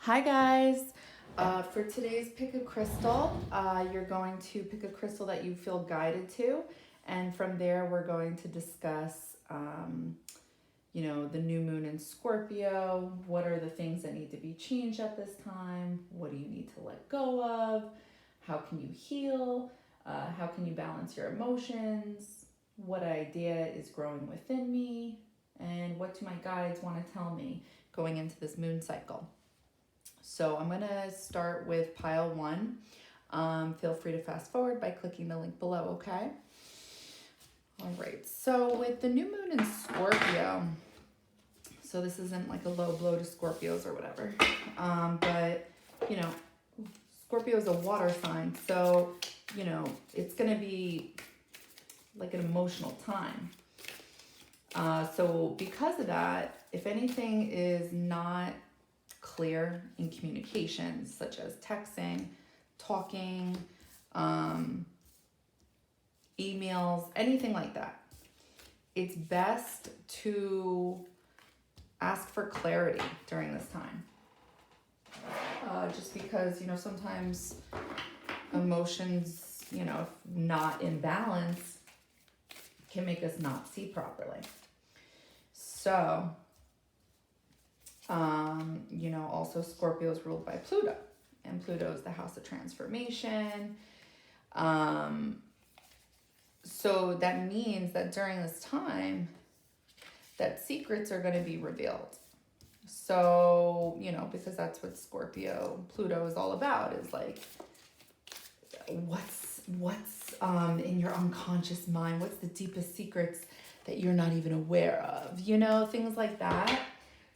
Hi guys! For today's Pick a Crystal, you're going to pick a crystal that you feel guided to, and from there we're going to discuss, the new moon in Scorpio. What are the things that need to be changed at this time? What do you need to let go of? How can you heal? How can you balance your emotions? What idea is growing within me? And what do my guides want to tell me going into this moon cycle? So I'm going to start with pile one. Feel free to fast forward by clicking the link below, okay? All right, so with the new moon in Scorpio, so this isn't like a low blow to Scorpios or whatever, but, Scorpio is a water sign, so, it's going to be like an emotional time. So because of that, if anything is not clear in communications, such as texting, talking, emails, anything like that, it's best to ask for clarity during this time. Just because, sometimes emotions, if not in balance, can make us not see properly. So, also Scorpio is ruled by Pluto, and Pluto is the house of transformation. So that means that during this time, that secrets are going to be revealed. So, because that's what Pluto is all about, is like, what's in your unconscious mind? What's the deepest secrets that you're not even aware of? Things like that.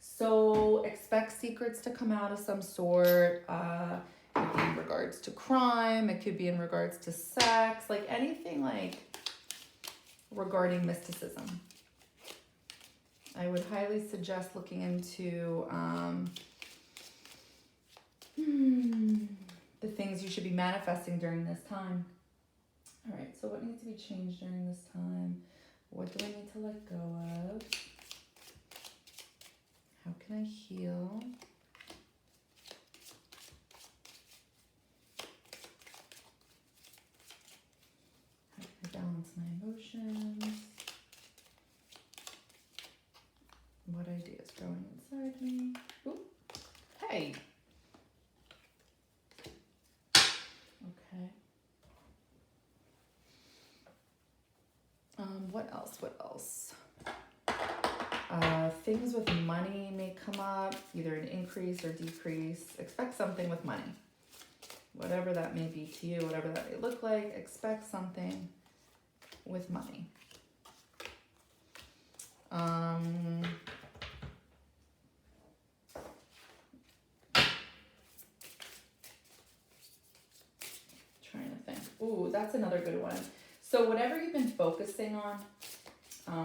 So expect secrets to come out of some sort. It could be in regards to crime. It could be in regards to sex. Like anything like regarding mysticism. I would highly suggest looking into the things you should be manifesting during this time. All right, so what needs to be changed during this time? What do I need to let go of? How can I heal? How can I balance my emotions? What ideas growing inside me? Ooh, hey! Okay. What else? Things with money may come up, either an increase or decrease. Expect something with money. Whatever that may be to you, whatever that may look like, expect something with money. Trying to think. Ooh, that's another good one. So whatever you've been focusing on,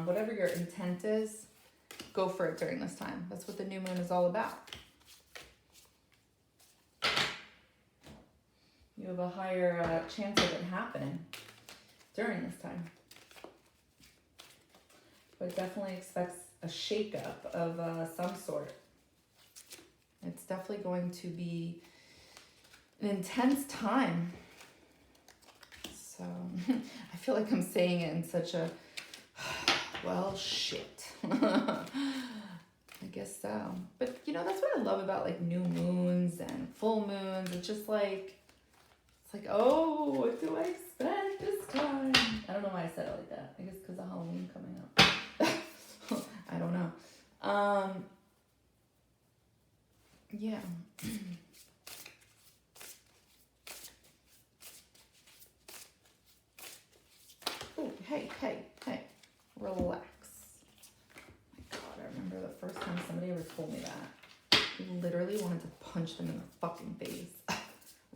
whatever your intent is, go for it during this time. That's what the new moon is all about. You have a higher chance of it happening during this time. But definitely expects a shakeup of some sort. It's definitely going to be an intense time. So I feel like I'm saying it in such a, well, shit. I guess so. But, that's what I love about, like, new moons and full moons. It's just like, oh, what do I expect this time? I don't know why I said it like that. I guess because of Halloween coming up. I don't know. Yeah. Oh, hey. Relax. My God, I remember the first time somebody ever told me that. I literally wanted to punch them in the fucking face.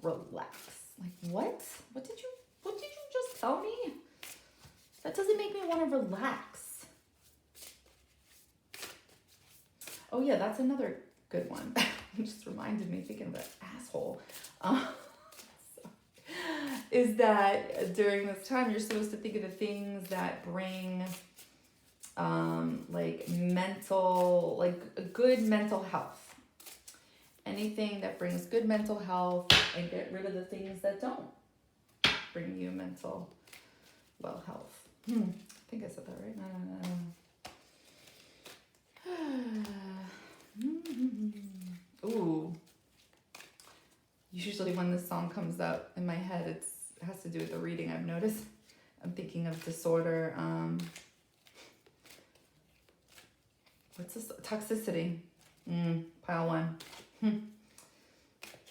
Relax. Like, what? What did you just tell me? That doesn't make me want to relax. Oh yeah, that's another good one. It just reminded me, thinking of that asshole. Is that during this time you're supposed to think of the things that bring good mental health. anything that brings good mental health and get rid of the things that don't bring you mental well health. I think I said that right. Ooh. Usually when this song comes up in my head, it has to do with the reading I've noticed. I'm thinking of disorder. What's this? Toxicity. Pile 1.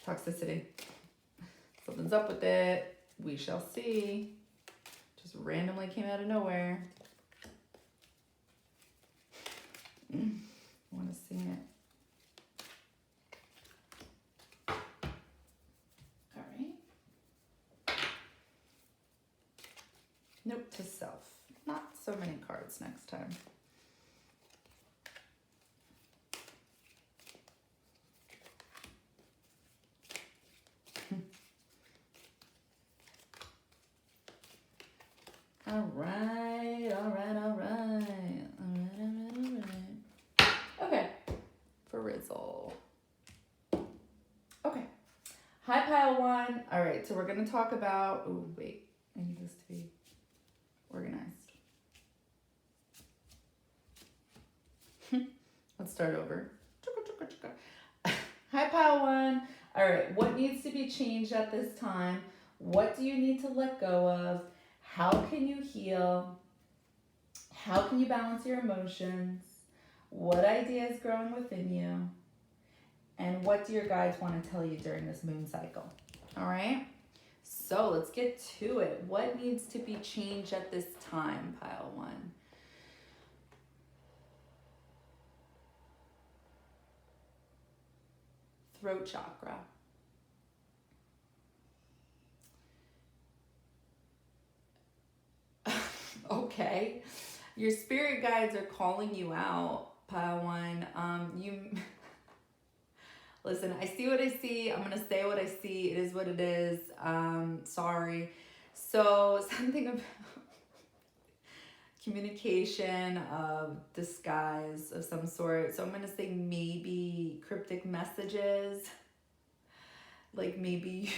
Toxicity. Something's up with it. We shall see. Just randomly came out of nowhere. I want to sing it. All right. Note to self. Not so many cards next time. All right. Okay, for Rizzle. Okay, hi pile 1. All right, so we're gonna talk about, oh wait, I need this to be organized. Let's start over. Hi pile 1. All right, what needs to be changed at this time? What do you need to let go of? How can you heal? How can you balance your emotions? What idea is growing within you? And what do your guides want to tell you during this moon cycle? All right? So let's get to it. What needs to be changed at this time, pile 1? Throat chakra. Okay. Your spirit guides are calling you out, pile 1. Listen, I see what I see. I'm going to say what I see. It is what it is. Sorry. So something about communication of disguise of some sort. So I'm going to say maybe cryptic messages. Like maybe...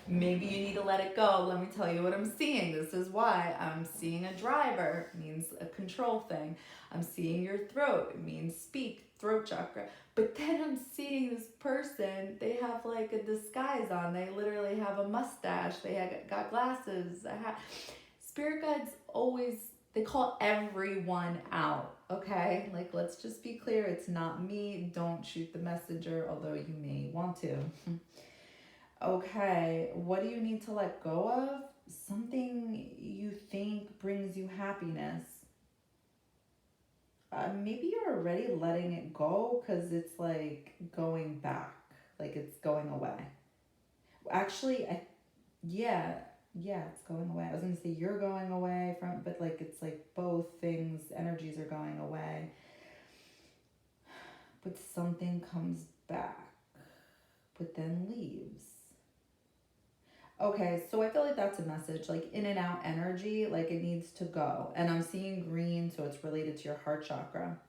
Maybe you need to let it go. Let me tell you what I'm seeing. This is why I'm seeing a driver. It means a control thing. I'm seeing your throat. It means speak, throat chakra. But then I'm seeing this person. They have like a disguise on. They literally have a mustache. They got glasses. Spirit guides always, they call everyone out. Okay? Like, let's just be clear. It's not me. Don't shoot the messenger, although you may want to. Okay, what do you need to let go of? Something you think brings you happiness. Maybe you're already letting it go because it's like going back, like it's going away. Actually, it's going away. I was going to say you're going away from, but like it's like both things, energies are going away. But something comes back, but then leaves. Okay, so I feel like that's a message, like in and out energy, like it needs to go. And I'm seeing green, so it's related to your heart chakra.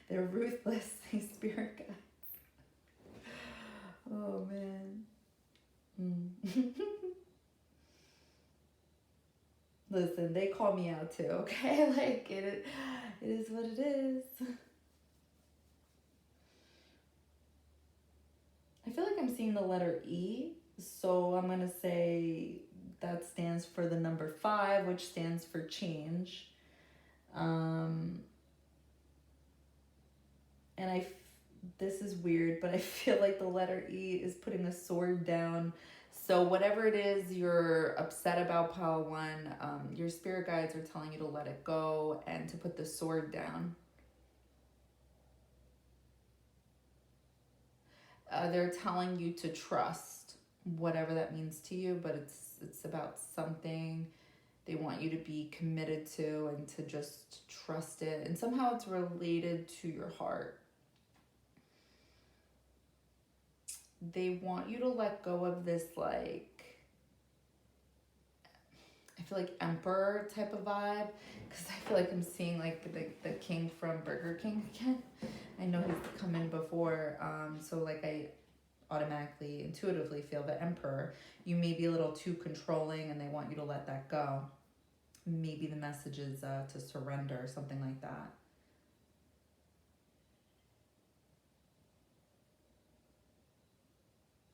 They're ruthless, these spirit guides. Oh, man. Listen, they call me out too, okay? Like, it is what it is. I feel like I'm seeing the letter E, so I'm going to say that stands for the number 5, which stands for change. And this is weird, but I feel like the letter E is putting a sword down. So whatever it is you're upset about, pile 1, your spirit guides are telling you to let it go and to put the sword down. They're telling you to trust, whatever that means to you, but it's about something they want you to be committed to and to just trust it. And somehow it's related to your heart. They want you to let go of this, like, feel like emperor type of vibe, because I feel like I'm seeing like the king from Burger King again. I know he's come in before, so like I automatically, intuitively feel the emperor. You may be a little too controlling and they want you to let that go. Maybe the message is to surrender or something like that.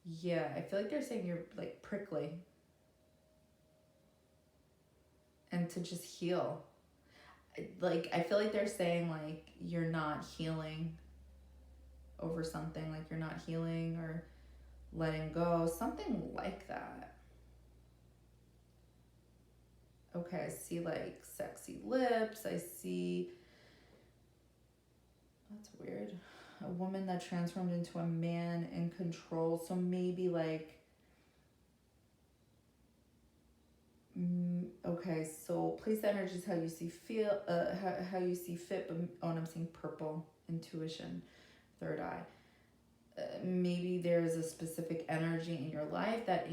Yeah, I feel like they're saying you're like prickly and to just heal. Like, I feel like they're saying like you're not healing over something, like you're not healing or letting go, something like that. Okay, I see like sexy lips. I see, that's weird. A woman that transformed into a man in control. So maybe like, okay, so place the energies how you see feel, how you see fit. But oh, and I'm seeing purple, intuition, third eye. Maybe there's a specific energy in your life that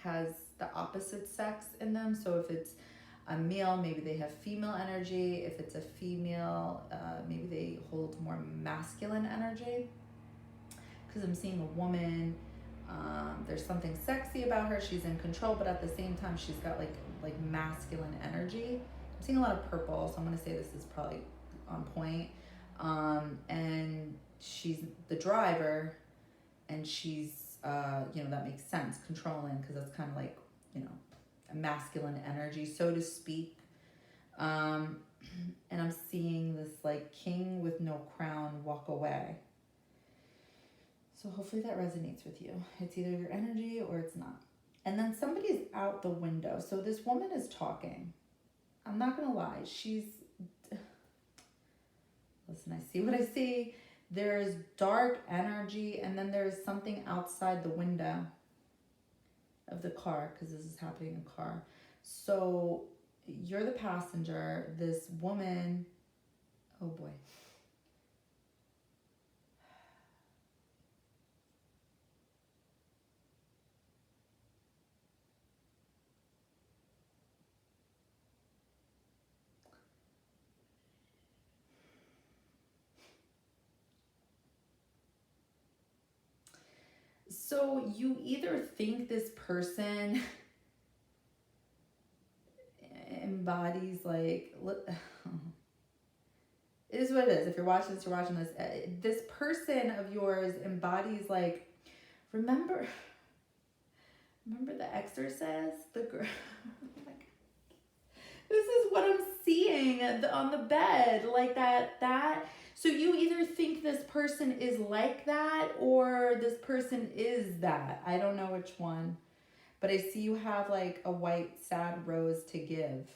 has the opposite sex in them. So if it's a male, maybe they have female energy. If it's a female, maybe they hold more masculine energy. Because I'm seeing a woman, there's something sexy about her. She's in control, but at the same time, she's got like masculine energy. I'm seeing a lot of purple, so I'm gonna say this is probably on point. And she's the driver, and she's, that makes sense, controlling, because that's kind of like, a masculine energy, so to speak. And I'm seeing this like king with no crown walk away. So hopefully that resonates with you. It's either your energy or it's not. And then somebody's out the window. So this woman is talking. I'm not going to lie. Listen, I see what I see. There's dark energy, and then there's something outside the window of the car, because this is happening in a car. So you're the passenger. This woman, oh boy. So you either think this person embodies like, it is what it is. If you're watching this, you're watching this. This person of yours embodies like, remember The Exorcist? The girl. Oh my God. This is what I'm seeing on the bed, like that. So you either think this person is like that or this person is that. I don't know which one. But I see you have like a white sad rose to give.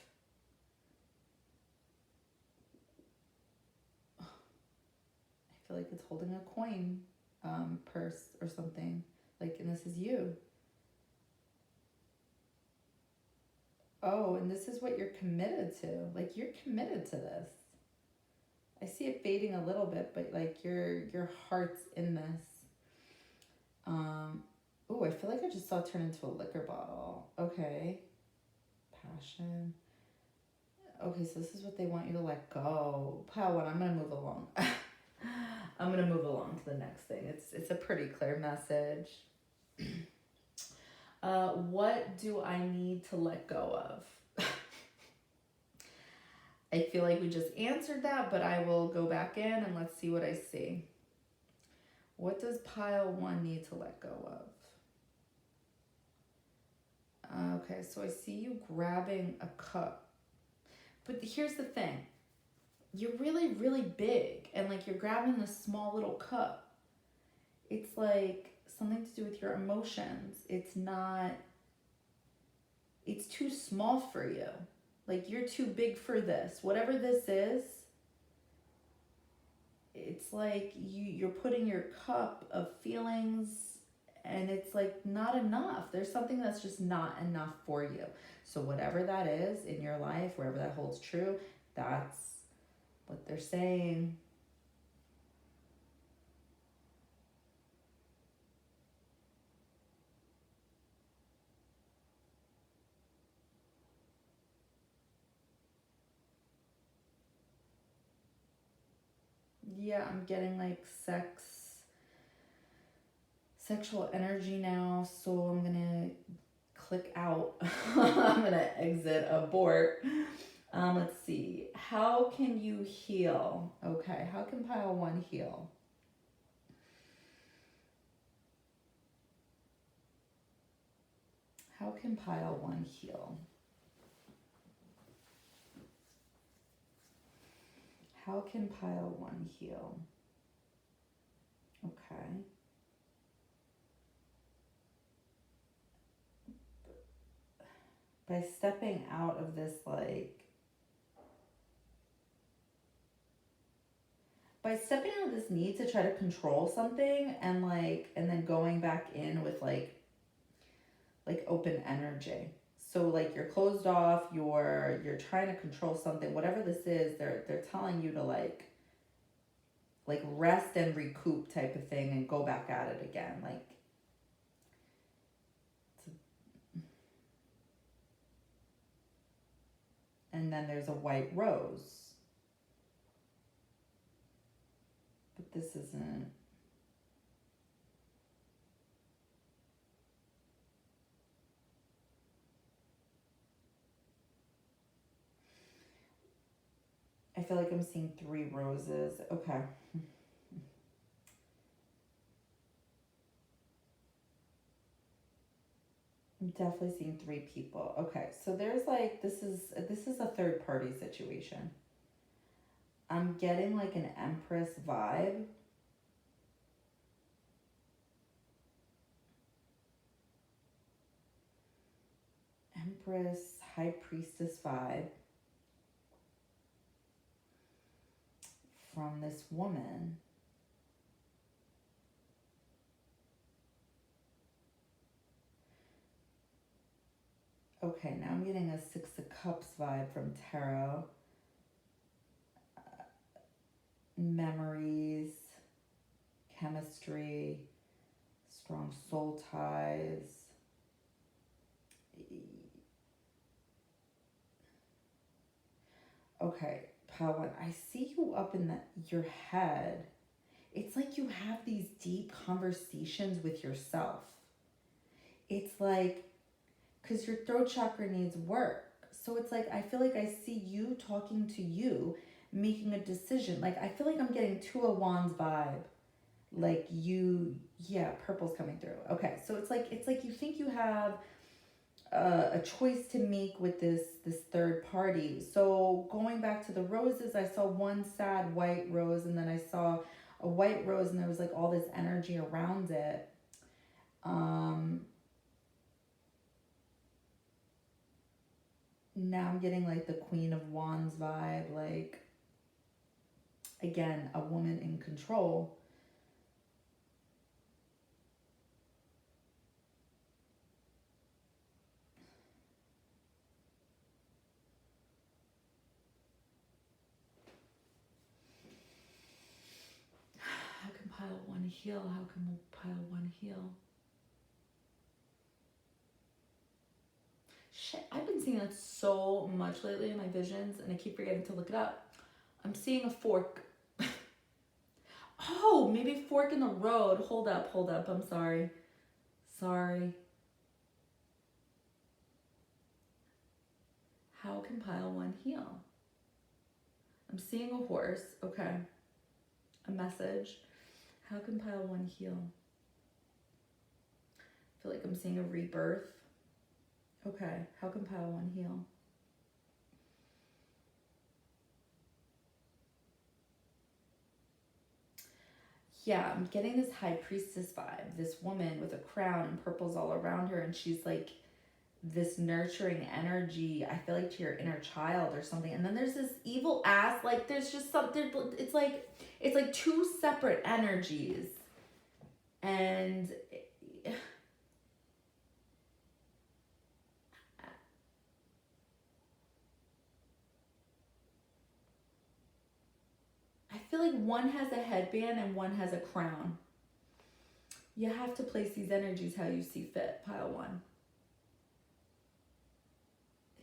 I feel like it's holding a coin purse or something. Like, and this is you. Oh, and this is what you're committed to. Like, you're committed to this. I see it fading a little bit, but like your heart's in this. Oh, I feel like I just saw it turn into a liquor bottle. Okay. Passion. Okay, so this is what they want you to let go. How? I'm gonna move along. I'm gonna move along to the next thing. It's a pretty clear message. What do I need to let go of? I feel like we just answered that, but I will go back in and let's see what I see. What does pile 1 need to let go of? Okay, so I see you grabbing a cup. But here's the thing. You're really, really big, and like you're grabbing this small little cup. It's like something to do with your emotions. It's too small for you. Like, you're too big for this. Whatever this is, it's like you're putting your cup of feelings, and it's like not enough. There's something that's just not enough for you. So whatever that is in your life, wherever that holds true, that's what they're saying. Yeah, I'm getting like sexual energy now, so I'm gonna click out. I'm gonna exit, abort. Let's see. How can you heal? Okay, how can pile one heal? How can pile one heal? How can pile one heal? Okay. By stepping out of this, like, by stepping out of this need to try to control something and like, and then going back in with like open energy. So like you're closed off, you're trying to control something, whatever this is, they're telling you to like rest and recoup type of thing and go back at it again. Like, and then there's a white rose. But this isn't. I feel like I'm seeing 3 roses. Okay. I'm definitely seeing 3 people. Okay, so there's like, this is a third party situation. I'm getting like an Empress vibe. Empress, High Priestess vibe from this woman. Okay, now I'm getting a 6 of Cups vibe from Tarot. Memories, chemistry, strong soul ties. Okay, Pawan, I see you up in your head. It's like you have these deep conversations with yourself. It's like, because your throat chakra needs work. So it's like, I feel like I see you talking to you, making a decision. Like, I feel like I'm getting 2 of Wands vibe. Like you, yeah, purple's coming through. Okay, so it's like you think you have a choice to make with this third party. So going back to the roses, I saw one sad white rose, and then I saw a white rose, and there was like all this energy around it. Now I'm getting like the Queen of Wands vibe, like, again, a woman in control. How can pile one heal? How can pile one heal? Shit, I've been seeing that so much lately in my visions, and I keep forgetting to look it up. I'm seeing a fork. Oh, maybe fork in the road. Hold up. I'm sorry. How can pile one heal? I'm seeing a horse. Okay. A message. How can pile one heal? I feel like I'm seeing a rebirth. Okay. How can pile one heal? Yeah, I'm getting this High Priestess vibe. This woman with a crown and purples all around her, and she's like this nurturing energy, I feel like, to your inner child or something. And then there's this evil ass, like there's just something, it's like 2 separate energies. And I feel like one has a headband and one has a crown. You have to place these energies how you see fit, pile one.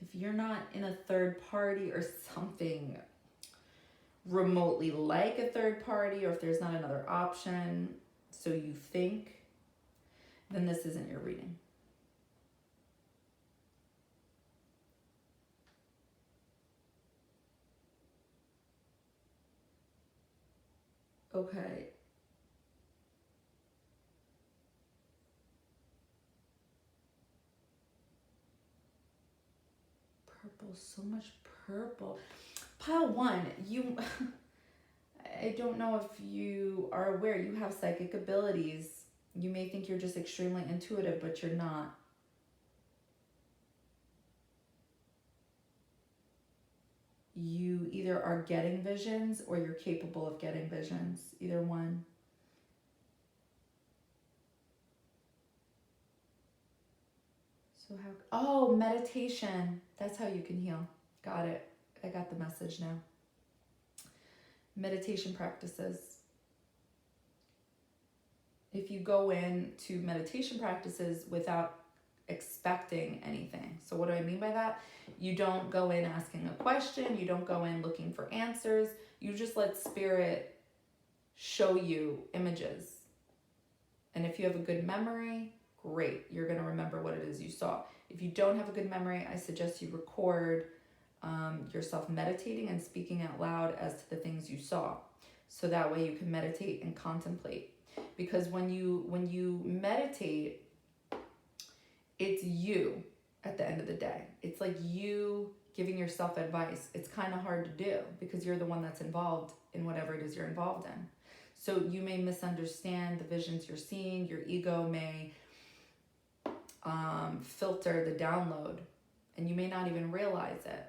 If you're not in a third party or something, remotely like a third party, or if there's not another option, so you think, then this isn't your reading. Okay. Purple, so much purple. Pile one, you, I don't know if you are aware, you have psychic abilities. You may think you're just extremely intuitive, but you're not. You either are getting visions or you're capable of getting visions, either one. So how, oh, meditation. That's how you can heal. Got it. I got the message now. Meditation practices. If you go into meditation practices without expecting anything. So what do I mean by that? You don't go in asking a question. You don't go in looking for answers. You just let spirit show you images. And if you have a good memory, great. You're going to remember what it is you saw. If you don't have a good memory, I suggest you record yourself meditating and speaking out loud as to the things you saw. So that way you can meditate and contemplate. Because when you meditate, it's you at the end of the day. It's like you giving yourself advice. It's kind of hard to do because you're the one that's involved in whatever it is you're involved in. So you may misunderstand the visions you're seeing. Your ego may filter the download, and you may not even realize it.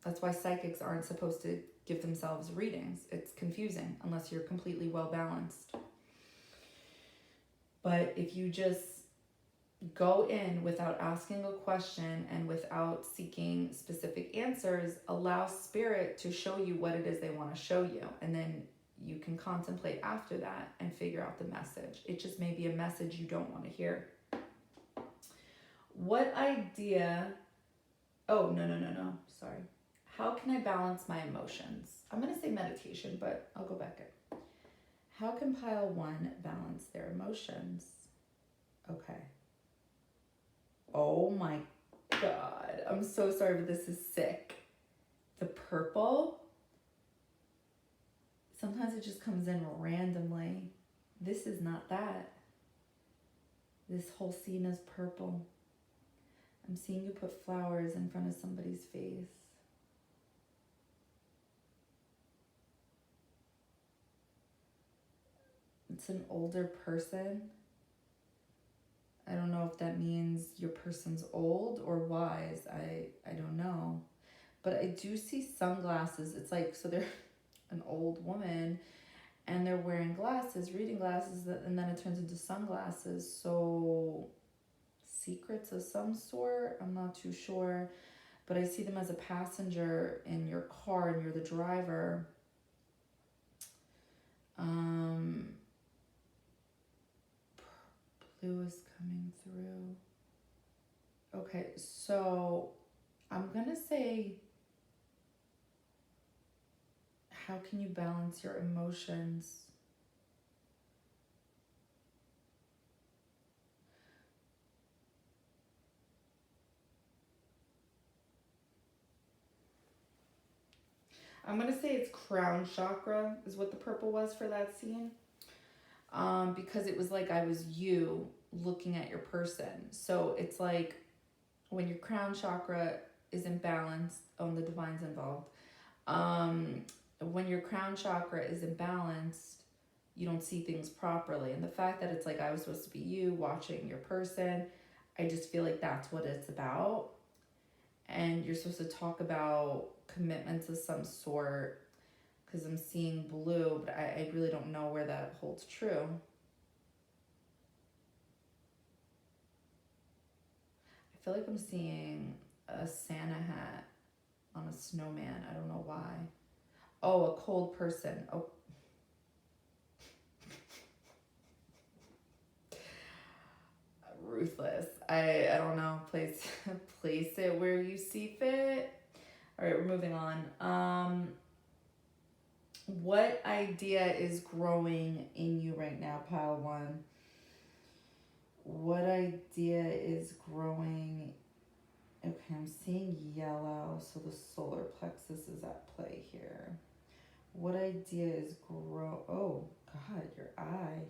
That's why psychics aren't supposed to give themselves readings. It's confusing unless you're completely well balanced. But if you just go in without asking a question and without seeking specific answers, allow spirit to show you what it is they want to show you. And then you can contemplate after that and figure out the message. It just may be a message you don't want to hear. What idea... Oh, no. Sorry. How can I balance my emotions? I'm going to say meditation, but I'll go back in. How can pile one balance their emotions? Okay. Oh my God. I'm so sorry, but this is sick. The purple. Sometimes it just comes in randomly. This is not that. This whole scene is purple. I'm seeing you put flowers in front of somebody's face. It's an older person. I don't know if that means your person's old or wise. I don't know. But I do see sunglasses. It's like, so they're an old woman and they're wearing glasses, reading glasses, and then it turns into sunglasses. So secrets of some sort, I'm not too sure. But I see them as a passenger in your car and you're the driver. Blue is coming through. Okay, so I'm gonna say, how can you balance your emotions? I'm gonna say it's crown chakra is what the purple was for that scene. Because it was like I was you looking at your person. So it's like when your crown chakra is imbalanced, the divine's involved. When your crown chakra is imbalanced, you don't see things properly. And the fact that it's like I was supposed to be you watching your person, I just feel like that's what it's about. And you're supposed to talk about commitments of some sort, because I'm seeing blue, but I really don't know where that holds true. I feel like I'm seeing a Santa hat on a snowman. I don't know why. Oh, a cold person. Oh. Ruthless. I don't know. Place it where you see fit. All right, we're moving on. What idea is growing in you right now, pile one? What idea is growing? Okay, I'm seeing yellow, so the solar plexus is at play here. What idea is oh God, your eye.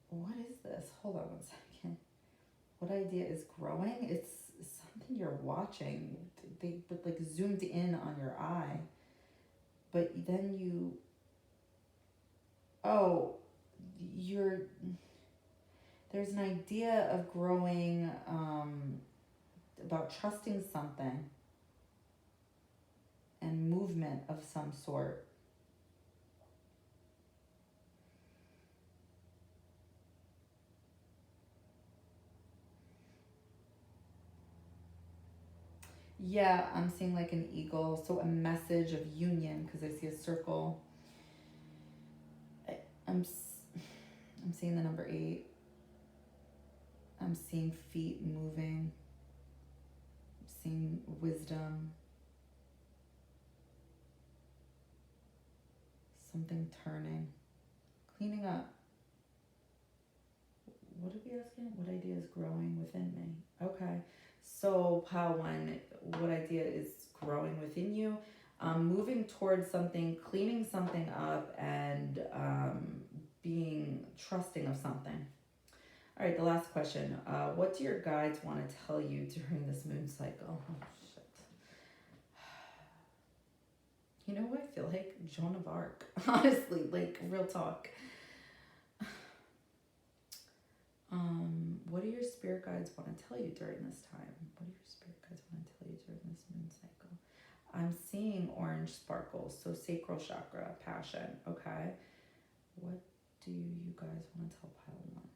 What is this? Hold on 1 second. What idea is growing? It's something you're watching. They like zoomed in on your eye. But then you're, there's an idea of growing, about trusting something and movement of some sort. Yeah, I'm seeing like an eagle, so a message of union, because I see a circle. I'm seeing the number 8. I'm seeing feet moving. I'm seeing wisdom. Something turning. Cleaning up. What are we asking? What idea is growing within me? Okay. So, pile one, what idea is growing within you? Moving towards something, cleaning something up, and being trusting of something. All right, the last question. What do your guides want to tell you during this moon cycle? Oh, shit. You know, I feel like Joan of Arc. Honestly, like, real talk. What do your spirit guides want to tell you during this time? What do your spirit guides want to tell you during this moon cycle? I'm seeing orange sparkles, so sacral chakra, passion, okay? What do you guys want to tell pile one?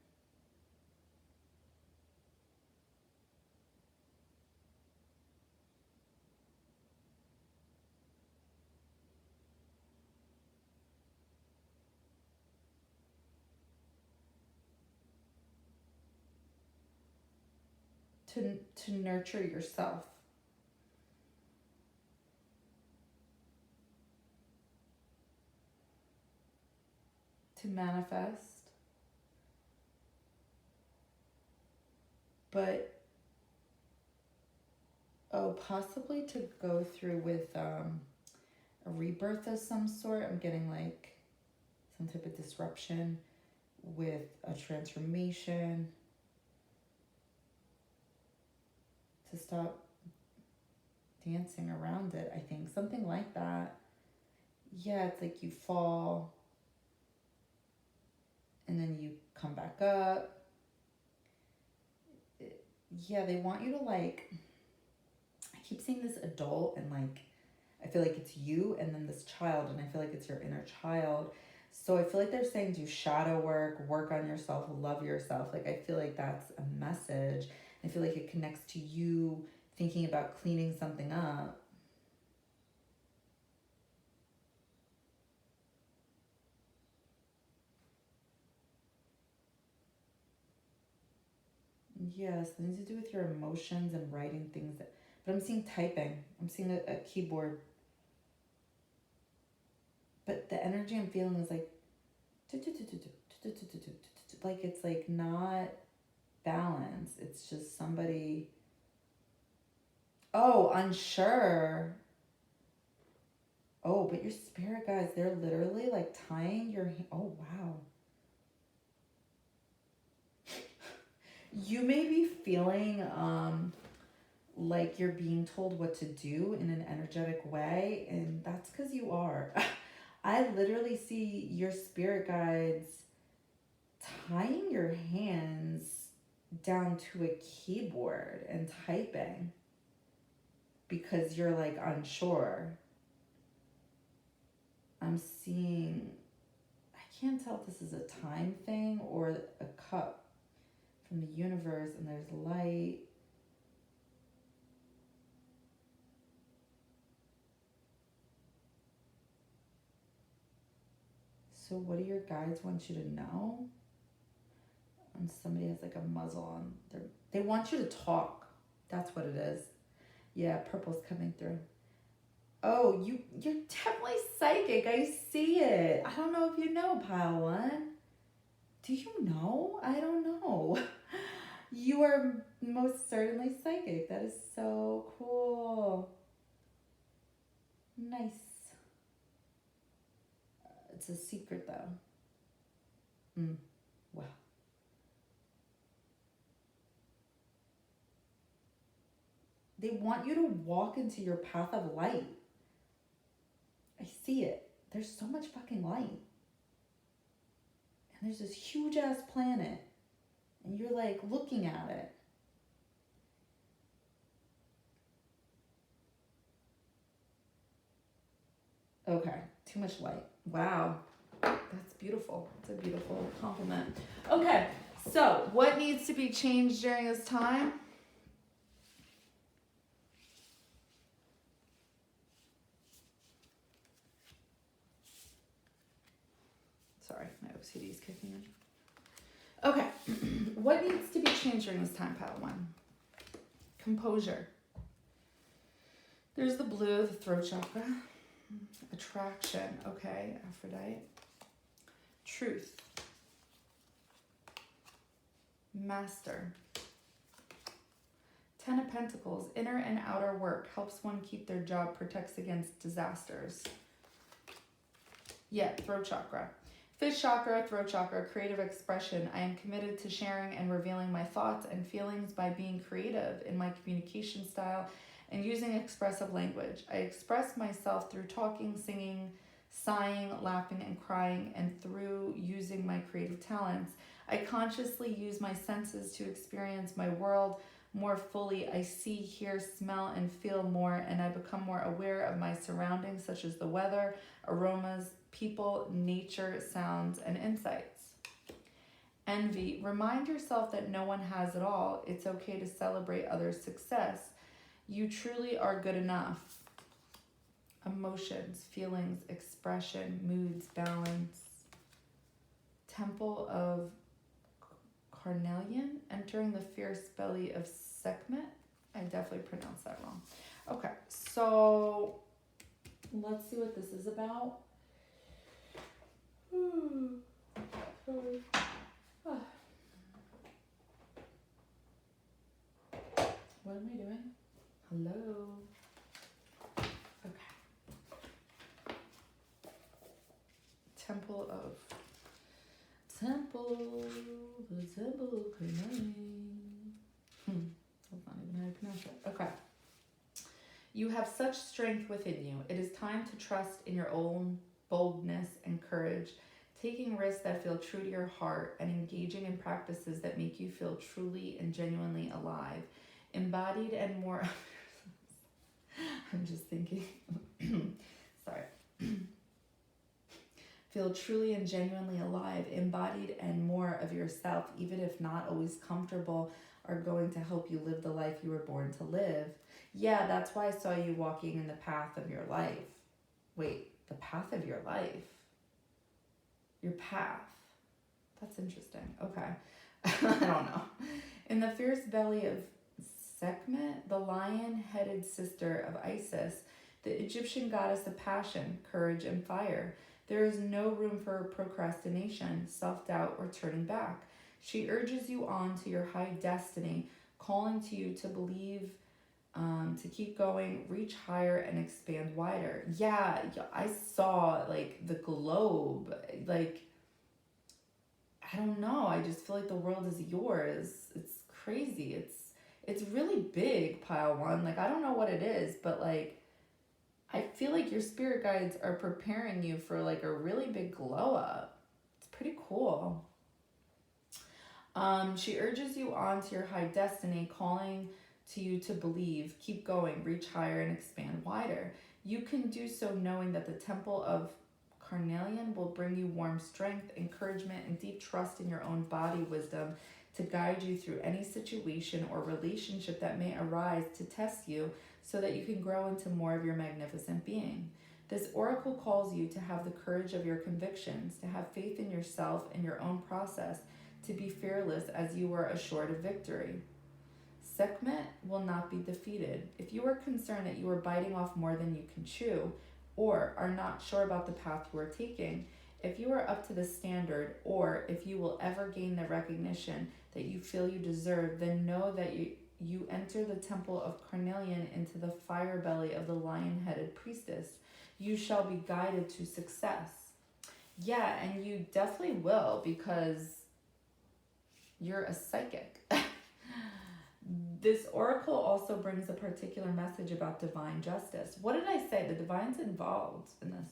To nurture yourself. To manifest. But possibly to go through with a rebirth of some sort. I'm getting like some type of disruption with a transformation. To stop dancing around it, I think. Something like that. Yeah, it's like you fall and then you come back up. Yeah, they want you to like, I keep seeing this adult and like, I feel like it's you and then this child, and I feel like it's your inner child. So I feel like they're saying do shadow work on yourself, love yourself. Like, I feel like that's a message. I feel like it connects to you thinking about cleaning something up. Yes, things to do with your emotions and writing things. But I'm seeing typing. I'm seeing a keyboard. But the energy I'm feeling is like, like it's like not balanced. It's just somebody, oh, unsure. Oh, but your spirit guys, they're literally like tying your hand. Oh, wow. You may be feeling like you're being told what to do in an energetic way, and that's because you are. I literally see your spirit guides tying your hands down to a keyboard and typing because you're like unsure. I'm seeing, I can't tell if this is a time thing or a cup from the universe, and there's light. So what do your guides want you to know? when somebody has like a muzzle on their... They want you to talk. That's what it is. Yeah, purple's coming through. Oh, you're definitely psychic. I see it. I don't know if you know, Pile 1. Do you know? I don't know. You are most certainly psychic. That is so cool. Nice. It's a secret, though. Wow. They want you to walk into your path of light. I see it. There's so much fucking light. And there's this huge ass planet. And you're like looking at it. Okay, too much light. Wow. That's beautiful. It's a beautiful compliment. Okay, so what needs to be changed during this time? Sorry, my OCD is kicking in. Okay, what needs to be changed during this time, Pile 1? Composure. There's the blue, the throat chakra. Attraction, okay, Aphrodite. Truth. Master. 10 of Pentacles, inner and outer work, helps one keep their job, protects against disasters. Yeah, throat chakra. Fifth chakra, throat chakra, creative expression. I am committed to sharing and revealing my thoughts and feelings by being creative in my communication style and using expressive language. I express myself through talking, singing, sighing, laughing, and crying, and through using my creative talents. I consciously use my senses to experience my world more fully. I see, hear, smell, and feel more, and I become more aware of my surroundings, such as the weather, aromas, people, nature, sounds, and insights. Envy. Remind yourself that no one has it all. It's okay to celebrate others' success. You truly are good enough. Emotions, feelings, expression, moods, balance. Temple of Carnelian, entering the fierce belly of Sekhmet. I definitely pronounced that wrong. Okay, so let's see what this is about. Sorry. What am I doing? Hello. Okay. Temple of Carnelian. That's not even how I pronounce it. Okay. You have such strength within you. It is time to trust in your own boldness and courage, taking risks that feel true to your heart and engaging in practices that make you feel truly and genuinely alive, embodied and more... I'm just thinking. Sorry. Feel truly and genuinely alive, embodied and more of yourself, even if not always comfortable, are going to help you live the life you were born to live. Yeah, that's why I saw you walking in the path of your life. Wait, the path of your life? Your path. That's interesting. Okay. I don't know. In the fierce belly of Sekhmet, the lion-headed sister of Isis, the Egyptian goddess of passion, courage, and fire, there is no room for procrastination, self-doubt, or turning back. She urges you on to your high destiny, calling to you to believe, to keep going, reach higher, and expand wider. Yeah, I saw, like, the globe. Like, I don't know. I just feel like the world is yours. It's crazy. It's really big, Pile 1. Like, I don't know what it is, but, like, I feel like your spirit guides are preparing you for, like, a really big glow up. It's pretty cool. She urges you on to your high destiny, calling to you to believe, keep going, reach higher, and expand wider. You can do so knowing that the Temple of Carnelian will bring you warm strength, encouragement, and deep trust in your own body wisdom to guide you through any situation or relationship that may arise to test you so that you can grow into more of your magnificent being. This oracle calls you to have the courage of your convictions, to have faith in yourself and your own process, to be fearless as you are assured of victory. Sekhmet will not be defeated. If you are concerned that you are biting off more than you can chew, or are not sure about the path you are taking, if you are up to the standard, or if you will ever gain the recognition that you feel you deserve, then know that you enter the temple of carnelian into the fire belly of the lion-headed priestess. You shall be guided to success. Yeah, and you definitely will, because you're a psychic. This oracle also brings a particular message about divine justice. What did I say? The divine's involved in this.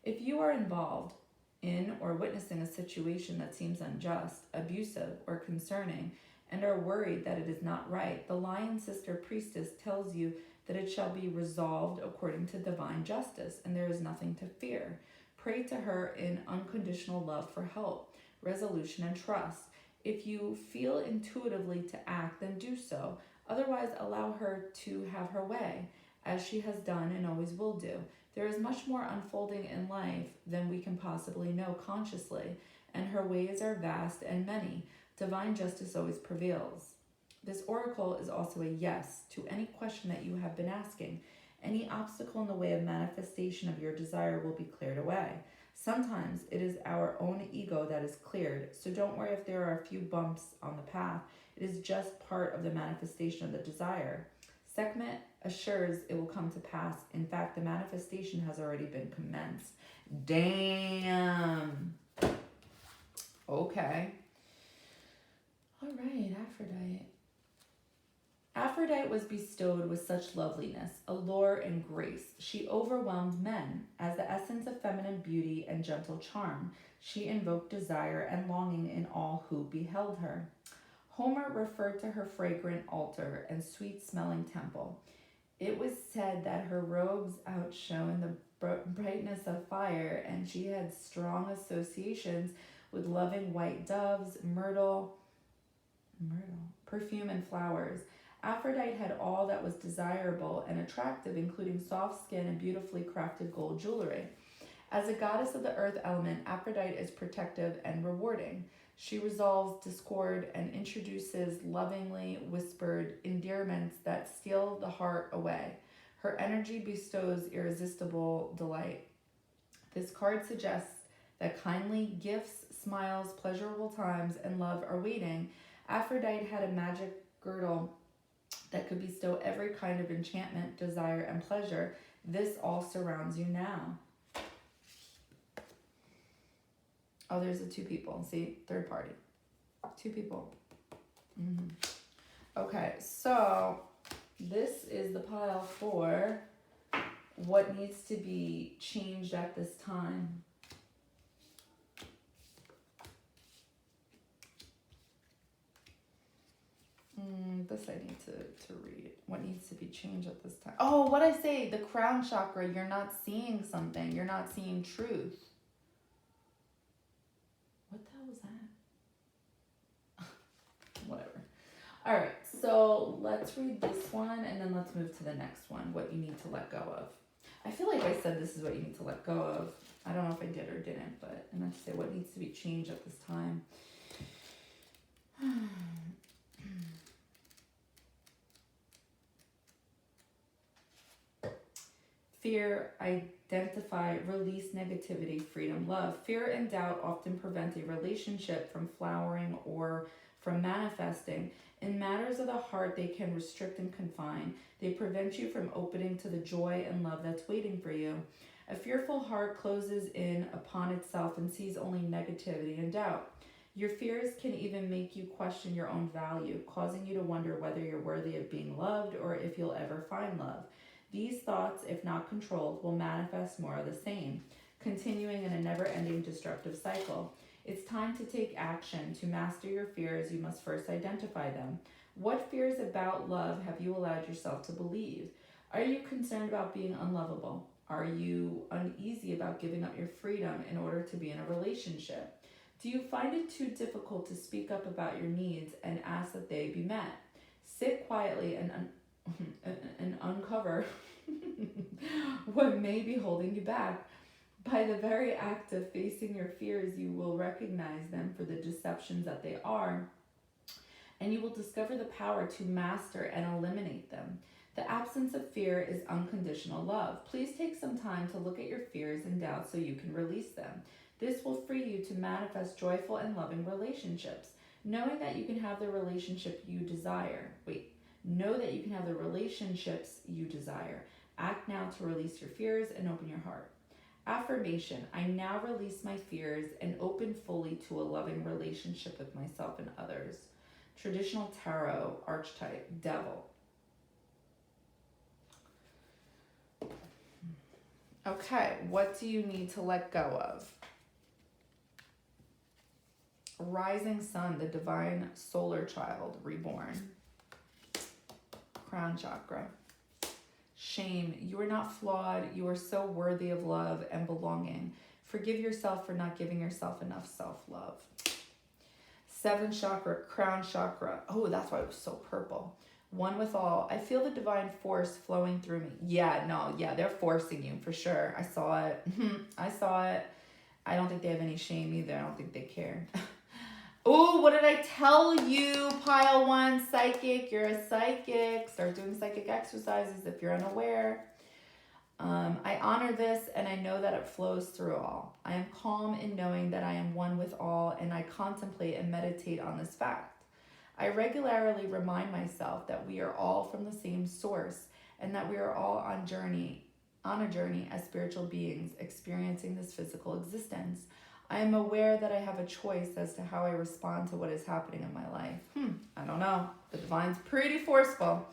If you are involved in or witnessing a situation that seems unjust, abusive, or concerning, and are worried that it is not right, the lion sister priestess tells you that it shall be resolved according to divine justice, and there is nothing to fear. Pray to her in unconditional love for help, resolution, and trust. If you feel intuitively to act, then do so. Otherwise, allow her to have her way, as she has done and always will do. There is much more unfolding in life than we can possibly know consciously, and her ways are vast and many. Divine justice always prevails. This oracle is also a yes to any question that you have been asking. Any obstacle in the way of manifestation of your desire will be cleared away. Sometimes it is our own ego that is cleared, so don't worry if there are a few bumps on the path. It is just part of the manifestation of the desire. Sekhmet assures it will come to pass. In fact, the manifestation has already been commenced. Damn. Okay. All right, Aphrodite. Aphrodite was bestowed with such loveliness, allure, and grace. She overwhelmed men. As the essence of feminine beauty and gentle charm, she invoked desire and longing in all who beheld her. Homer referred to her fragrant altar and sweet-smelling temple. It was said that her robes outshone the brightness of fire, and she had strong associations with loving white doves, myrtle, perfume, and flowers. Aphrodite had all that was desirable and attractive, including soft skin and beautifully crafted gold jewelry. As a goddess of the earth element, Aphrodite is protective and rewarding. She resolves discord and introduces lovingly whispered endearments that steal the heart away. Her energy bestows irresistible delight. This card suggests that kindly gifts, smiles, pleasurable times, and love are waiting. Aphrodite had a magic girdle that could bestow every kind of enchantment, desire, and pleasure. This all surrounds you now. Oh, there's the two people. See, third party. Two people. Okay, so this is the pile for what needs to be changed at this time. This I need to read. What needs to be changed at this time? Oh, what I say, the crown chakra, you're not seeing something. You're not seeing truth. What the hell was that? Whatever. All right, so let's read this one and then let's move to the next one, what you need to let go of. I feel like I said this is what you need to let go of. I don't know if I did or didn't, but I meant to say what needs to be changed at this time. Fear, identify, release negativity, freedom, love. Fear and doubt often prevent a relationship from flowering or from manifesting. In matters of the heart, they can restrict and confine. They prevent you from opening to the joy and love that's waiting for you. A fearful heart closes in upon itself and sees only negativity and doubt. Your fears can even make you question your own value, causing you to wonder whether you're worthy of being loved or if you'll ever find love. These thoughts, if not controlled, will manifest more of the same, continuing in a never-ending destructive cycle. It's time to take action. To master your fears, you must first identify them. What fears about love have you allowed yourself to believe? Are you concerned about being unlovable? Are you uneasy about giving up your freedom in order to be in a relationship? Do you find it too difficult to speak up about your needs and ask that they be met? Sit quietly and uncover what may be holding you back. By the very act of facing your fears, you will recognize them for the deceptions that they are, and you will discover the power to master and eliminate them. The absence of fear is unconditional love. Please take some time to look at your fears and doubts so you can release them. This will free you to manifest joyful and loving relationships. Knowing that you can have the relationship you desire. Know that you can have the relationships you desire. Act now to release your fears and open your heart. Affirmation: I now release my fears and open fully to a loving relationship with myself and others. Traditional tarot archetype, Devil. Okay, what do you need to let go of? Rising Sun, the divine solar child, reborn. Crown chakra. Shame. You are not flawed. You are so worthy of love and belonging. Forgive yourself for not giving yourself enough self-love. 7th chakra, crown chakra. Oh, that's why it was so purple. One with all. I feel the divine force flowing through me. Yeah, they're forcing you for sure. I saw it. I saw it. I don't think they have any shame either. I don't think they care. Oh, what did I tell you? Pile 1, psychic. You're a psychic. Start doing psychic exercises if you're unaware. I honor this and I know that it flows through all. I am calm in knowing that I am one with all, and I contemplate and meditate on this fact. I regularly remind myself that we are all from the same source and that we are all on a journey as spiritual beings experiencing this physical existence. I am aware that I have a choice as to how I respond to what is happening in my life. I don't know. The divine's pretty forceful.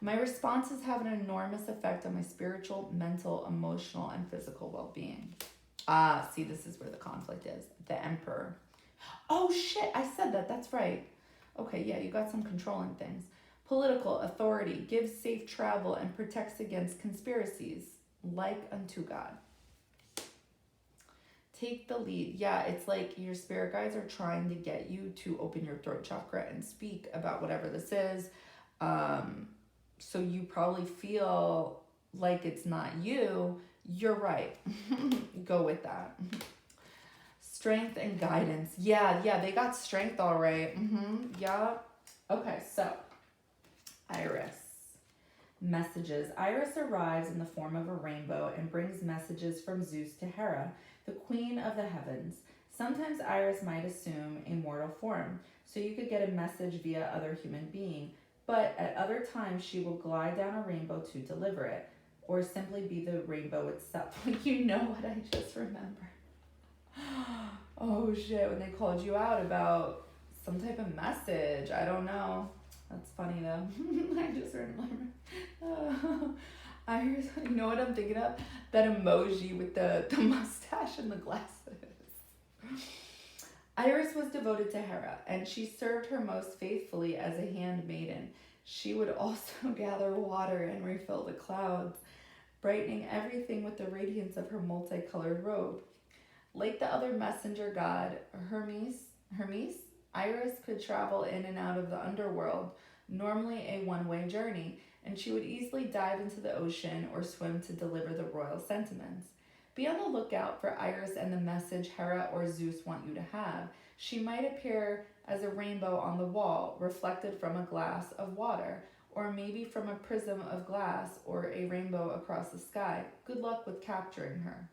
My responses have an enormous effect on my spiritual, mental, emotional, and physical well-being. See, this is where the conflict is. The Emperor. Oh, shit, I said that. That's right. Okay, yeah, you got some controlling things. Political authority gives safe travel and protects against conspiracies, like unto God. Take the lead. Yeah, it's like your spirit guides are trying to get you to open your throat chakra and speak about whatever this is. So you probably feel like it's not you. You're right. Go with that. Strength and guidance. Yeah, they got strength all right. Yeah. Okay, so Iris. Messages. Iris arrives in the form of a rainbow and brings messages from Zeus to Hera, the queen of the heavens. Sometimes Iris might assume a mortal form, so you could get a message via other human being, but at other times she will glide down a rainbow to deliver it, or simply be the rainbow itself. You know what I just remembered? Oh shit, when they called you out about some type of message. I don't know. That's funny though. I just remembered. Iris, you know what I'm thinking of? That emoji with the mustache and the glasses. Iris was devoted to Hera, and she served her most faithfully as a handmaiden. She would also gather water and refill the clouds, brightening everything with the radiance of her multicolored robe. Like the other messenger god, Hermes, Iris could travel in and out of the underworld, normally a one-way journey, and she would easily dive into the ocean or swim to deliver the royal sentiments. Be on the lookout for Iris and the message Hera or Zeus want you to have. She might appear as a rainbow on the wall, reflected from a glass of water, or maybe from a prism of glass or a rainbow across the sky. Good luck with capturing her.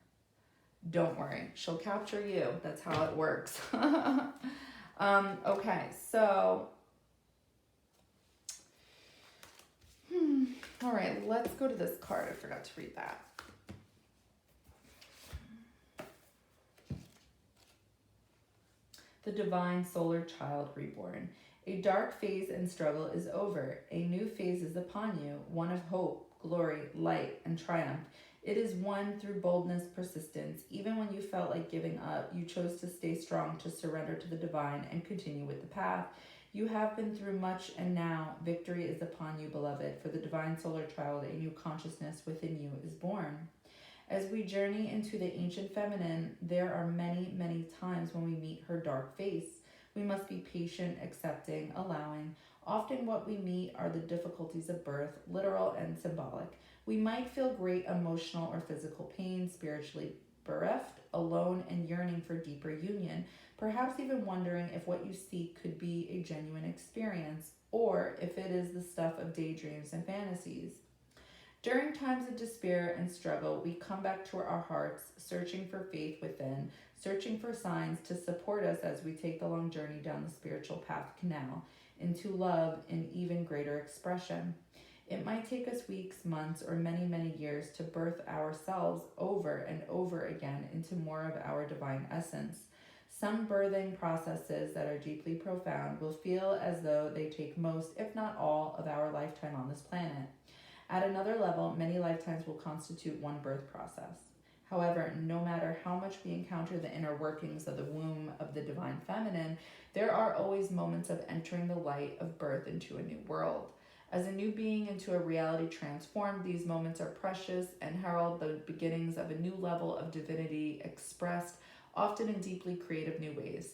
Don't worry, she'll capture you. That's how it works. Okay, so... All right, let's go to this card. I forgot to read that. The Divine Solar Child Reborn. A dark phase and struggle is over. A new phase is upon you, one of hope, glory, light, and triumph. It is won through boldness, persistence. Even when you felt like giving up, you chose to stay strong, to surrender to the divine, and continue with the path. You have been through much, and now victory is upon you, beloved. For the Divine Solar Child, a new consciousness within you is born. As we journey into the ancient feminine, there are many, many times when we meet her dark face. We must be patient, accepting, allowing. Often what we meet are the difficulties of birth, literal and symbolic. We might feel great emotional or physical pain, spiritually bereft, alone, and yearning for deeper union, perhaps even wondering if what you seek could be a genuine experience, or if it is the stuff of daydreams and fantasies. During times of despair and struggle, we come back to our hearts, searching for faith within, searching for signs to support us as we take the long journey down the spiritual path canal into love in even greater expression. It might take us weeks, months, or many, many years to birth ourselves over and over again into more of our divine essence. Some birthing processes that are deeply profound will feel as though they take most, if not all, of our lifetime on this planet. At another level, many lifetimes will constitute one birth process. However, no matter how much we encounter the inner workings of the womb of the divine feminine, there are always moments of entering the light of birth into a new world. As a new being into a reality transformed, these moments are precious and herald the beginnings of a new level of divinity expressed, often in deeply creative new ways.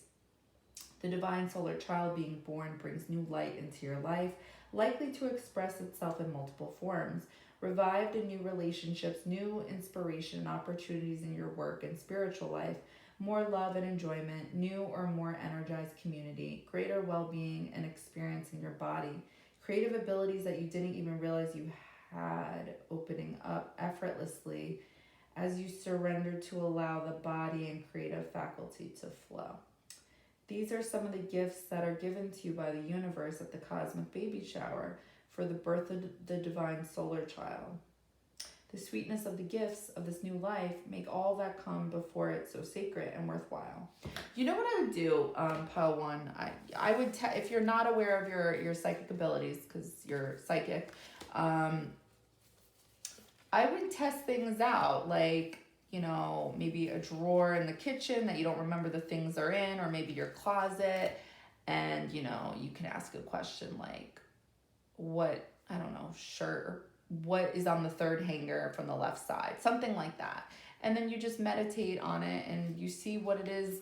The divine solar child being born brings new light into your life, likely to express itself in multiple forms. Revived in new relationships, new inspiration and opportunities in your work and spiritual life, more love and enjoyment, new or more energized community, greater well-being and experience in your body, creative abilities that you didn't even realize you had opening up effortlessly as you surrender to allow the body and creative faculty to flow. These are some of the gifts that are given to you by the universe at the cosmic baby shower for the birth of the divine solar child. The sweetness of the gifts of this new life make all that come before it so sacred and worthwhile. You know what I would do, Pile 1? I would, if you're not aware of your psychic abilities, because you're psychic, I would test things out, like, you know, maybe a drawer in the kitchen that you don't remember the things are in, or maybe your closet, and, you know, you can ask a question like, what, I don't know, shirt, or what is on the third hanger from the left side, something like that. And then you just meditate on it and you see what it is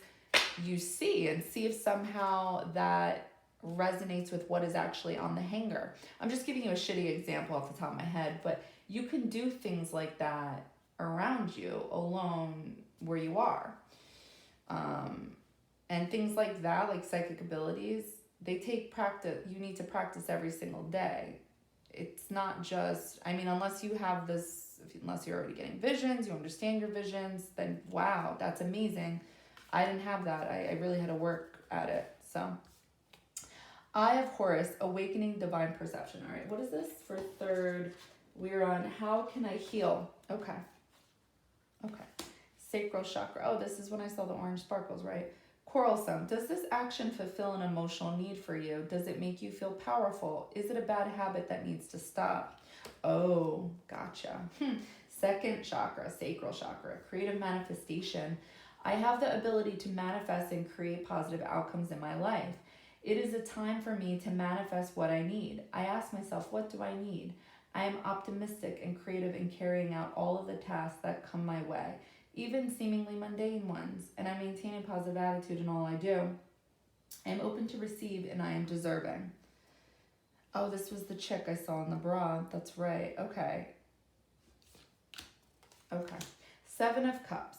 you see and see if somehow that resonates with what is actually on the hanger. I'm just giving you a shitty example off the top of my head, but you can do things like that around you alone where you are. And things like that, like psychic abilities, they take practice. You need to practice every single day. It's not just, I mean, unless you have this, unless you're already getting visions, you understand your visions, then wow, that's amazing. I didn't have that. I really had to work at it. So, Eye of Horus, Awakening Divine Perception. All right, what is this for third? We're on How Can I Heal? Okay. Sacral chakra. Oh, this is when I saw the orange sparkles, right? Quarrelsome. Does this action fulfill an emotional need for you? Does it make you feel powerful? Is it a bad habit that needs to stop? Oh, gotcha. Second chakra, sacral chakra, creative manifestation. I have the ability to manifest and create positive outcomes in my life. It is a time for me to manifest what I need. I ask myself, what do I need? I am optimistic and creative in carrying out all of the tasks that come my way, even seemingly mundane ones, and I maintain a positive attitude in all I do. I am open to receive and I am deserving. Oh, this was the chick I saw in the bra. That's right. Okay. Seven of Cups.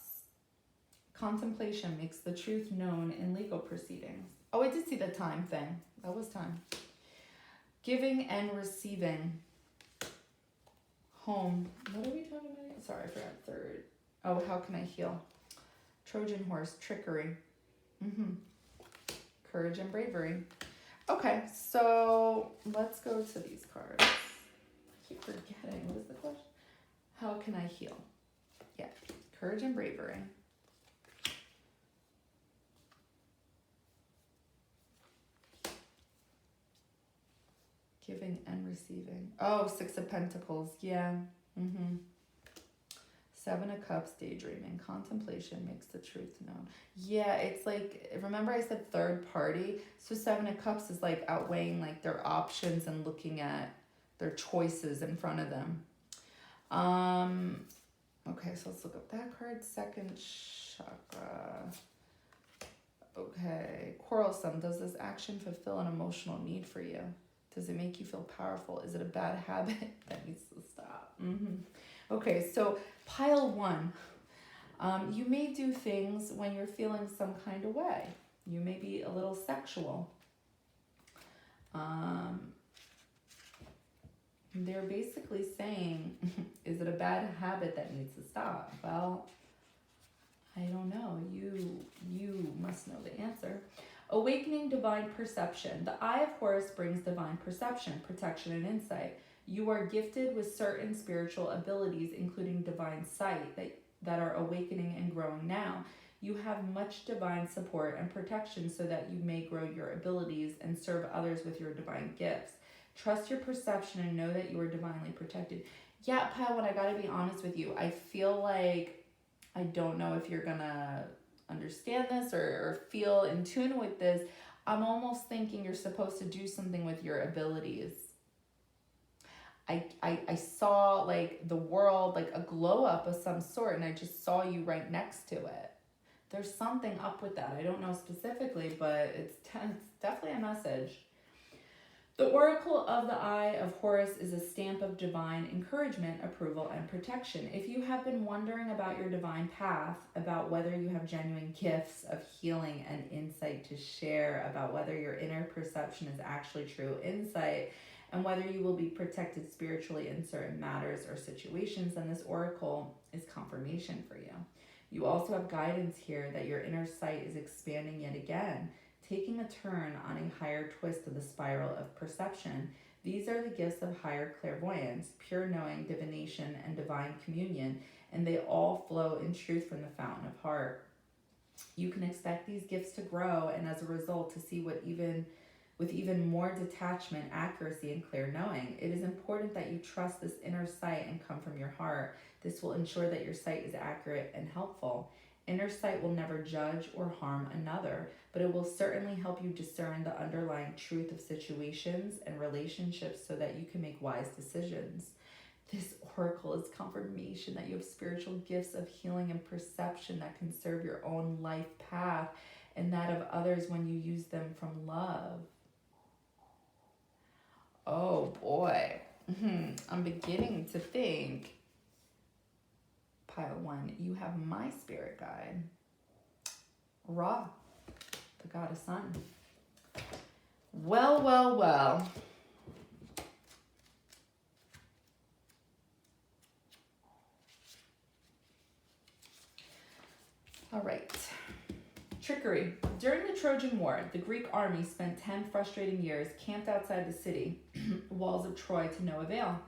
Contemplation makes the truth known in legal proceedings. Oh, I did see the time thing. That was time. Giving and receiving. Home. What are we talking about? Sorry, I forgot third. Oh, how can I heal? Trojan horse, trickery. Courage and bravery. Okay, so let's go to these cards. I keep forgetting. What is the question? How can I heal? Yeah, courage and bravery. Giving and receiving. Oh, Six of Pentacles. Yeah. Seven of Cups, daydreaming. Contemplation makes the truth known. Yeah, it's like, remember I said third party? So Seven of Cups is like outweighing like their options and looking at their choices in front of them. Okay, so let's look up that card. Second chakra. Okay, quarrelsome. Does this action fulfill an emotional need for you? Does it make you feel powerful? Is it a bad habit that needs to stop? Okay, so pile one. You may do things when you're feeling some kind of way. You may be a little sexual. They're basically saying, is it a bad habit that needs to stop? Well, I don't know. You must know the answer. Awakening divine perception. The Eye of Horus brings divine perception, protection, and insight. You are gifted with certain spiritual abilities, including divine sight, that are awakening and growing now. You have much divine support and protection so that you may grow your abilities and serve others with your divine gifts. Trust your perception and know that you are divinely protected. Yeah, Padawan, I gotta be honest with you. I feel like I don't know if you're gonna understand this or feel in tune with this. I'm almost thinking you're supposed to do something with your abilities. I saw like the world, like a glow up of some sort, and I just saw you right next to it. There's something up with that. I don't know specifically, but it's definitely a message. The Oracle of the Eye of Horus is a stamp of divine encouragement, approval, and protection. If you have been wondering about your divine path, about whether you have genuine gifts of healing and insight to share, about whether your inner perception is actually true insight, and whether you will be protected spiritually in certain matters or situations, then this oracle is confirmation for you. You also have guidance here that your inner sight is expanding yet again, taking a turn on a higher twist of the spiral of perception. These are the gifts of higher clairvoyance, pure knowing, divination, and divine communion, and they all flow in truth from the fountain of heart. You can expect these gifts to grow, and as a result, to see with even more detachment, accuracy, and clear knowing. It is important that you trust this inner sight and come from your heart. This will ensure that your sight is accurate and helpful. Inner sight will never judge or harm another, but it will certainly help you discern the underlying truth of situations and relationships so that you can make wise decisions. This oracle is confirmation that you have spiritual gifts of healing and perception that can serve your own life path and that of others when you use them from love. Oh boy, I'm beginning to think, Pile 1, you have my spirit guide, Ra, the goddess sun. Well. All right. Trickery. During the Trojan War, the Greek army spent 10 frustrating years camped outside the city walls of Troy to no avail.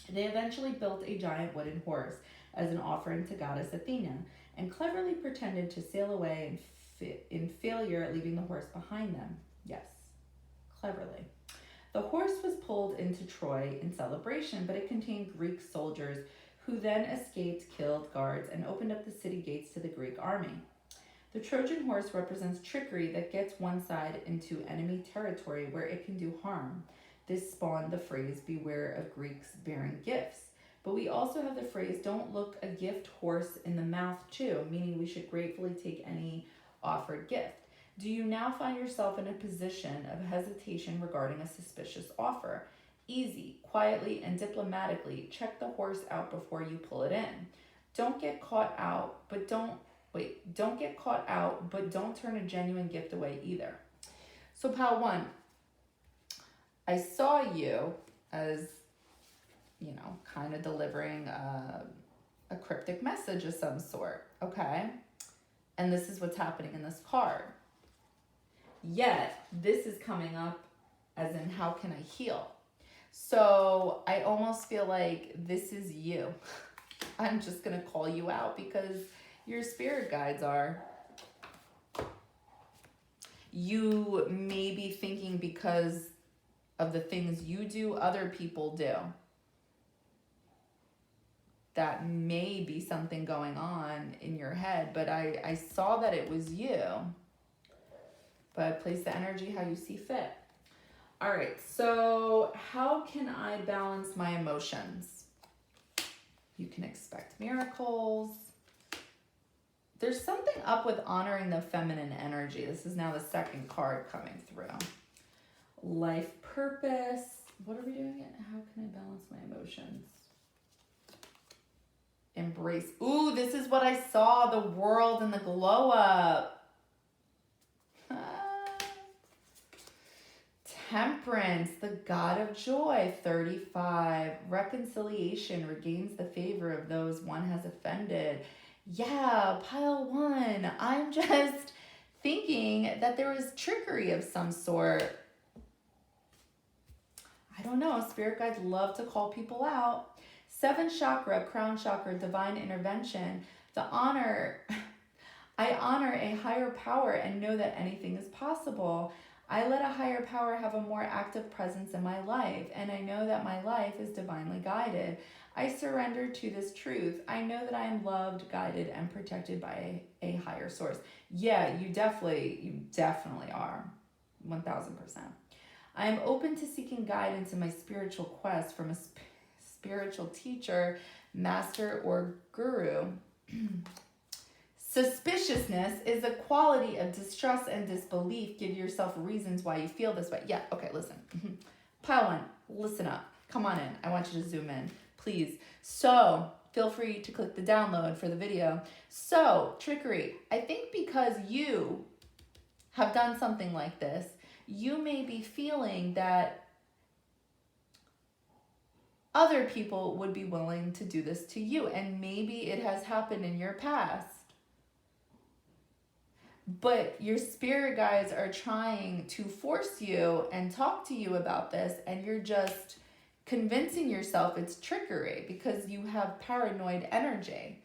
They eventually built a giant wooden horse as an offering to goddess Athena and cleverly pretended to sail away in failure, leaving the horse behind them. Yes, cleverly. The horse was pulled into Troy in celebration, but it contained Greek soldiers who then escaped, killed guards, and opened up the city gates to the Greek army. The Trojan horse represents trickery that gets one side into enemy territory where it can do harm. This spawned the phrase, beware of Greeks bearing gifts. But we also have the phrase, don't look a gift horse in the mouth too, meaning we should gratefully take any offered gift. Do you now find yourself in a position of hesitation regarding a suspicious offer? Easy, quietly, and diplomatically check the horse out before you pull it in. Don't get caught out, but don't turn a genuine gift away either. So, Pal 1, I saw you as, kind of delivering a cryptic message of some sort, okay? And this is what's happening in this card. Yet, this is coming up as in, how can I heal? So, I almost feel like this is you. I'm just going to call you out because your spirit guides are. You may be thinking because of the things you do, other people do. That may be something going on in your head, but I saw that it was you. But place the energy how you see fit. All right, so how can I balance my emotions? You can expect miracles. There's something up with honoring the feminine energy. This is now the second card coming through. Life purpose. What are we doing? How can I balance my emotions? Embrace. Ooh, this is what I saw, the world and the glow up. Temperance, the god of joy, 35. Reconciliation regains the favor of those one has offended. Yeah, pile 1. I'm just thinking that there was trickery of some sort. I don't know. Spirit guides love to call people out. 7th chakra, crown chakra, divine intervention. I honor a higher power and know that anything is possible. I let a higher power have a more active presence in my life, and I know that my life is divinely guided. I surrender to this truth. I know that I am loved, guided, and protected by a higher source. Yeah, you definitely are. 1000%. I am open to seeking guidance in my spiritual quest from a spiritual teacher, master, or guru. Suspiciousness is a quality of distrust and disbelief. Give yourself reasons why you feel this way. Yeah, okay, listen. Pile 1, listen up. Come on in. I want you to zoom in, please. So, feel free to click the download for the video. So, trickery. I think because you have done something like this, you may be feeling that other people would be willing to do this to you, and maybe it has happened in your past. But your spirit guides are trying to force you and talk to you about this, and you're just convincing yourself it's trickery because you have paranoid energy.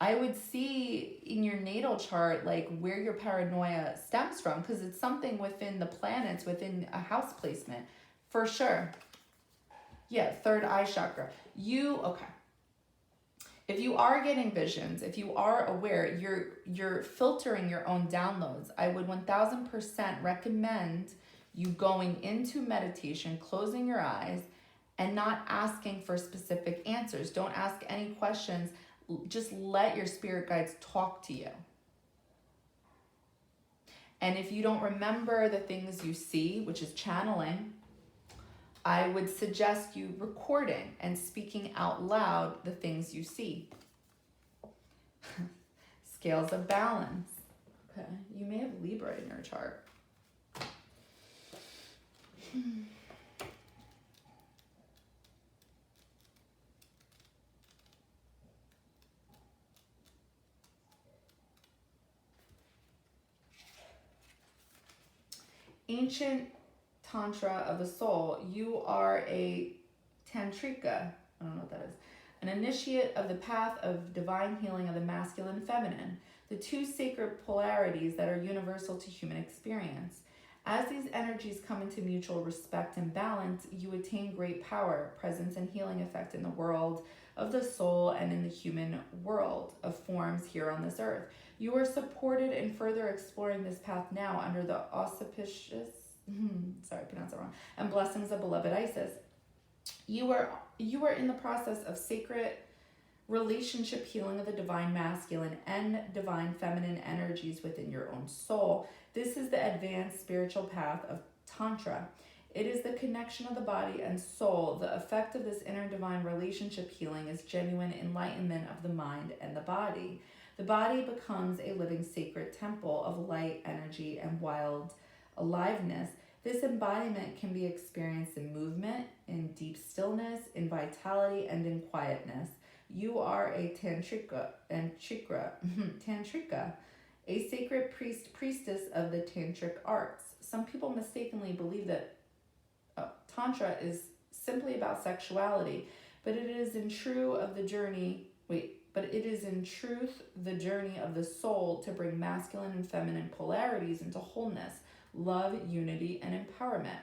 I would see in your natal chart like where your paranoia stems from, because it's something within the planets, within a house placement, for sure. Yeah, 3rd eye chakra. Okay. If you are getting visions, if you are aware, you're filtering your own downloads. I would 1000% recommend you going into meditation, closing your eyes, and not asking for specific answers. Don't ask any questions. Just let your spirit guides talk to you. And if you don't remember the things you see, which is channeling, I would suggest you recording and speaking out loud the things you see. Scales of balance. Okay, you may have Libra in your chart. Ancient Tantra of the soul, you are a Tantrika. I don't know what that is. An initiate of the path of divine healing of the masculine and feminine, the two sacred polarities that are universal to human experience. As these energies come into mutual respect and balance, you attain great power, presence, and healing effect in the world of the soul and in the human world of forms here on this earth. You are supported in further exploring this path now under the auspicious, sorry, I pronounced it wrong, and blessings of beloved Isis. You are in the process of sacred relationship healing of the divine masculine and divine feminine energies within your own soul. This is the advanced spiritual path of Tantra. It is the connection of the body and soul. The effect of this inner divine relationship healing is genuine enlightenment of the mind and the body. The body becomes a living sacred temple of light, energy, and wild aliveness. This embodiment can be experienced in movement, in deep stillness, in vitality, and in quietness. You are a Tantrika, a sacred priestess of the Tantric arts. Some people mistakenly believe that Tantra is simply about sexuality, but it is in truth the journey of the soul to bring masculine and feminine polarities into wholeness, love, unity, and empowerment.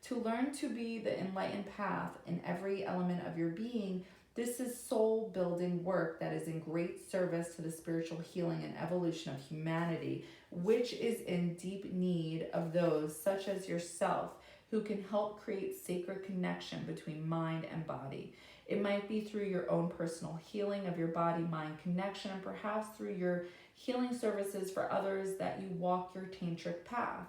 To learn to be the enlightened path in every element of your being, this is soul-building work that is in great service to the spiritual healing and evolution of humanity, which is in deep need of those such as yourself who can help create sacred connection between mind and body. It might be through your own personal healing of your body-mind connection, and perhaps through your healing services for others that you walk your tantric path.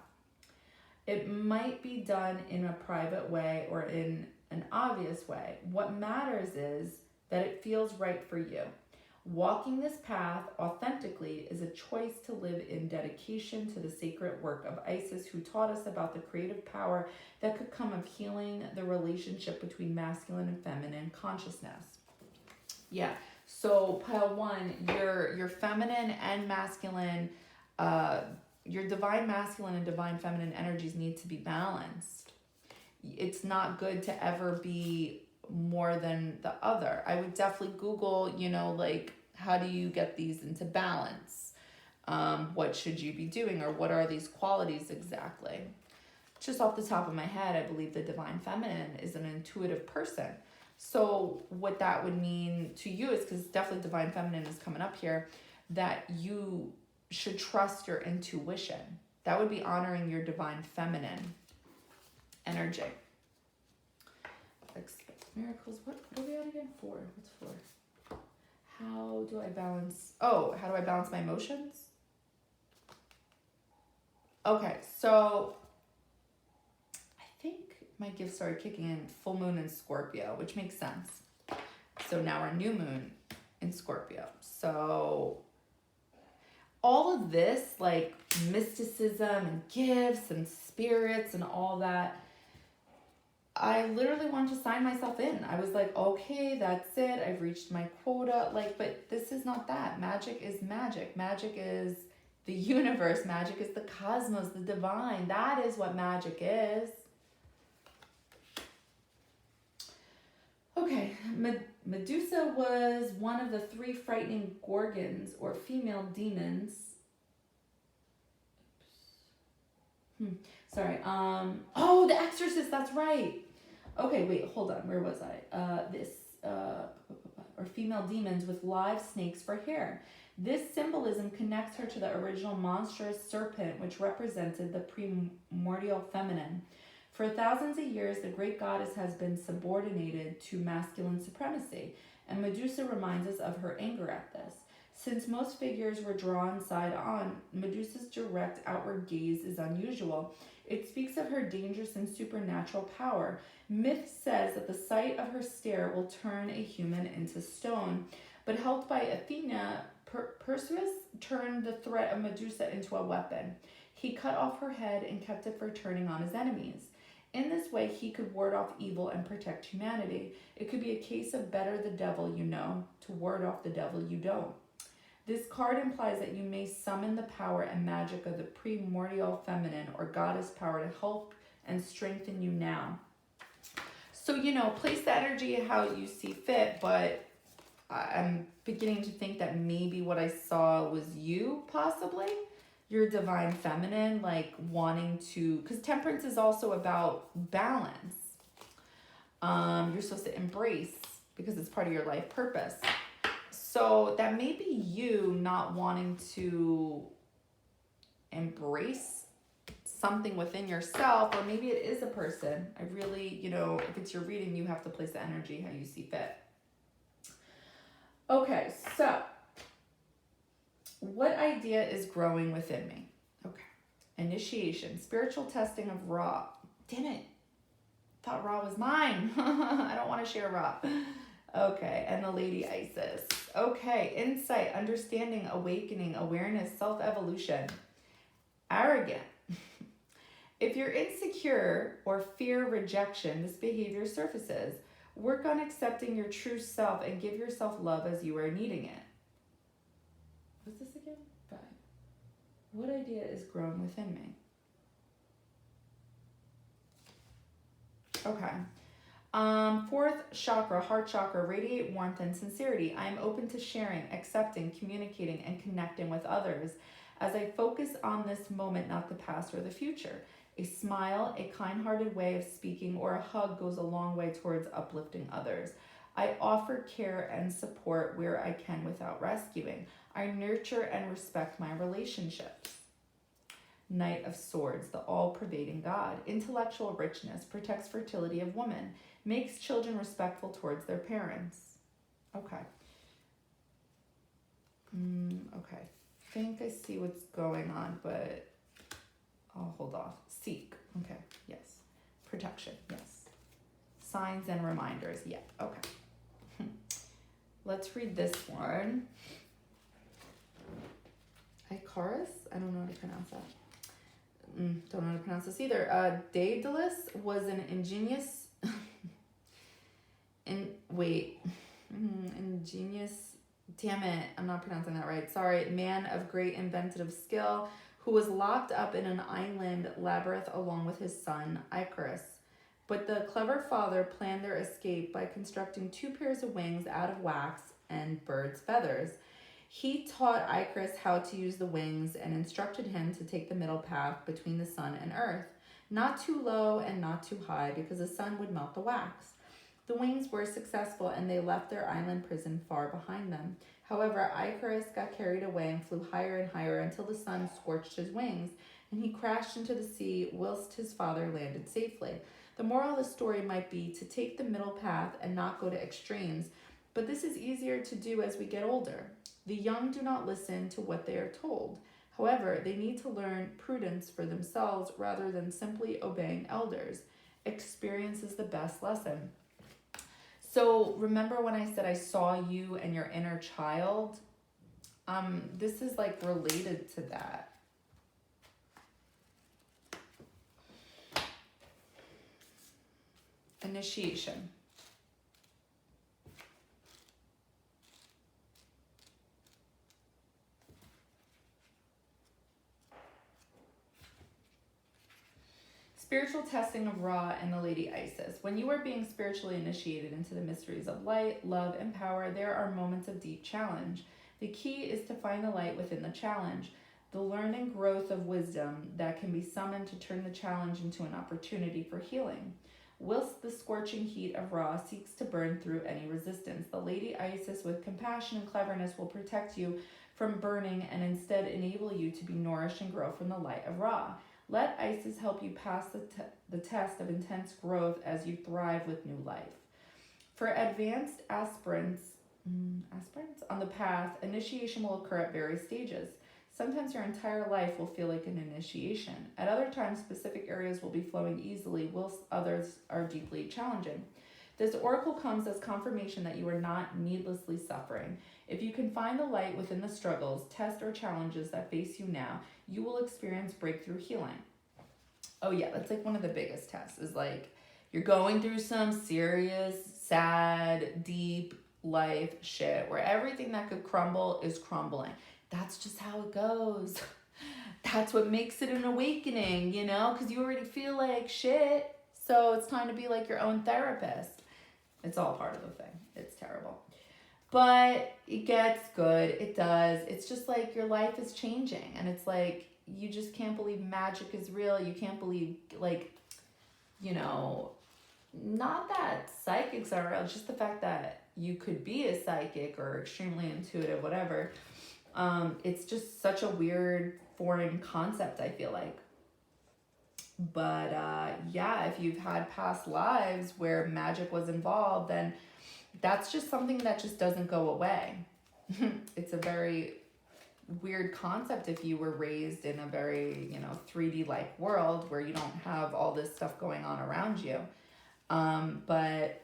It might be done in a private way or in an obvious way. What matters is that it feels right for you. Walking this path authentically is a choice to live in dedication to the sacred work of Isis, who taught us about the creative power that could come of healing the relationship between masculine and feminine consciousness. Yeah. So pile one, your feminine and masculine, your divine masculine and divine feminine energies need to be balanced. It's not good to ever be more than the other. I would definitely Google, like, how do you get these into balance? What should you be doing, or what are these qualities exactly? Just off the top of my head, I believe the divine feminine is an intuitive person. So what that would mean to you is, because definitely divine feminine is coming up here, that you should trust your intuition. That would be honoring your divine feminine energy. Expect miracles. What are we on again? 4. What's 4? How do I balance my emotions? Okay, so I think my gifts started kicking in full moon in Scorpio, which makes sense. So now we're new moon in Scorpio. So all of this, like mysticism and gifts and spirits and all that, I literally wanted to sign myself in. I was like, okay, that's it. I've reached my quota. But this is not that. Magic is magic. Magic is the universe. Magic is the cosmos, the divine. That is what magic is. Okay, Medusa was one of the 3 frightening gorgons, or female demons. Sorry. Oh, The Exorcist. That's right. Okay, wait, hold on. Where was I? Or female demons with live snakes for hair. This symbolism connects her to the original monstrous serpent, which represented the primordial feminine. For thousands of years, the great goddess has been subordinated to masculine supremacy, and Medusa reminds us of her anger at this. Since most figures were drawn side on, Medusa's direct outward gaze is unusual. It speaks of her dangerous and supernatural power. Myth says that the sight of her stare will turn a human into stone, but helped by Athena, Perseus turned the threat of Medusa into a weapon. He cut off her head and kept it for turning on his enemies. In this way, he could ward off evil and protect humanity. It could be a case of better the devil you know to ward off the devil you don't. This card implies that you may summon the power and magic of the primordial feminine or goddess power to help and strengthen you now. So, place the energy how you see fit, but I'm beginning to think that maybe what I saw was you, possibly. Your divine feminine, like wanting to, because temperance is also about balance. You're supposed to embrace, because it's part of your life purpose. So that may be you not wanting to embrace something within yourself, or maybe it is a person. I really, if it's your reading, you have to place the energy how you see fit. Okay, so what idea is growing within me? Okay. Initiation, spiritual testing of Ra. Damn it. Thought Ra was mine. I don't want to share Ra. Okay, and the Lady Isis. Okay, insight, understanding, awakening, awareness, self-evolution. Arrogant. If you're insecure or fear rejection, this behavior surfaces. Work on accepting your true self and give yourself love as you are needing it. What's this again? 5. What idea is growing within me? Okay. 4th chakra, heart chakra, radiate warmth and sincerity. I am open to sharing, accepting, communicating, and connecting with others as I focus on this moment, not the past or the future. A smile, a kind-hearted way of speaking, or a hug goes a long way towards uplifting others. I offer care and support where I can without rescuing. I nurture and respect my relationships. Knight of Swords, the all-pervading God. Intellectual richness, protects fertility of woman, makes children respectful towards their parents. Okay. Okay. I think I see what's going on, but I'll hold off. Seek. Okay. Yes. Protection. Yes. Signs and reminders. Yeah. Okay. let's read this one. Icarus? I don't know how to pronounce that. Don't know how to pronounce this either. Daedalus was an ingenious... ingenious... Damn it, I'm not pronouncing that right. Sorry. Man of great inventive skill who was locked up in an island labyrinth along with his son, Icarus. But the clever father planned their escape by constructing 2 pairs of wings out of wax and bird's feathers. He taught Icarus how to use the wings and instructed him to take the middle path between the sun and earth, not too low and not too high because the sun would melt the wax. The wings were successful and they left their island prison far behind them. However, Icarus got carried away and flew higher and higher until the sun scorched his wings and he crashed into the sea whilst his father landed safely. The moral of the story might be to take the middle path and not go to extremes, but this is easier to do as we get older. The young do not listen to what they are told. However, they need to learn prudence for themselves rather than simply obeying elders. Experience is the best lesson. So remember when I said I saw you and your inner child? This is like related to that. Initiation. Spiritual testing of Ra and the Lady Isis. When you are being spiritually initiated into the mysteries of light, love, and power, there are moments of deep challenge. The key is to find the light within the challenge, the learning growth of wisdom that can be summoned to turn the challenge into an opportunity for healing. Whilst the scorching heat of Ra seeks to burn through any resistance, the Lady Isis with compassion and cleverness will protect you from burning and instead enable you to be nourished and grow from the light of Ra. Let Isis help you pass the test of intense growth as you thrive with new life. For advanced aspirants on the path, initiation will occur at various stages. Sometimes your entire life will feel like an initiation. At other times, specific areas will be flowing easily, whilst others are deeply challenging. This oracle comes as confirmation that you are not needlessly suffering. If you can find the light within the struggles, tests, or challenges that face you now, you will experience breakthrough healing. Oh yeah, that's like one of the biggest tests is like you're going through some serious, sad, deep life shit where everything that could crumble is crumbling. That's just how it goes. That's what makes it an awakening, you know, because you already feel like shit. So it's time to be like your own therapist. It's all part of the thing. It's terrible. But it gets good. It does. It's just like your life is changing. And it's like, you just can't believe magic is real. You can't believe, like, you know, not that psychics are real. Just the fact that you could be a psychic or extremely intuitive, whatever. It's just such a weird foreign concept, I feel like. But yeah, if you've had past lives where magic was involved, then that's just something that just doesn't go away. It's a very weird concept if you were raised in a very, you know, 3D-like world where you don't have all this stuff going on around you. But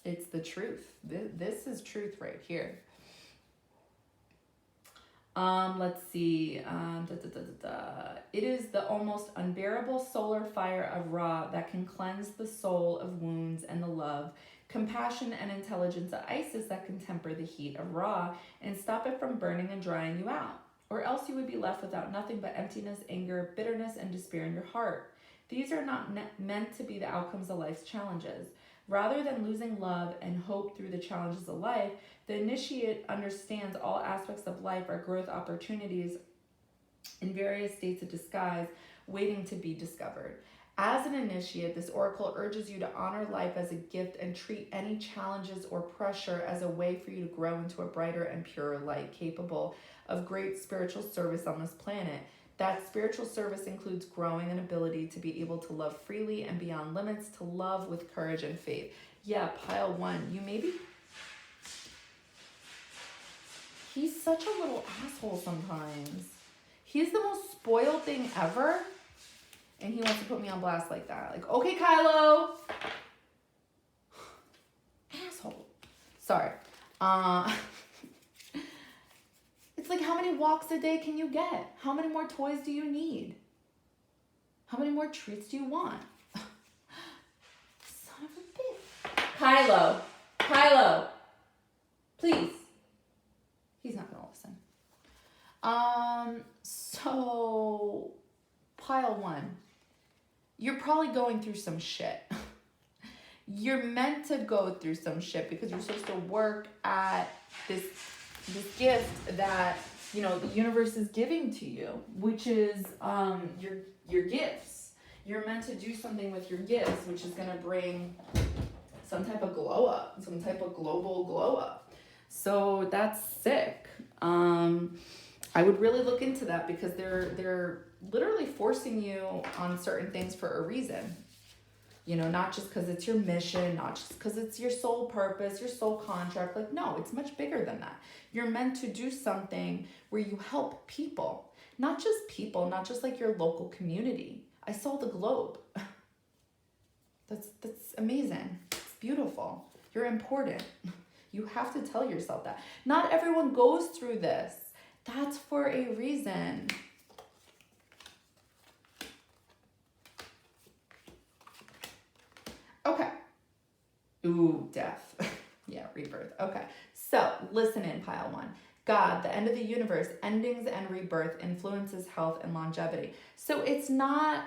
it's the truth. This is truth right here. Let's see. It is the almost unbearable solar fire of Ra that can cleanse the soul of wounds and the love, compassion, and intelligence of Isis that can temper the heat of Ra and stop it from burning and drying you out. Or else you would be left without nothing but emptiness, anger, bitterness, and despair in your heart. These are not meant to be the outcomes of life's challenges. Rather than losing love and hope through the challenges of life, the initiate understands all aspects of life are growth opportunities in various states of disguise, waiting to be discovered. As an initiate, this oracle urges you to honor life as a gift and treat any challenges or pressure as a way for you to grow into a brighter and purer light capable of great spiritual service on this planet. That spiritual service includes growing an ability to be able to love freely and beyond limits, to love with courage and faith. Yeah, pile one. You maybe... He's such a little asshole sometimes. He's the most spoiled thing ever. And he wants to put me on blast like that. Like, okay, Kylo. Asshole. Sorry. It's like, how many walks a day can you get? How many more toys do you need? How many more treats do you want? Son of a bitch. Kylo, please. He's not gonna listen. So pile one. You're probably going through some shit. You're meant to go through some shit because you're supposed to work at this gift that, you know, the universe is giving to you, which is your gifts. You're meant to do something with your gifts, which is gonna bring some type of glow up, some type of global glow up. So that's sick. I would really look into that because they're literally forcing you on certain things for a reason. You know, not just because it's your mission, not just because it's your sole purpose, your sole contract. Like, no, it's much bigger than that. You're meant to do something where you help people. Not just like your local community. I saw the globe. That's amazing. It's beautiful. You're important. You have to tell yourself that. Not everyone goes through this. That's for a reason. Okay. Ooh, death. Yeah, rebirth. Okay. So, listen in, pile one. God, the end of the universe, endings and rebirth influences health and longevity. So it's not,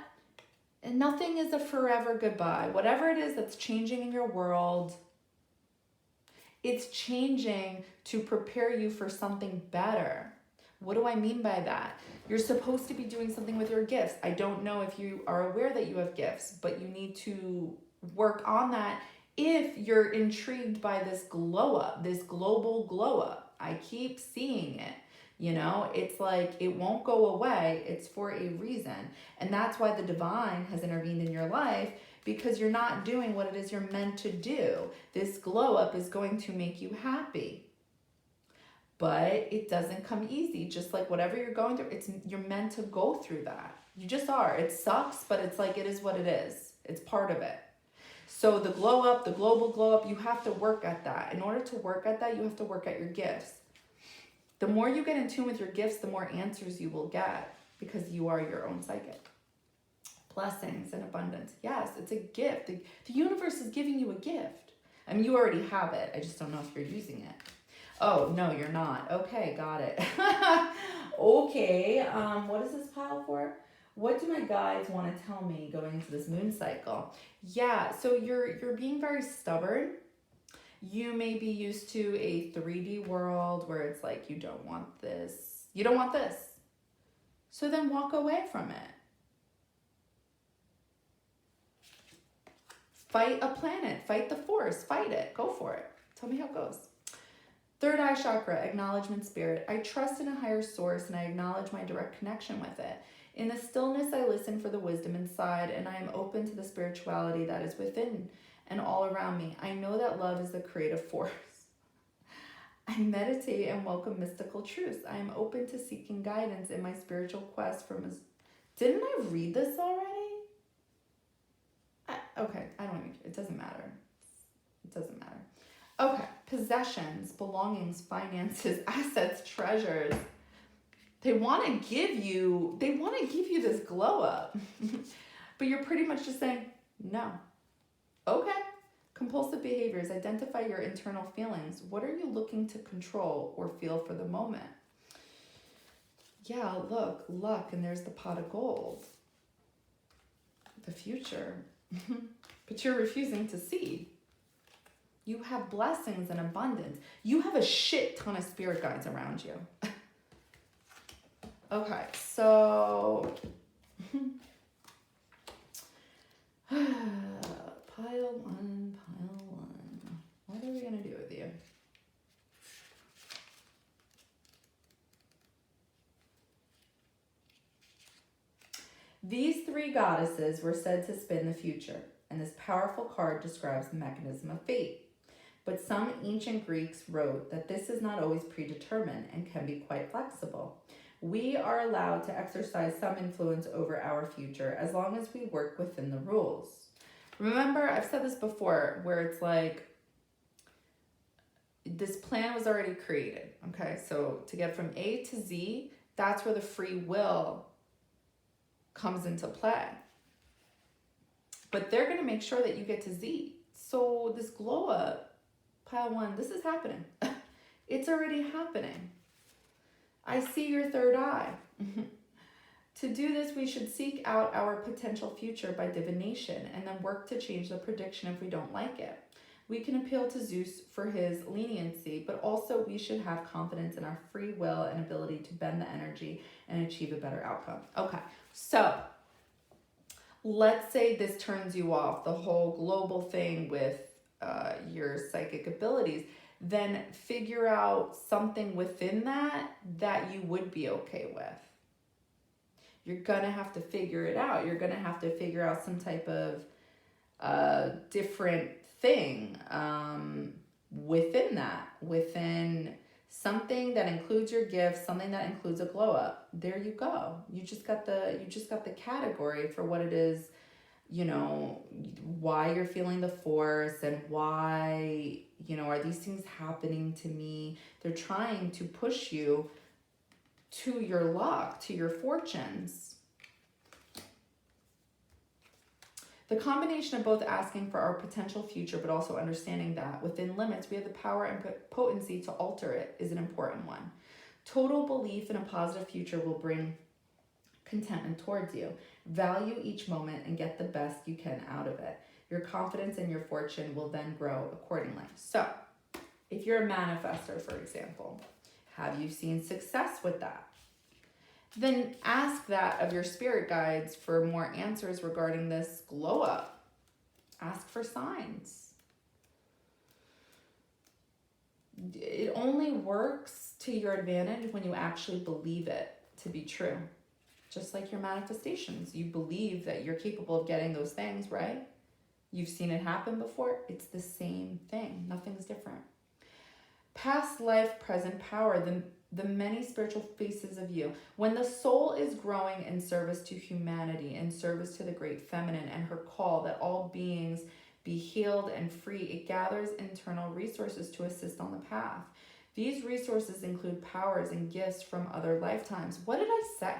nothing is a forever goodbye. Whatever it is that's changing in your world, it's changing to prepare you for something better. What do I mean by that? You're supposed to be doing something with your gifts. I don't know if you are aware that you have gifts, but you need to work on that if you're intrigued by this glow up, this global glow up. I keep seeing it. You know, it's like it won't go away. It's for a reason. And that's why the divine has intervened in your life, because you're not doing what it is you're meant to do. This glow up is going to make you happy. But it doesn't come easy. Just like whatever you're going through, you're meant to go through that. You just are. It sucks, but it's like it is what it is. It's part of it. So the glow up, the global glow up, you have to work at that. In order to work at that, you have to work at your gifts. The more you get in tune with your gifts, the more answers you will get, because you are your own psychic. Blessings and abundance. Yes, it's a gift. The universe is giving you a gift. I mean, you already have it. I just don't know if you're using it. Oh, no, you're not. Okay, got it. Okay, what is this pile for? What do my guides want to tell me going into this moon cycle? Yeah, so you're being very stubborn. You may be used to a 3D world where it's like, you don't want this. You don't want this. So then walk away from it. Fight a planet. Fight the force. Fight it. Go for it. Tell me how it goes. Third eye chakra, acknowledgement spirit. I trust in a higher source and I acknowledge my direct connection with it. In the stillness, I listen for the wisdom inside, and I am open to the spirituality that is within and all around me. I know that love is the creative force. I meditate and welcome mystical truths. I am open to seeking guidance in my spiritual quest from Didn't I read this already? Okay, I don't even, it doesn't matter. It doesn't matter. Okay, possessions, belongings, finances, assets, treasures. They want to give you this glow up. But you're pretty much just saying, no. Okay. Compulsive behaviors, identify your internal feelings. What are you looking to control or feel for the moment? Yeah, look, luck, and there's the pot of gold. The future. But you're refusing to see. You have blessings and abundance. You have a shit ton of spirit guides around you. Okay, so pile one. What are we gonna do with you? These three goddesses were said to spin the future, and this powerful card describes the mechanism of fate. But some ancient Greeks wrote that this is not always predetermined and can be quite flexible. We are allowed to exercise some influence over our future as long as we work within the rules. Remember, I've said this before, where it's like, this plan was already created, okay? So to get from A to Z, that's where the free will comes into play. But they're going to make sure that you get to Z. So this glow up, pile one, this is happening. It's already happening. I see your third eye. To do this, we should seek out our potential future by divination and then work to change the prediction if we don't like it. We can appeal to Zeus for his leniency, but also we should have confidence in our free will and ability to bend the energy and achieve a better outcome. Okay, so let's say this turns you off, the whole global thing with your psychic abilities. Then figure out something within that you would be okay with. You're gonna have to figure it out. You're gonna have to figure out some type of different thing within something that includes your gift, something that includes a glow up. There you go. You just got the category for what it is, you know, why you're feeling the force and why, you know, are these things happening to me? They're trying to push you to your luck, to your fortunes. The combination of both asking for our potential future, but also understanding that within limits, we have the power and potency to alter it is an important one. Total belief in a positive future will bring contentment towards you. Value each moment and get the best you can out of it. Your confidence in your fortune will then grow accordingly. So, if you're a manifester, for example, have you seen success with that? Then ask that of your spirit guides for more answers regarding this glow up. Ask for signs. It only works to your advantage when you actually believe it to be true. Just like your manifestations. You believe that you're capable of getting those things, right? You've seen it happen before. It's the same thing. Nothing's different. Past life, present power. The many spiritual faces of you. When the soul is growing in service to humanity, in service to the great feminine and her call that all beings be healed and free, it gathers internal resources to assist on the path. These resources include powers and gifts from other lifetimes. What did I say?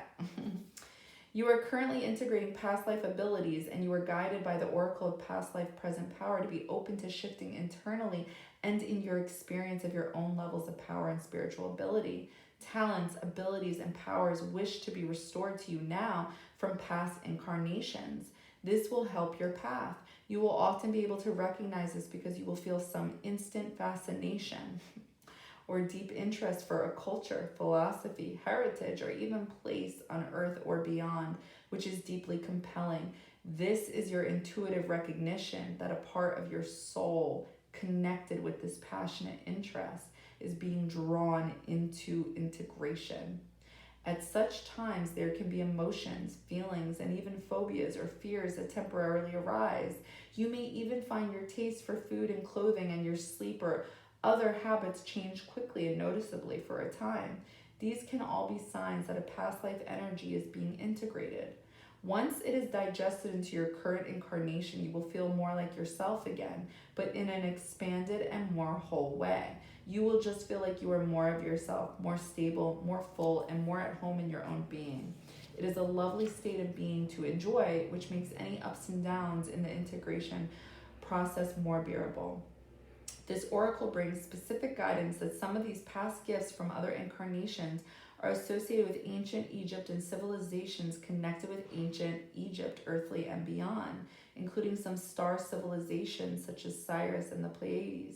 You are currently integrating past life abilities, and you are guided by the oracle of past life, present power to be open to shifting internally and in your experience of your own levels of power and spiritual ability. Talents, abilities, and powers wish to be restored to you now from past incarnations. This will help your path. You will often be able to recognize this because you will feel some instant fascination or deep interest for a culture, philosophy, heritage, or even place on earth or beyond, which is deeply compelling. This is your intuitive recognition that a part of your soul connected with this passionate interest is being drawn into integration. At such times, there can be emotions, feelings, and even phobias or fears that temporarily arise. You may even find your taste for food and clothing and your sleep or other habits change quickly and noticeably for a time. These can all be signs that a past life energy is being integrated. Once it is digested into your current incarnation, you will feel more like yourself again, but in an expanded and more whole way. You will just feel like you are more of yourself, more stable, more full, and more at home in your own being. It is a lovely state of being to enjoy, which makes any ups and downs in the integration process more bearable. This oracle brings specific guidance that some of these past gifts from other incarnations are associated with ancient Egypt and civilizations connected with ancient Egypt, earthly and beyond, including some star civilizations such as Cyrus and the Pleiades.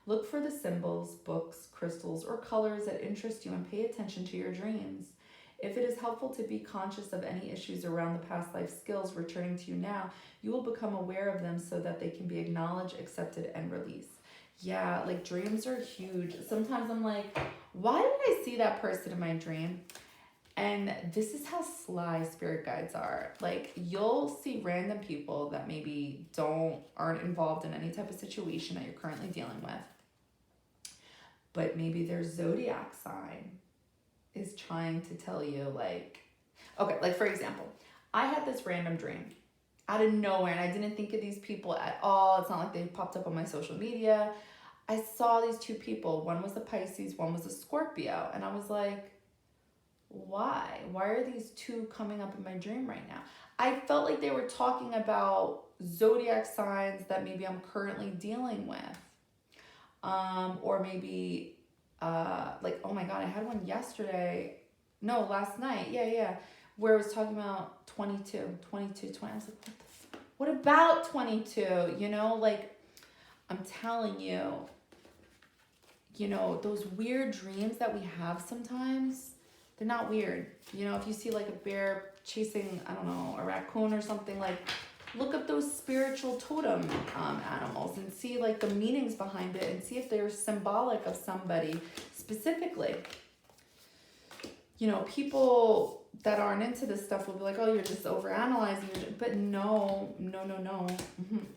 Look for the symbols, books, crystals, or colors that interest you and pay attention to your dreams. If it is helpful to be conscious of any issues around the past life skills returning to you now, you will become aware of them so that they can be acknowledged, accepted, and released. Yeah, like dreams are huge. Sometimes I'm like, why did I see that person in my dream? And this is how sly spirit guides are. Like, you'll see random people that maybe aren't involved in any type of situation that you're currently dealing with. But maybe their zodiac sign is trying to tell you, like, okay, like for example, I had this random dream out of nowhere and I didn't think of these people at all. It's not like they popped up on my social media. I saw these two people. One was a Pisces, one was a Scorpio. And I was like, why? Why are these two coming up in my dream right now? I felt like they were talking about zodiac signs that maybe I'm currently dealing with. Or maybe, like, oh my God, I had one yesterday. No, last night. Yeah. Where it was talking about 22. I was like, what about 22? You know, like, I'm telling you, you know, those weird dreams that we have sometimes, they're not weird. You know, if you see like a bear chasing, I don't know, a raccoon or something, like, look up those spiritual totem animals and see like the meanings behind it and see if they're symbolic of somebody specifically. You know, people that aren't into this stuff will be like, oh, you're just overanalyzing. But no.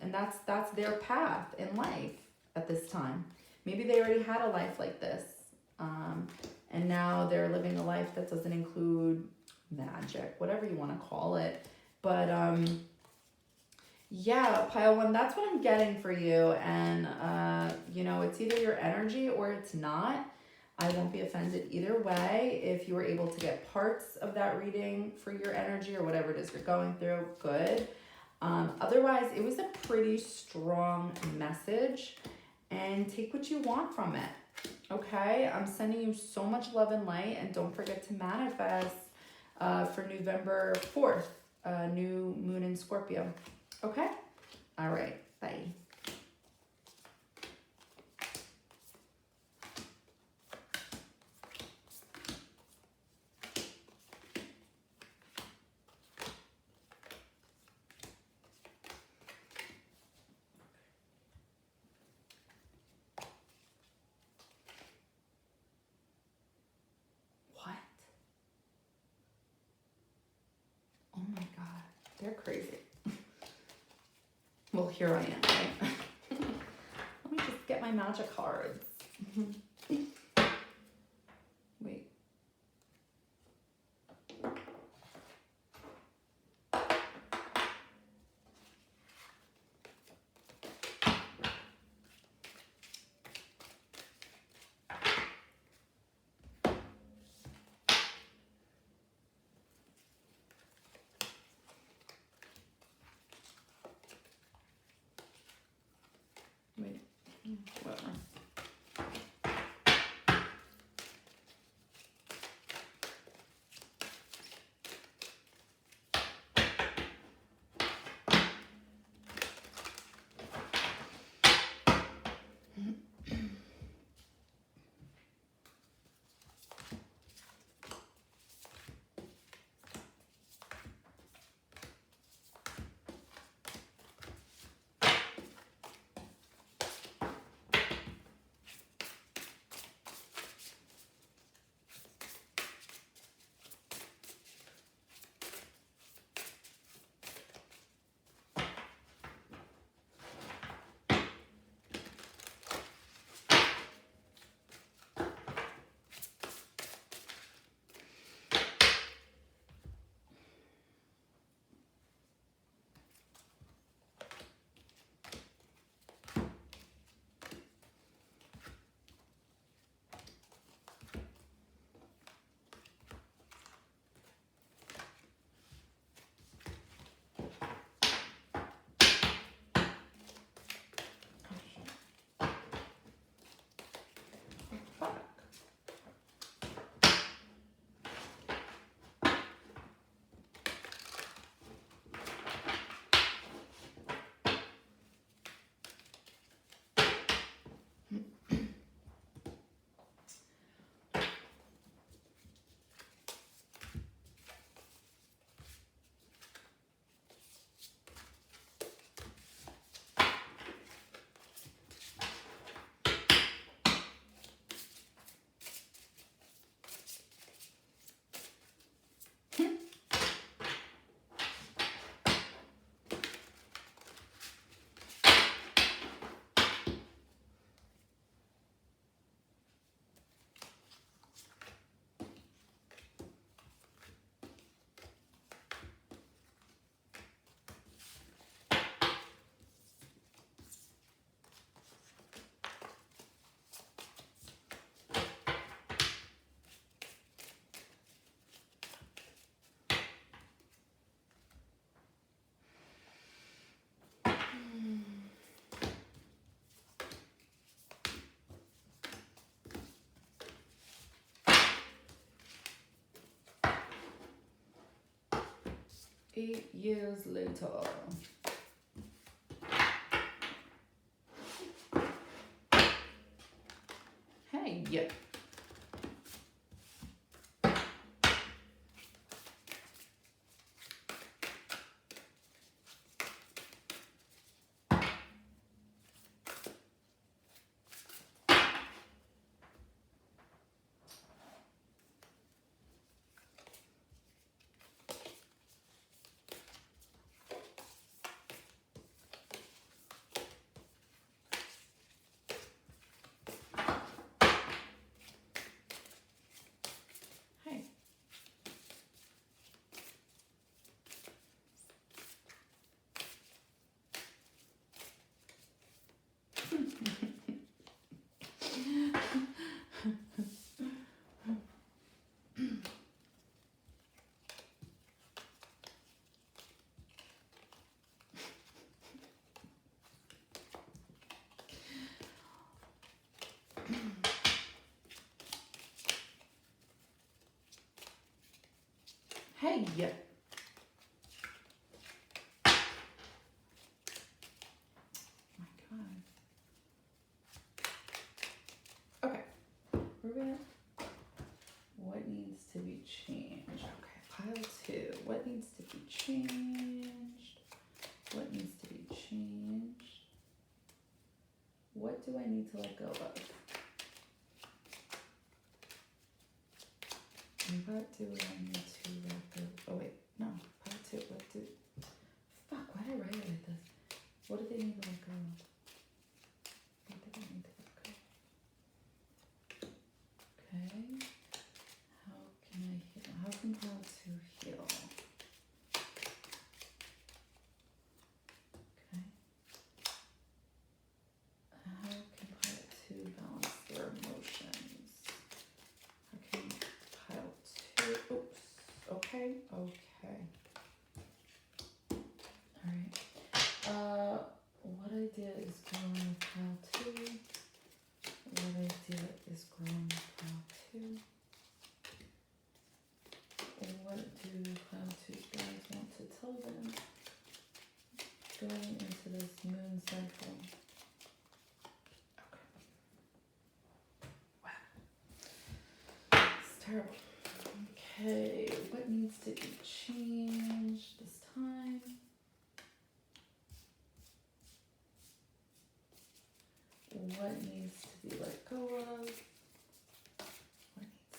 And that's their path in life at this time. Maybe they already had a life like this. And now they're living a life that doesn't include magic, whatever you want to call it. But yeah, pile one, that's what I'm getting for you. And, you know, it's either your energy or it's not. I won't be offended either way. If you were able to get parts of that reading for your energy or whatever it is you're going through, good. Otherwise, it was a pretty strong message, and take what you want from it. Okay, I'm sending you so much love and light, and don't forget to manifest for November 4th, new moon in Scorpio. Okay? All right, bye. What? Oh my God, they're crazy. Well, here I am, right? Let me just get my magic cards. Wait. Whatever. 8 years later. Hey, yeah. Hey, yeah. My God. Okay. We're gonna. What needs to be changed? Okay. Pile 2. What needs to be changed? What needs to be changed? What do I need to let go of? What do I need to let go? Oh wait, no. Part 2. What do? Fuck. Why did I write it like this? What do they need to let go of? What do they need to let go? Okay. How can I heal? How can Pile 2 heal? Okay. How can Pile 2 balance their emotions? How can Pile 2? Oops. Okay. Okay. Alright. What I did is growing with Pile 2. What I did is growing with Pile 2. What do Pile 2's guys want to tell them? Going into this moon cycle. Okay. Wow. It's terrible. Okay, what needs to be changed this time? What needs to be let go of? What needs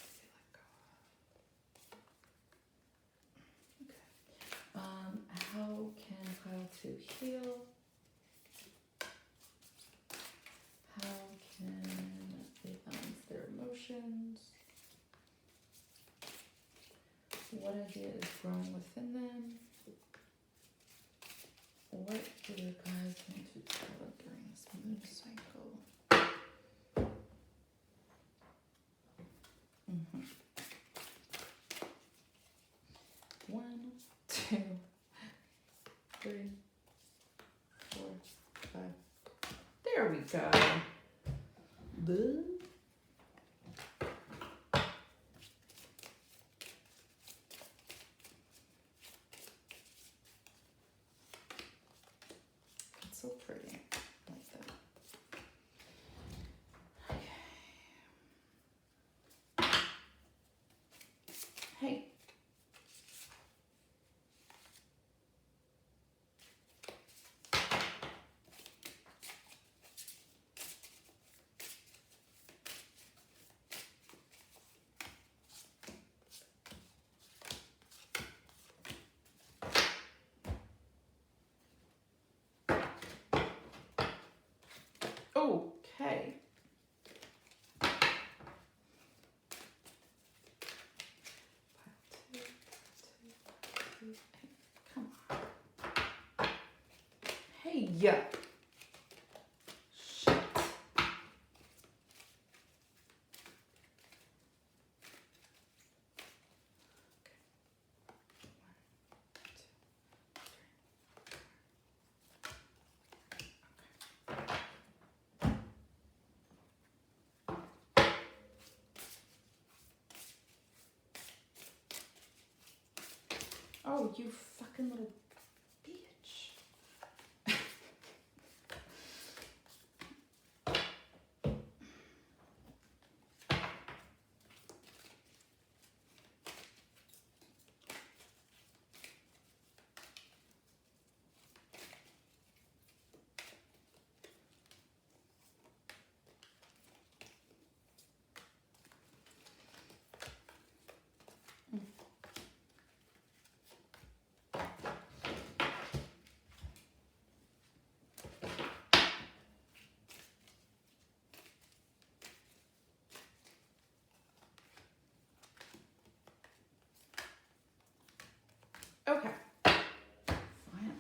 to be let go of? Okay. How can Pile 2 heal? How can they balance their emotions? What idea is growing within them? What do the guys want to tell them during this moon cycle? Mm-hmm. 1, 2, 3, 4, 5. There we go. Boo. It's so pretty. I like that. Okay. Hey. Okay. Come on. Hey, yeah. Shit. Oh, you fucking little bitch. Okay. Finally.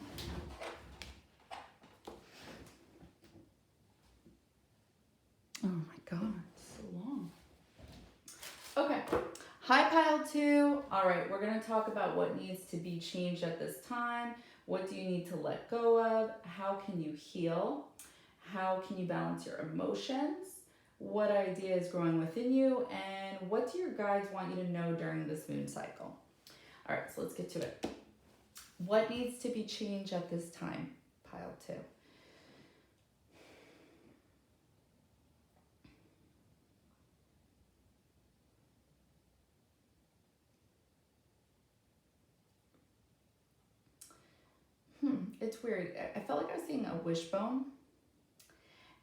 Oh my God, so long. Okay. Hi, pile 2. All right, we're going to talk about what needs to be changed at this time. What do you need to let go of? How can you heal? How can you balance your emotions? What idea is growing within you? And what do your guides want you to know during this moon cycle? All right, so let's get to it. What needs to be changed at this time, pile 2? It's weird. I felt like I was seeing a wishbone,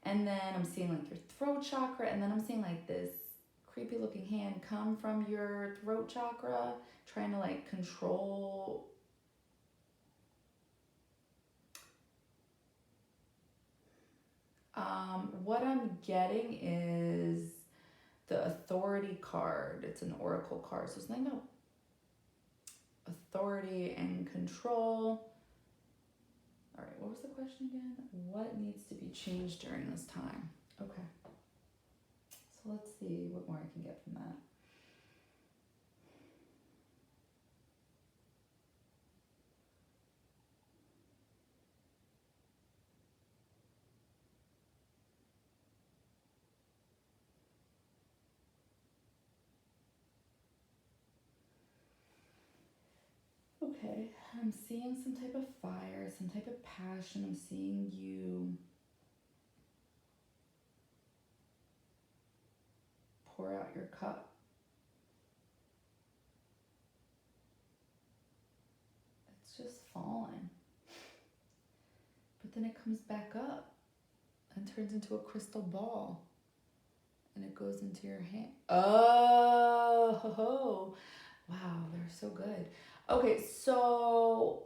and then I'm seeing like your throat chakra, and then I'm seeing like this creepy looking hand come from your throat chakra, trying to like control. What I'm getting is the authority card. It's an oracle card, so it's something about authority and control. All right, what was the question again? What needs to be changed during this time? Okay. So let's see what more I can get from that. Okay, I'm seeing some type of fire, some type of passion. I'm seeing you pour out your cup. It's just falling. But then it comes back up and turns into a crystal ball. And it goes into your hand. Oh, wow, they're so good. Okay, so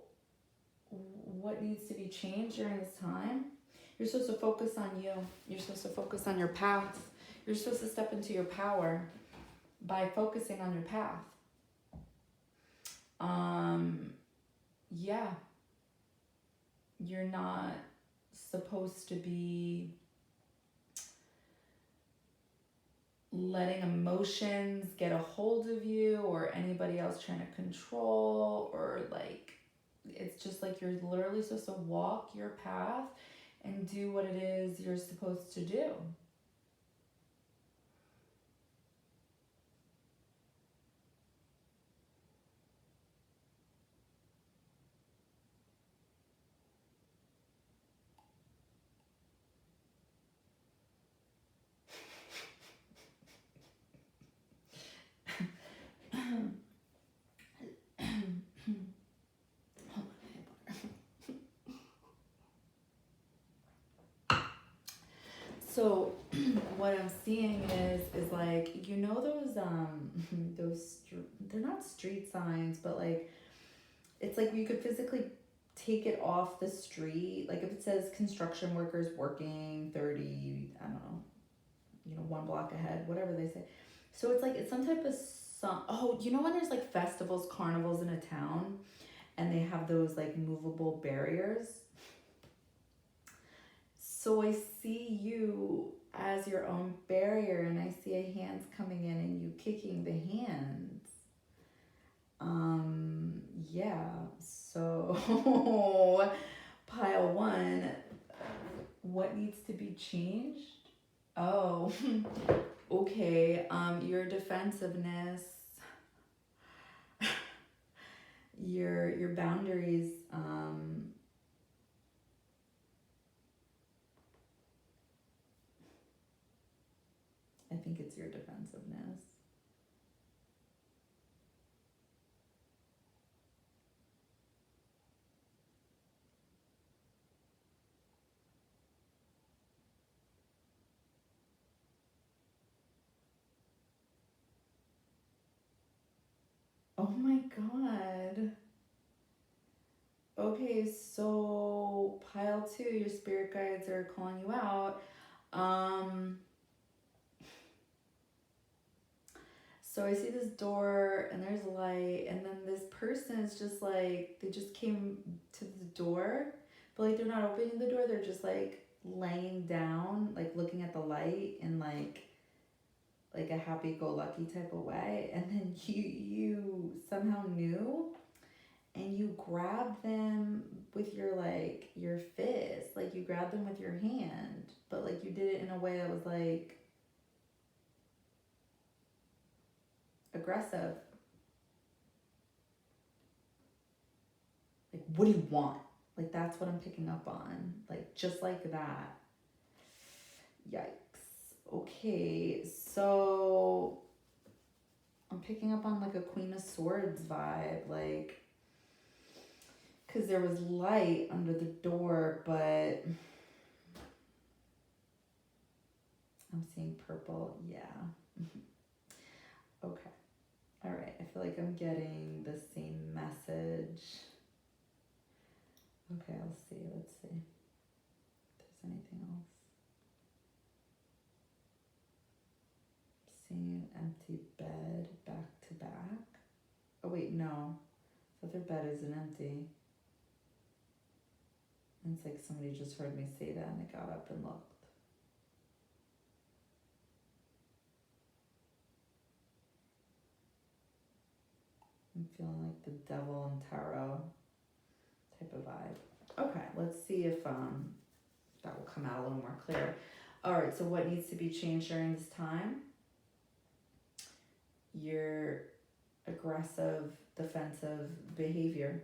what needs to be changed during this time? You're supposed to focus on you. You're supposed to focus on your path. You're supposed to step into your power by focusing on your path. Yeah. You're not supposed to be letting emotions get a hold of you or anybody else trying to control, or like, it's just like you're literally supposed to walk your path and do what it is you're supposed to do. So what I'm seeing is like, you know, those they're not street signs, but like, it's like you could physically take it off the street. Like if it says construction workers working 30, I don't know, you know, one block ahead, whatever they say. So it's like, it's some type of oh, you know when there's like festivals, carnivals in a town, and they have those like movable barriers? So I see you as your own barrier, and I see a hands coming in and you kicking the hands. Yeah, so pile 1, what needs to be changed? Oh, okay, your defensiveness. your boundaries, I think it's your defensiveness. Oh my God. Okay, so pile 2, your spirit guides are calling you out. So I see this door and there's light, and then this person is just like, they just came to the door, but like they're not opening the door, they're just like laying down, like looking at the light in like a happy-go-lucky type of way, and then you somehow knew, and you grabbed them with your fist, like you grabbed them with your hand, but like you did it in a way that was like aggressive. Like, what do you want? Like, that's what I'm picking up on. Like, just like that. Yikes. Okay, so I'm picking up on like a Queen of Swords vibe, like, because there was light under the door, but I'm seeing purple. Yeah. Okay. All right. I feel like I'm getting the same message. Okay, I'll see. Let's see if there's anything else. Seeing an empty bed back to back. Oh wait, no. The other bed isn't empty. And it's like somebody just heard me say that and they got up and looked. I'm feeling like the devil and tarot type of vibe. Okay, let's see if that will come out a little more clear. All right, so what needs to be changed during this time? Your aggressive, defensive behavior.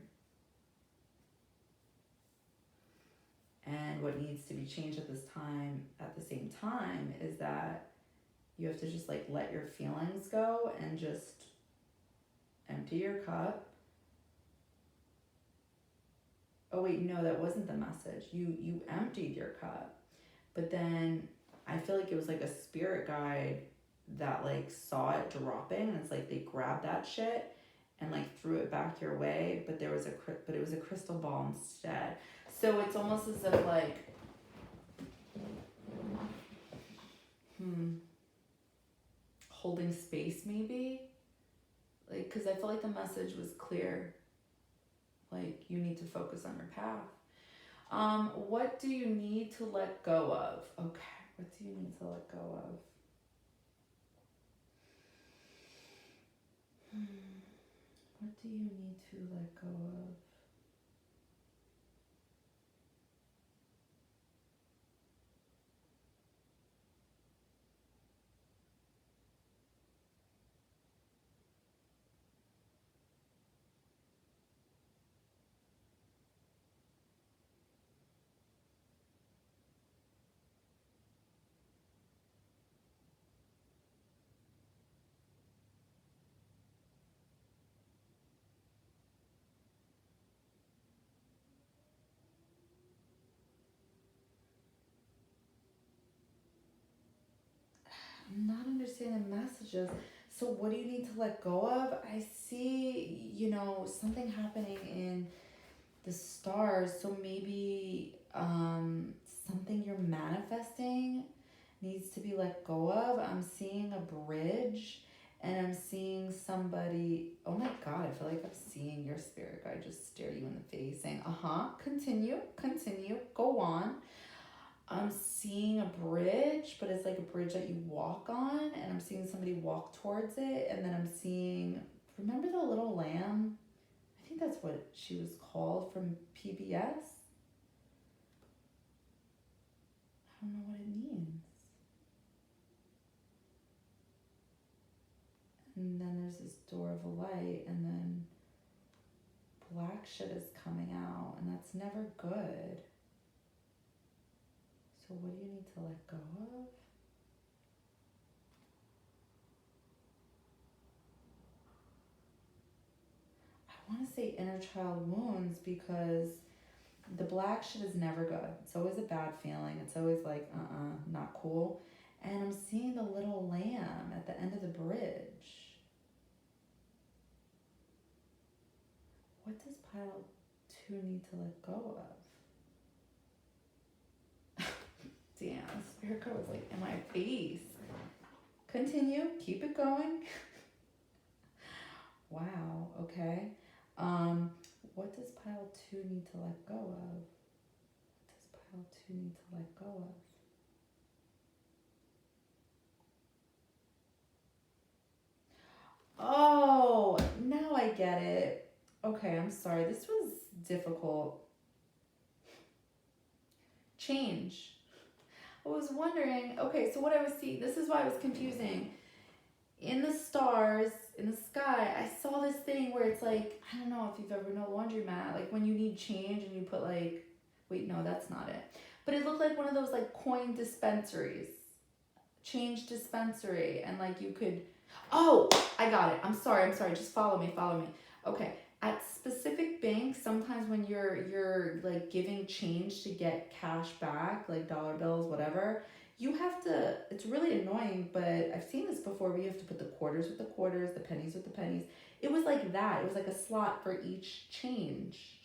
And what needs to be changed at this time, at the same time, is that you have to just like let your feelings go and just empty your cup. Oh wait, no, that wasn't the message. You emptied your cup, but then I feel like it was like a spirit guide that like saw it dropping, and it's like they grabbed that shit and like threw it back your way, but it was a crystal ball instead. So it's almost as if like holding space maybe, like, because I feel like the message was clear, like you need to focus on your path. What do you need to let go of? Okay, what do you need to let go of? What do you need to let go of? I'm not understanding messages. So what do you need to let go of? I see, something happening in the stars. So maybe something you're manifesting needs to be let go of. I'm seeing a bridge, and I'm seeing somebody. Oh my God, I feel like I'm seeing your spirit guide just stare you in the face saying, continue, go on. I'm seeing a bridge, but it's like a bridge that you walk on, and I'm seeing somebody walk towards it, and then I'm seeing, remember the little lamb? I think that's what she was called from PBS. I don't know what it means. And then there's this door of a light, and then black shit is coming out, and that's never good. So what do you need to let go of? I want to say inner child wounds, because the black shit is never good. It's always a bad feeling. It's always like, not cool. And I'm seeing the little lamb at the end of the bridge. What does pile 2 need to let go of? Damn, Spirit Code was like in my face. Continue, keep it going. Wow, okay. What does pile 2 need to let go of? What does pile 2 need to let go of? Oh, now I get it. Okay, I'm sorry. This was difficult. Change. I was wondering, okay, so what I was seeing, this is why it was confusing. In the stars, in the sky, I saw this thing where it's like, I don't know if you've ever known a laundromat, like when you need change and you put like, wait, no, that's not it. But it looked like one of those like coin dispensaries, change dispensary, and like you could, oh, I got it. I'm sorry, just follow me. Okay, at specific banks, sometimes when you're like giving change to get cash back, like dollar bills, whatever, you have to, it's really annoying, but I've seen this before where you have to put the quarters with the quarters, the pennies with the pennies. It was like that. It was like a slot for each change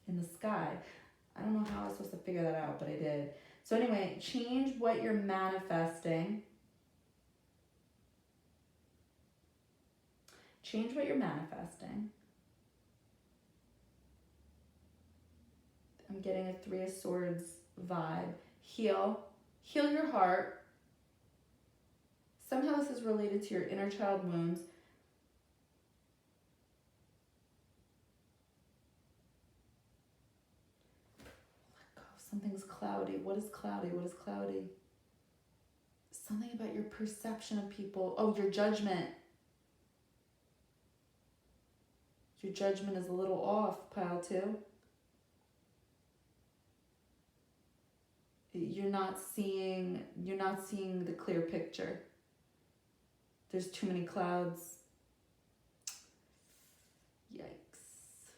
in the sky. I don't know how I was supposed to figure that out, but I did. So anyway, change what you're manifesting. Change what you're manifesting. I'm getting a 3 of Swords vibe. Heal your heart. Somehow this is related to your inner child wounds. Let go. Something's cloudy. What is cloudy? Something about your perception of people. Oh, your judgment. Your judgment is a little off, pile 2. You're not seeing the clear picture. There's too many clouds. Yikes.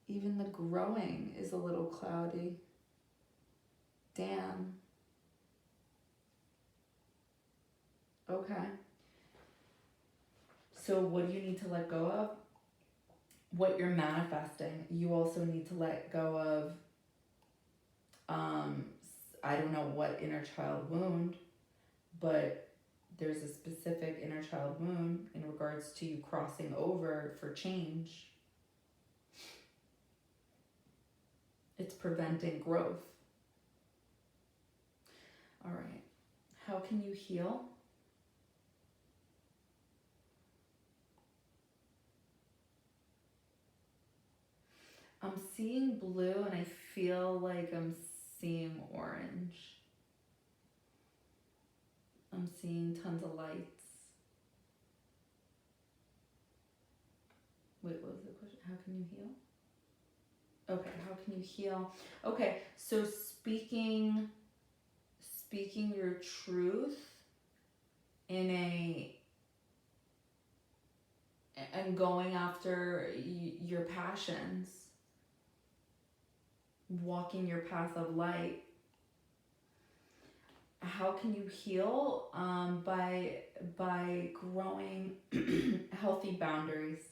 Even the growing is a little cloudy. Damn. Okay. So what do you need to let go of? What you're manifesting. You also need to let go of, I don't know what inner child wound, but there's a specific inner child wound in regards to you crossing over for change. It's preventing growth. All right. How can you heal? I'm seeing blue and I feel like I'm seeing orange. I'm seeing tons of lights. Wait, what was the question? How can you heal? Okay, how can you heal? Okay, so speaking your truth and going after your passions, walking your path of light. How can you heal? By growing healthy boundaries.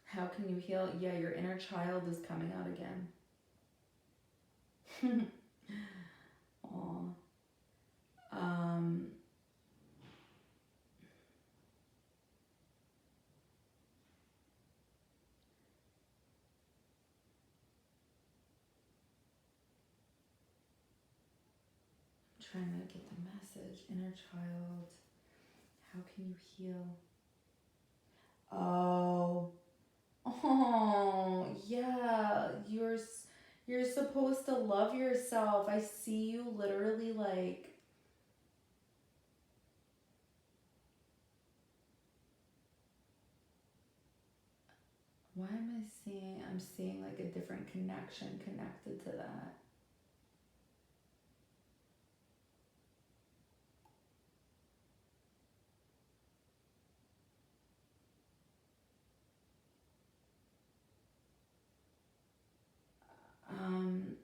How can you heal? Yeah, your inner child is coming out again. Aww. trying to get the message. Inner child. How can you heal? Oh, yeah. You're supposed to love yourself. I see you literally like. Why am I seeing? I'm seeing like a different connection connected to that.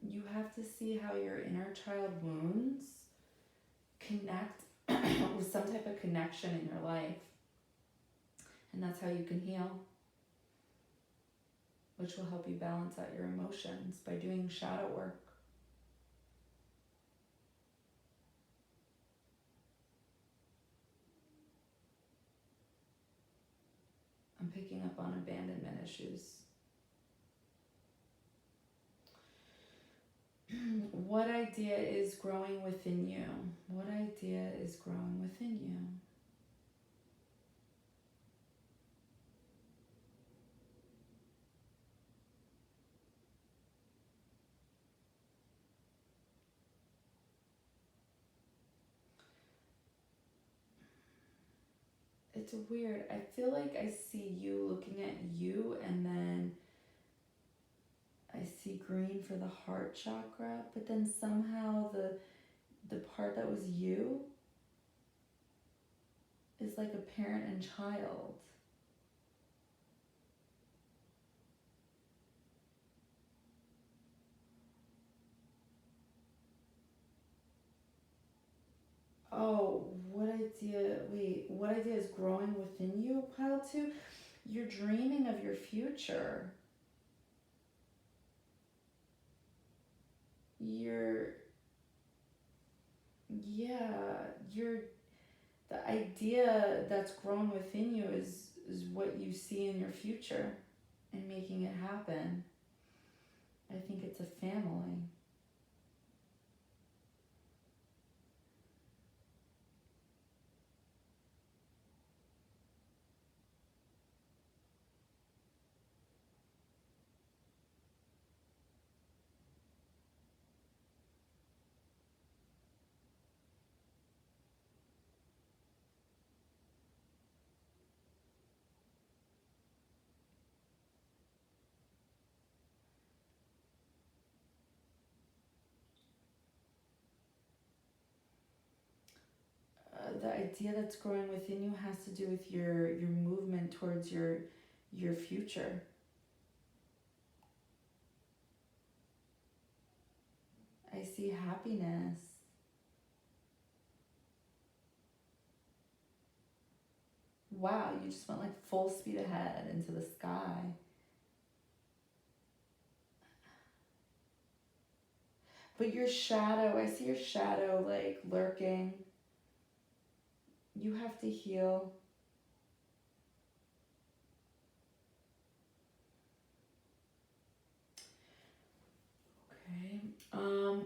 You have to see how your inner child wounds connect with some type of connection in your life. And that's how you can heal, which will help you balance out your emotions by doing shadow work. I'm picking up on abandonment issues. What idea is growing within you? What idea is growing within you? It's weird. I feel like I see you looking at you, and then I see green for the heart chakra, but then somehow the part that was you is like a parent and child. Oh, what idea? Wait, what idea is growing within you, pile two? You're dreaming of your future. The idea that's grown within you is what you see in your future and making it happen. I think it's a family. The idea that's growing within you has to do with your movement towards your future. I see happiness. Wow, you just went like full speed ahead into the sky. But your shadow, I see your shadow like lurking. You have to heal. Okay.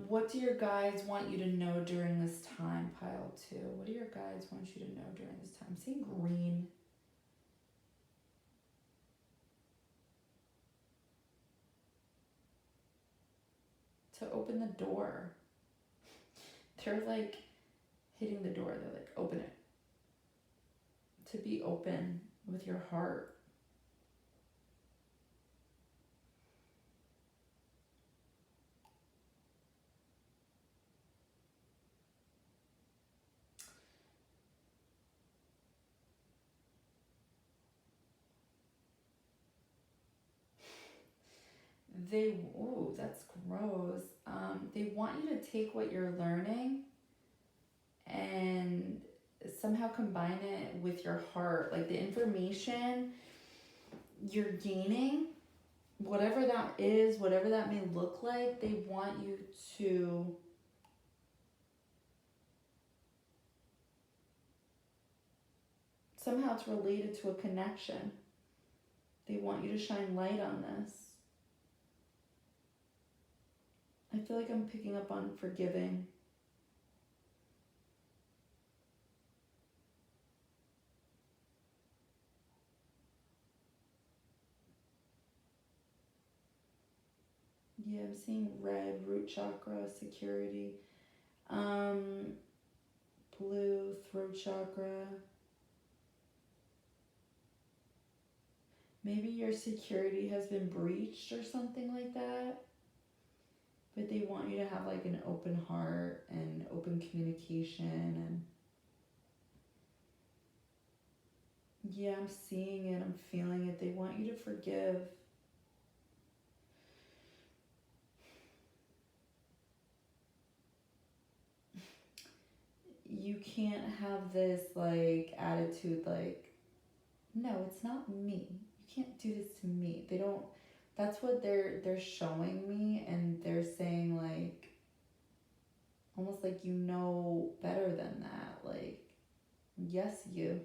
What do your guides want you to know during this time, pile two? What do your guides want you to know during this time? I'm seeing green. To open the door. They're like hitting the door. They're like, open it. To be open with your heart. Ooh, that's gross. They want you to take what you're learning and somehow combine it with your heart. Like the information you're gaining, whatever that is, whatever that may look like, they want you to somehow it's related to a connection. They want you to shine light on this. I feel like I'm picking up on forgiving. Yeah, I'm seeing red, root chakra, security. Blue, throat chakra. Maybe your security has been breached or something like that. But they want you to have like an open heart and open communication. And yeah, I'm seeing it. I'm feeling it. They want you to forgive. You can't have this like attitude like, no, it's not me. You can't do this to me. They don't, that's what they're showing me, and they're saying like, almost like you know better than that. Like, yes, you.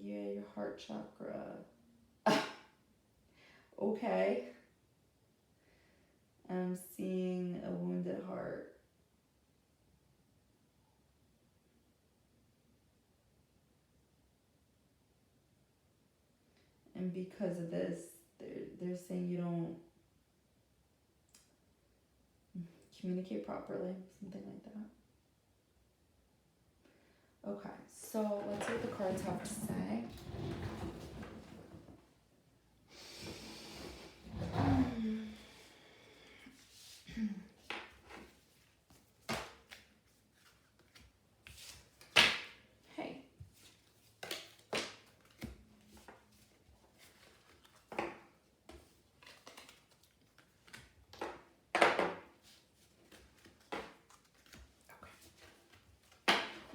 Yeah, your heart chakra. Okay. I'm seeing a wounded heart. And because of this, they're saying you don't communicate properly, something like that. Okay, so let's see what the cards have to say. Hey.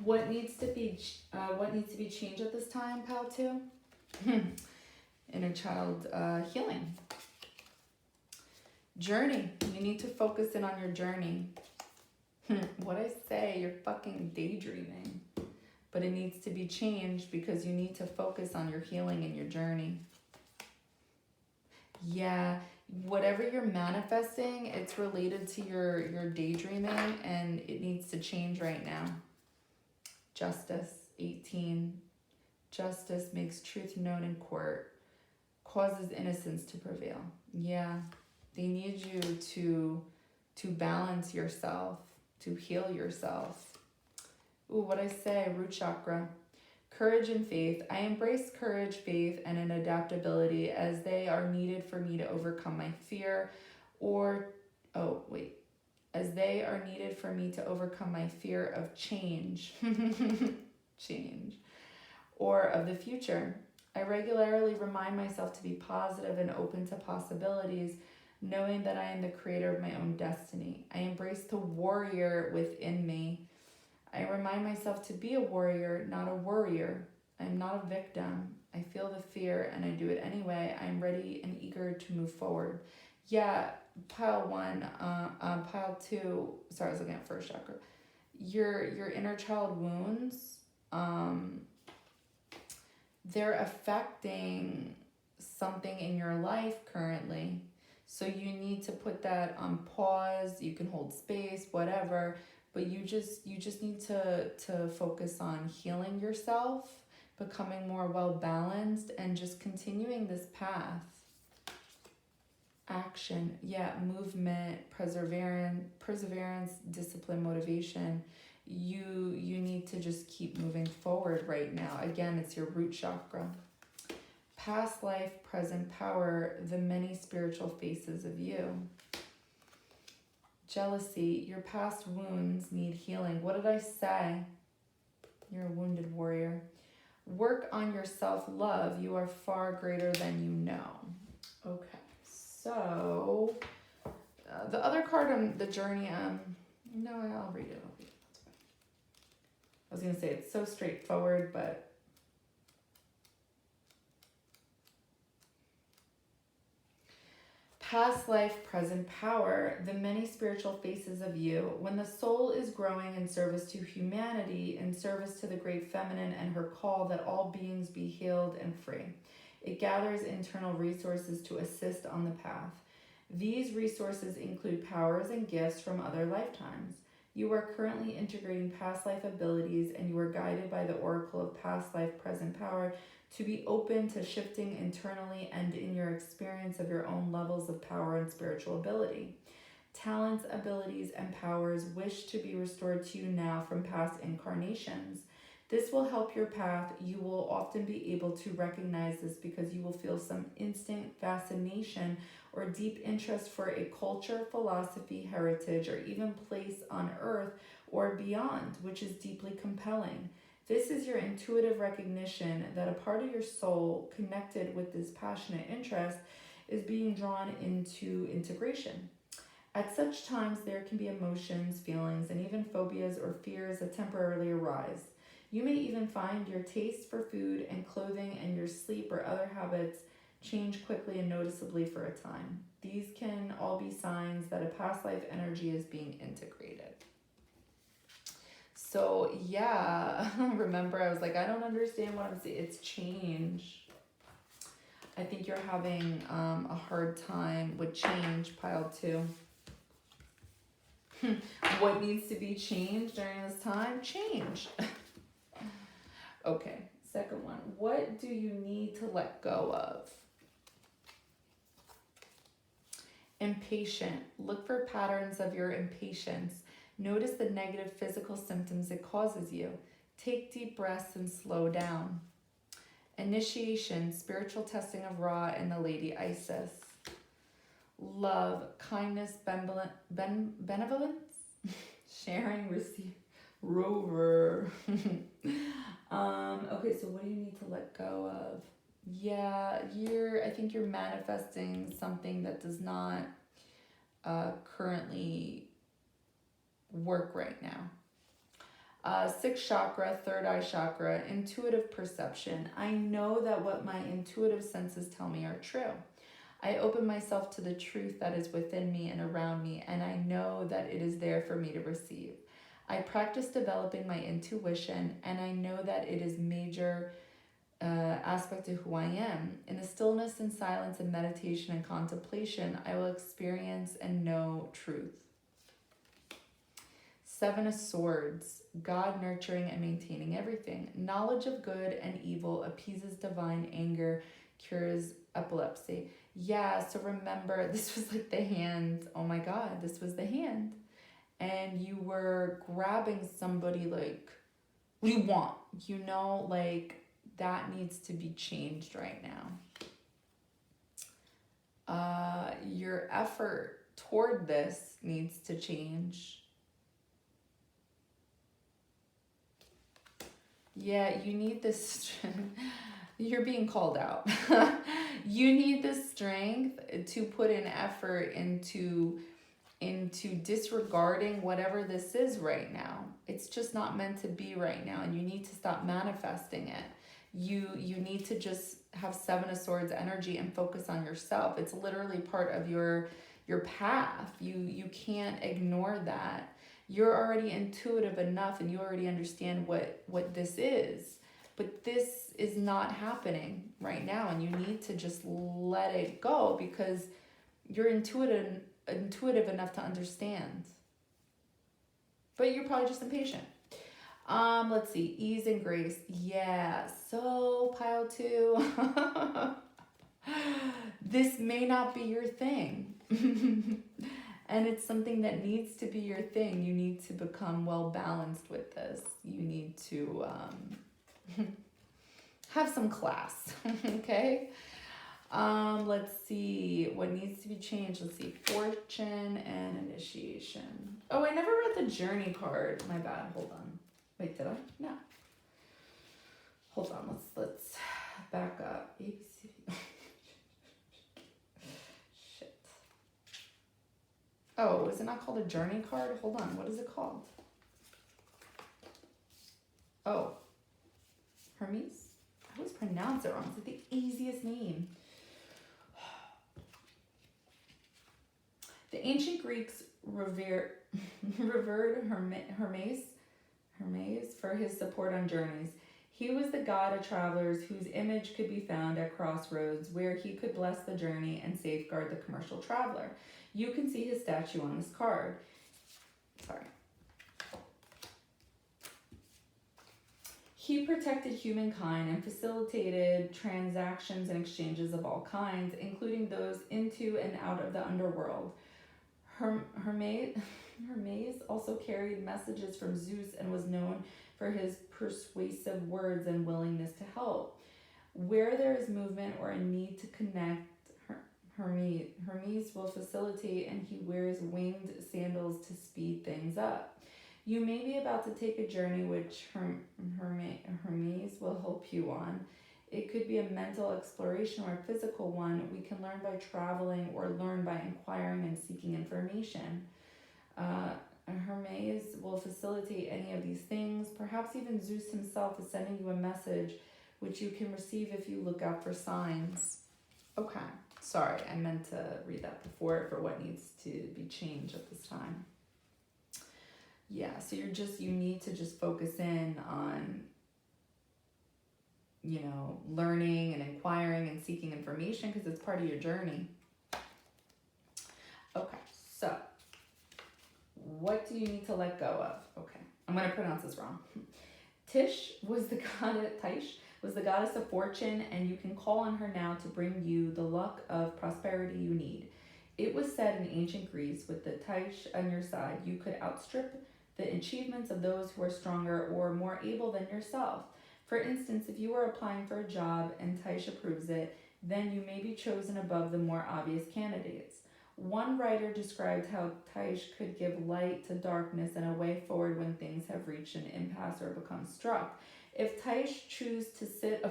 What needs to be changed at this time, pal? Two. Inner child healing. Journey. You need to focus in on your journey. What I say, you're fucking daydreaming. But it needs to be changed because you need to focus on your healing and your journey. Yeah, whatever you're manifesting, it's related to your daydreaming, and it needs to change right now. Justice, 18. Justice makes truth known in court, causes innocence to prevail. Yeah, they need you to balance yourself, to heal yourself. Ooh, what I say, root chakra. Courage and faith. I embrace courage, faith, and an adaptability as they are needed for me to overcome my fear as they are needed for me to overcome my fear of change. Change. Or of the future. I regularly remind myself to be positive and open to possibilities, knowing that I am the creator of my own destiny. I embrace the warrior within me. I remind myself to be a warrior, not a worrier. I'm not a victim. I feel the fear and I do it anyway. I'm ready and eager to move forward. Yeah, pile one, pile two, sorry, I was looking at first chakra. Your inner child wounds, they're affecting something in your life currently. So you need to put that on pause. You can hold space, whatever. But you just need to focus on healing yourself, becoming more well-balanced, and just continuing this path. Action, yeah, movement, perseverance, discipline, motivation. You need to just keep moving forward right now. Again, it's your root chakra. Past life, present power, the many spiritual faces of you. Jealousy, your past wounds need healing. What did I say? You're a wounded warrior. Work on your self-love. You are far greater than you know. Okay, so the other card on the journey, no, I'll read it. That's fine. I was going to say it's so straightforward, but past life, present power, the many spiritual faces of you. When the soul is growing in service to humanity, in service to the great feminine and her call that all beings be healed and free, it gathers internal resources to assist on the path. These resources include powers and gifts from other lifetimes. You are currently integrating past life abilities, and you are guided by the oracle of past life present power to be open to shifting internally and in your experience of your own levels of power and spiritual ability. Talents, abilities, and powers wish to be restored to you now from past incarnations. This will help your path. You will often be able to recognize this because you will feel some instant fascination or deep interest for a culture, philosophy, heritage, or even place on earth or beyond, which is deeply compelling. This is your intuitive recognition that a part of your soul connected with this passionate interest is being drawn into integration. At such times, there can be emotions, feelings, and even phobias or fears that temporarily arise. You may even find your taste for food and clothing and your sleep or other habits change quickly and noticeably for a time. These can all be signs that a past life energy is being integrated. So yeah, remember I was like, I don't understand what I'm seeing. It's change. I think you're having a hard time with change, pile 2. What needs to be changed during this time? Change. Okay, second one. What do you need to let go of? Impatient. Look for patterns of your impatience. Notice the negative physical symptoms it causes you. Take deep breaths and slow down. Initiation. Spiritual testing of Ra and the Lady Isis. Love. Kindness. Benevolence. Sharing. Receive. Rover. Okay, so what do you need to let go of? Yeah, I think you're manifesting something that does not currently work right now. Sixth chakra, third eye chakra, intuitive perception. I know that what my intuitive senses tell me are true. I open myself to the truth that is within me and around me, and I know that it is there for me to receive. I practice developing my intuition, and I know that it is major aspect of who I am. In the stillness and silence and meditation and contemplation, I will experience and know truth. Seven of Swords, God nurturing and maintaining everything. Knowledge of good and evil appeases divine anger, cures epilepsy. Yeah, so remember, this was like the hand. Oh my God, this was the hand. And you were grabbing somebody like, what do you want? You know, like that needs to be changed right now. Your effort toward this needs to change. Yeah, you need this. You're being called out. You need the strength to put an effort into disregarding whatever this is right now. It's just not meant to be right now, and you need to stop manifesting it. You need to just have Seven of Swords energy and focus on yourself. It's literally part of your path. You can't ignore that. You're already intuitive enough and you already understand what this is. But this is not happening right now, and you need to just let it go because you're intuitive enough to understand. But you're probably just impatient. Let's see. Ease and grace. Yeah. So, pile 2. This may not be your thing. And it's something that needs to be your thing. You need to become well balanced with this. You need to have some class. Okay? Let's see what needs to be changed. Let's see, fortune and initiation. Oh, I never read the journey card. My bad. Hold on. Wait, did I? No. Hold on. Let's back up. Shit. Oh, is it not called a journey card? Hold on. What is it called? Oh, Hermes. I always pronounce it wrong. It's like the easiest name. The ancient Greeks revered Hermes for his support on journeys. He was the god of travelers whose image could be found at crossroads where he could bless the journey and safeguard the commercial traveler. You can see his statue on this card. Sorry. He protected humankind and facilitated transactions and exchanges of all kinds, including those into and out of the underworld. Hermes also carried messages from Zeus and was known for his persuasive words and willingness to help. Where there is movement or a need to connect, Hermes will facilitate, and he wears winged sandals to speed things up. You may be about to take a journey which Hermes will help you on. It could be a mental exploration or a physical one. We can learn by traveling or learn by inquiring and seeking information. Hermes will facilitate any of these things. Perhaps even Zeus himself is sending you a message which you can receive if you look out for signs. Okay, sorry, I meant to read that before for what needs to be changed at this time. Yeah, so you need to just focus in on, learning and inquiring and seeking information because it's part of your journey. Okay, so what do you need to let go of? Okay, I'm going to pronounce this wrong. Tish was the goddess of fortune, and you can call on her now to bring you the luck of prosperity you need. It was said in ancient Greece, with the Tish on your side, you could outstrip the achievements of those who are stronger or more able than yourself. For instance, if you are applying for a job and Tish approves it, then you may be chosen above the more obvious candidates. One writer described how Tish could give light to darkness and a way forward when things have reached an impasse or become struck. If Tish chose to sit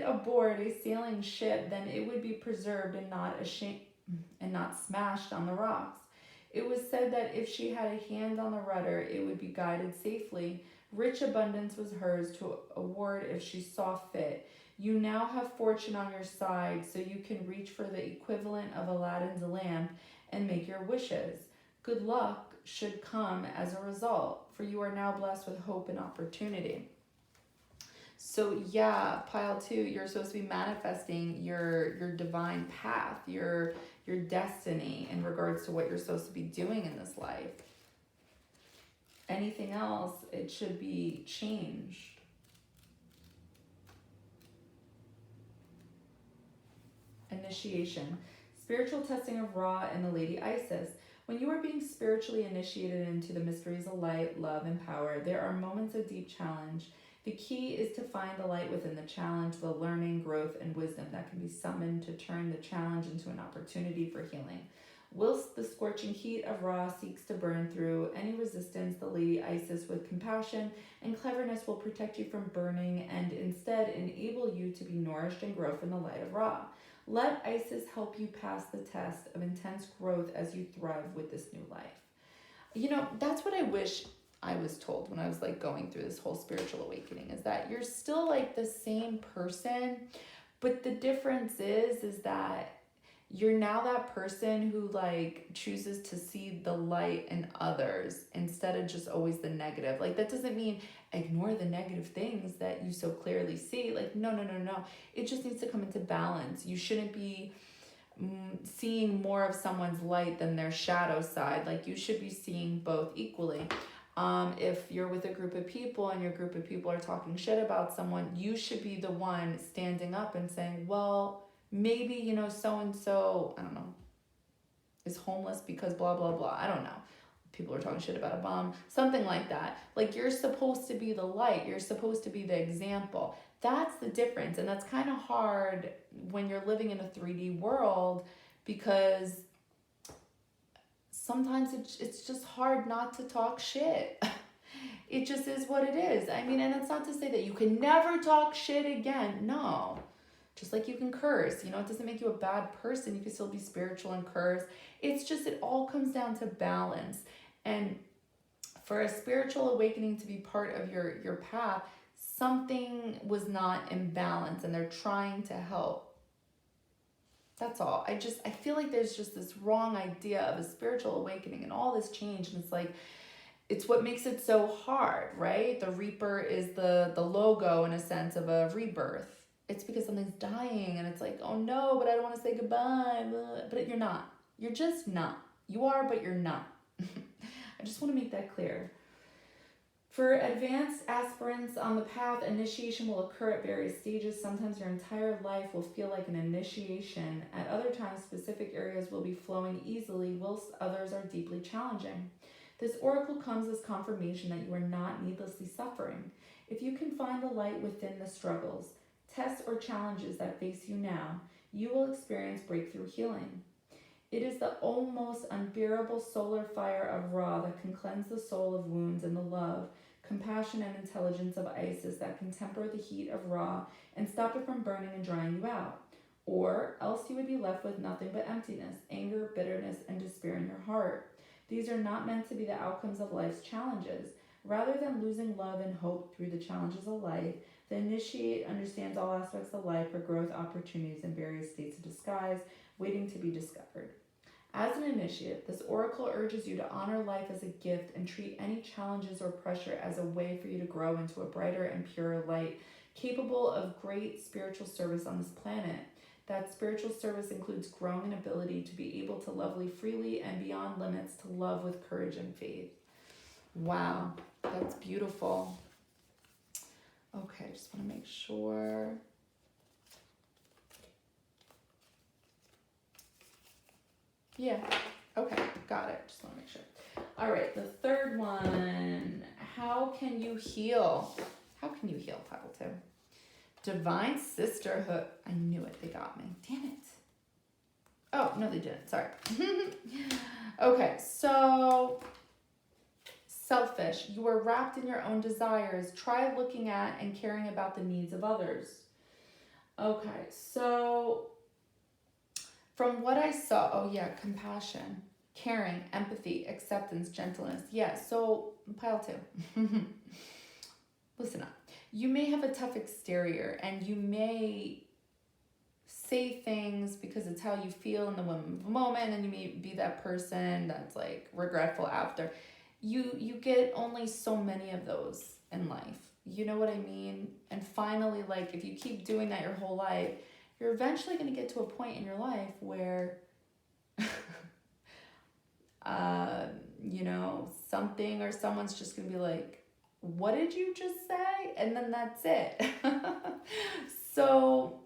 aboard a sailing ship, then it would be preserved and not smashed on the rocks. It was said that if she had a hand on the rudder, it would be guided safely. Rich abundance was hers to award if she saw fit. You now have fortune on your side, so you can reach for the equivalent of Aladdin's lamp and make your wishes. Good luck should come as a result, for you are now blessed with hope and opportunity. So yeah, pile 2, you're supposed to be manifesting your divine path, your destiny in regards to what you're supposed to be doing in this life. Anything else, it should be changed. Initiation. Spiritual testing of Ra and the Lady Isis. When you are being spiritually initiated into the mysteries of light, love, and power, there are moments of deep challenge. The key is to find the light within the challenge, the learning, growth, and wisdom that can be summoned to turn the challenge into an opportunity for healing. Whilst the scorching heat of Ra seeks to burn through any resistance, the Lady Isis, with compassion and cleverness, will protect you from burning and instead enable you to be nourished and grow from the light of Ra. Let Isis help you pass the test of intense growth as you thrive with this new life. That's what I wish I was told when I was going through this whole spiritual awakening, is that you're still the same person, but the difference is that you're now that person who chooses to see the light in others instead of just always the negative. That doesn't mean ignore the negative things that you so clearly see. No. It just needs to come into balance. You shouldn't be seeing more of someone's light than their shadow side. You should be seeing both equally. If you're with a group of people and your group of people are talking shit about someone, you should be the one standing up and saying, well, maybe, so-and-so, I don't know, is homeless because blah, blah, blah. I don't know. People are talking shit about a bomb, something like that. You're supposed to be the light. You're supposed to be the example. That's the difference. And that's kind of hard when you're living in a 3D world, because sometimes it's just hard not to talk shit. It just is what it is. And it's not to say that you can never talk shit again. No. Just like you can curse, it doesn't make you a bad person. You can still be spiritual and curse. It's just, it all comes down to balance. And for a spiritual awakening to be part of your path, something was not in balance and they're trying to help. That's all. I feel like there's just this wrong idea of a spiritual awakening and all this change. And it's what makes it so hard, right? The Reaper is the logo, in a sense, of a rebirth. It's because something's dying and it's oh no, but I don't want to say goodbye. But you're not. You're just not. You are, but you're not. I just want to make that clear. For advanced aspirants on the path, initiation will occur at various stages. Sometimes your entire life will feel like an initiation. At other times, specific areas will be flowing easily, whilst others are deeply challenging. This oracle comes as confirmation that you are not needlessly suffering. If you can find the light within the struggles, tests, or challenges that face you now, you will experience breakthrough healing. It is the almost unbearable solar fire of Ra that can cleanse the soul of wounds, and the love, compassion, and intelligence of Isis that can temper the heat of Ra and stop it from burning and drying you out. Or else you would be left with nothing but emptiness, anger, bitterness, and despair in your heart. These are not meant to be the outcomes of life's challenges. Rather than losing love and hope through the challenges of life, the initiate understands all aspects of life for growth opportunities in various states of disguise, waiting to be discovered. As an initiate, this oracle urges you to honor life as a gift and treat any challenges or pressure as a way for you to grow into a brighter and purer light, capable of great spiritual service on this planet. That spiritual service includes growing an ability to be able to love freely and beyond limits, to love with courage and faith. Wow, that's beautiful. Okay, just want to make sure. Yeah, okay, got it. Just want to make sure. All right, the third one. How can you heal? How can you heal, Pile 2? Divine Sisterhood. I knew it. They got me. Damn it. Oh, no, they didn't. Sorry. Okay, so selfish. You are wrapped in your own desires. Try looking at and caring about the needs of others. Okay, so from what I saw, oh yeah, compassion, caring, empathy, acceptance, gentleness. Yeah, so Pile 2. Listen up. You may have a tough exterior and you may say things because it's how you feel in the moment, and you may be that person that's like regretful after. You get only so many of those in life. You know what I mean? And finally, like, if you keep doing that your whole life, you're eventually going to get to a point in your life where, you know, something or someone's just going to be like, what did you just say? And then that's it. So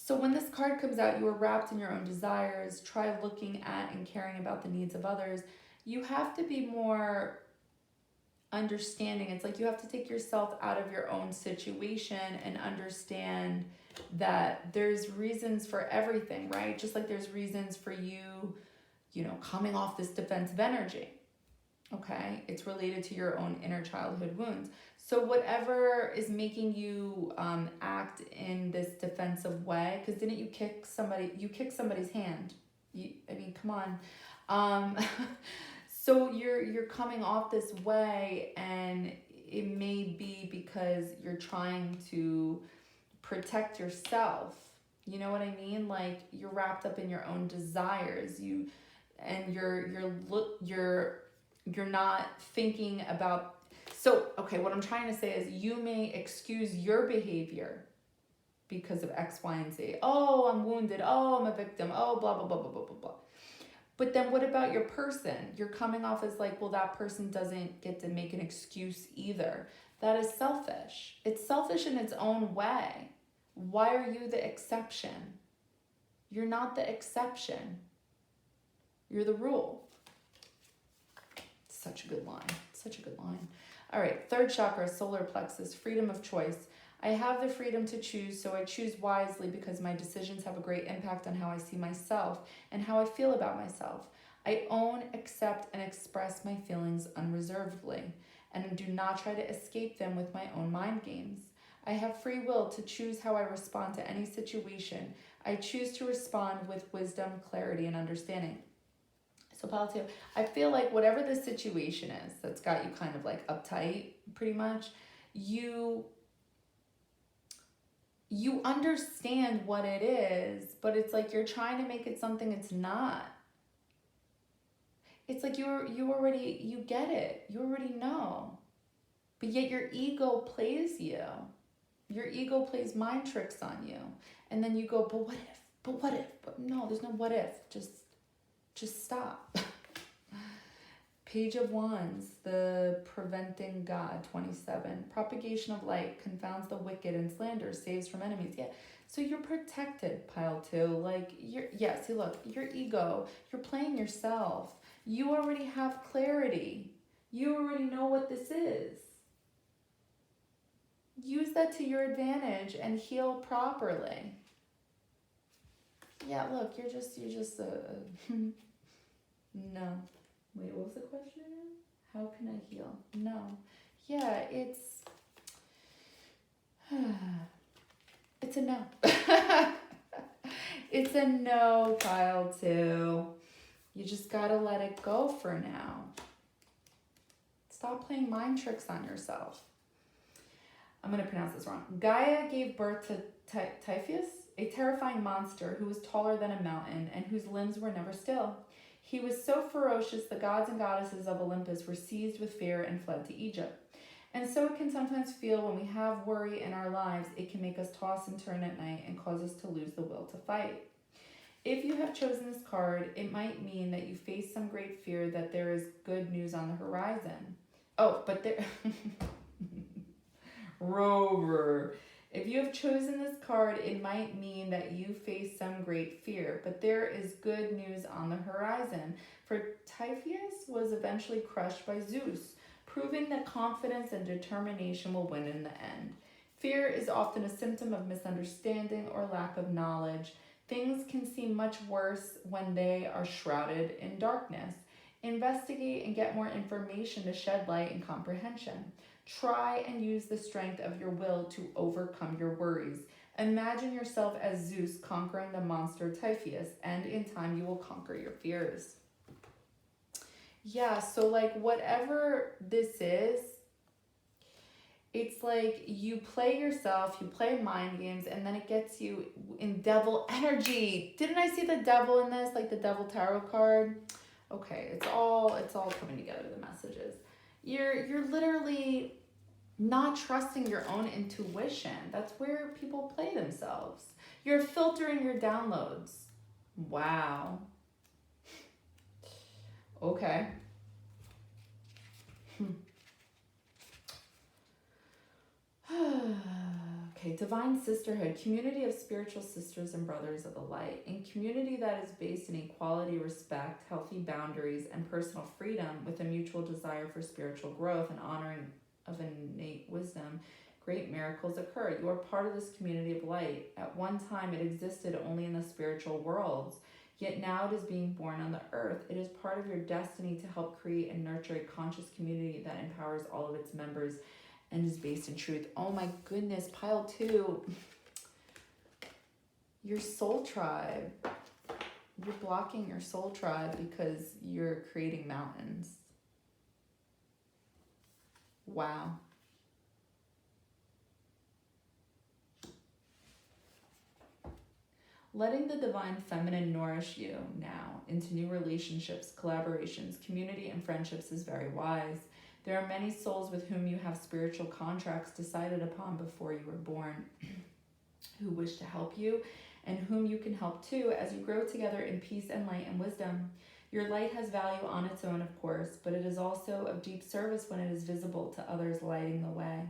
when this card comes out, you are wrapped in your own desires. Try looking at and caring about the needs of others. You have to be more understanding. It's like you have to take yourself out of your own situation and understand that there's reasons for everything, right? Just like there's reasons for you, you know, coming off this defensive energy. Okay, it's related to your own inner childhood wounds. So whatever is making you act in this defensive way, because didn't you kick somebody? You kicked somebody's hand. I mean, come on. So you're coming off this way, and it may be because you're trying to protect yourself. You know what I mean? Like, you're wrapped up in your own desires. You're not thinking about. So, okay, what I'm trying to say is you may excuse your behavior because of X, Y, and Z. Oh, I'm wounded. Oh, I'm a victim. Oh, blah, blah, blah, blah, blah, blah, blah. But then what about your person? You're coming off as like, well, that person doesn't get to make an excuse either. That is selfish. It's selfish in its own way. Why are you the exception? You're not the exception. You're the rule. Such a good line. Such a good line. All right, third chakra, solar plexus, freedom of choice. I have the freedom to choose, so I choose wisely because my decisions have a great impact on how I see myself and how I feel about myself. I own, accept, and express my feelings unreservedly, and do not try to escape them with my own mind games. I have free will to choose how I respond to any situation. I choose to respond with wisdom, clarity, and understanding. So Pile 2, I feel like whatever the situation is that's got you kind of like uptight, pretty much, you understand what it is, but it's like you're trying to make it something it's not. It's like you get it. You already know. But yet your ego plays you. Your ego plays mind tricks on you. And then you go, but what if? But what if? But no, there's no what if. Just stop. Page of Wands, the preventing God, 27. Propagation of light confounds the wicked and slander saves from enemies. Yeah. So you're protected, pile 2. Like, see, look, your ego, you're playing yourself. You already have clarity. You already know what this is. Use that to your advantage and heal properly. Yeah, look, you're just no. Wait, what was the question again? How can I heal? No. Yeah, it's a no. It's a no, pile 2. You just gotta let it go for now. Stop playing mind tricks on yourself. I'm going to pronounce this wrong. Gaia gave birth to Typhus, a terrifying monster who was taller than a mountain and whose limbs were never still. He was so ferocious the gods and goddesses of Olympus were seized with fear and fled to Egypt. And so it can sometimes feel when we have worry in our lives, it can make us toss and turn at night and cause us to lose the will to fight. If you have chosen this card, it might mean that you face some great fear that there is good news on the horizon. Oh, but there... Rover. If you have chosen this card, it might mean that you face some great fear, but there is good news on the horizon. For Typhus was eventually crushed by Zeus, proving that confidence and determination will win in the end. Fear is often a symptom of misunderstanding or lack of knowledge. Things can seem much worse when they are shrouded in darkness. Investigate and get more information to shed light and comprehension. Try and use the strength of your will to overcome your worries. Imagine yourself as Zeus conquering the monster Typhus, and in time you will conquer your fears. Yeah, so like whatever this is, it's like you play yourself, you play mind games, and then it gets you in devil energy. Didn't I see the devil in this, like the devil tarot card? Okay, it's all coming together, the messages. You're literally not trusting your own intuition. That's where people play themselves. You're filtering your downloads. Wow. Okay. Okay, divine sisterhood, community of spiritual sisters and brothers of the light. In community that is based in equality, respect, healthy boundaries, and personal freedom with a mutual desire for spiritual growth and honoring of innate wisdom, great miracles occur. You are part of this community of light. At one time, it existed only in the spiritual worlds, yet now it is being born on the earth. It is part of your destiny to help create and nurture a conscious community that empowers all of its members and is based in truth. Oh my goodness, pile 2. Your soul tribe. You're blocking your soul tribe because you're creating mountains. Wow. Letting the divine feminine nourish you now into new relationships, collaborations, community, and friendships is very wise. There are many souls with whom you have spiritual contracts decided upon before you were born who wish to help you and whom you can help too as you grow together in peace and light and wisdom. Your light has value on its own, of course, but it is also of deep service when it is visible to others, lighting the way.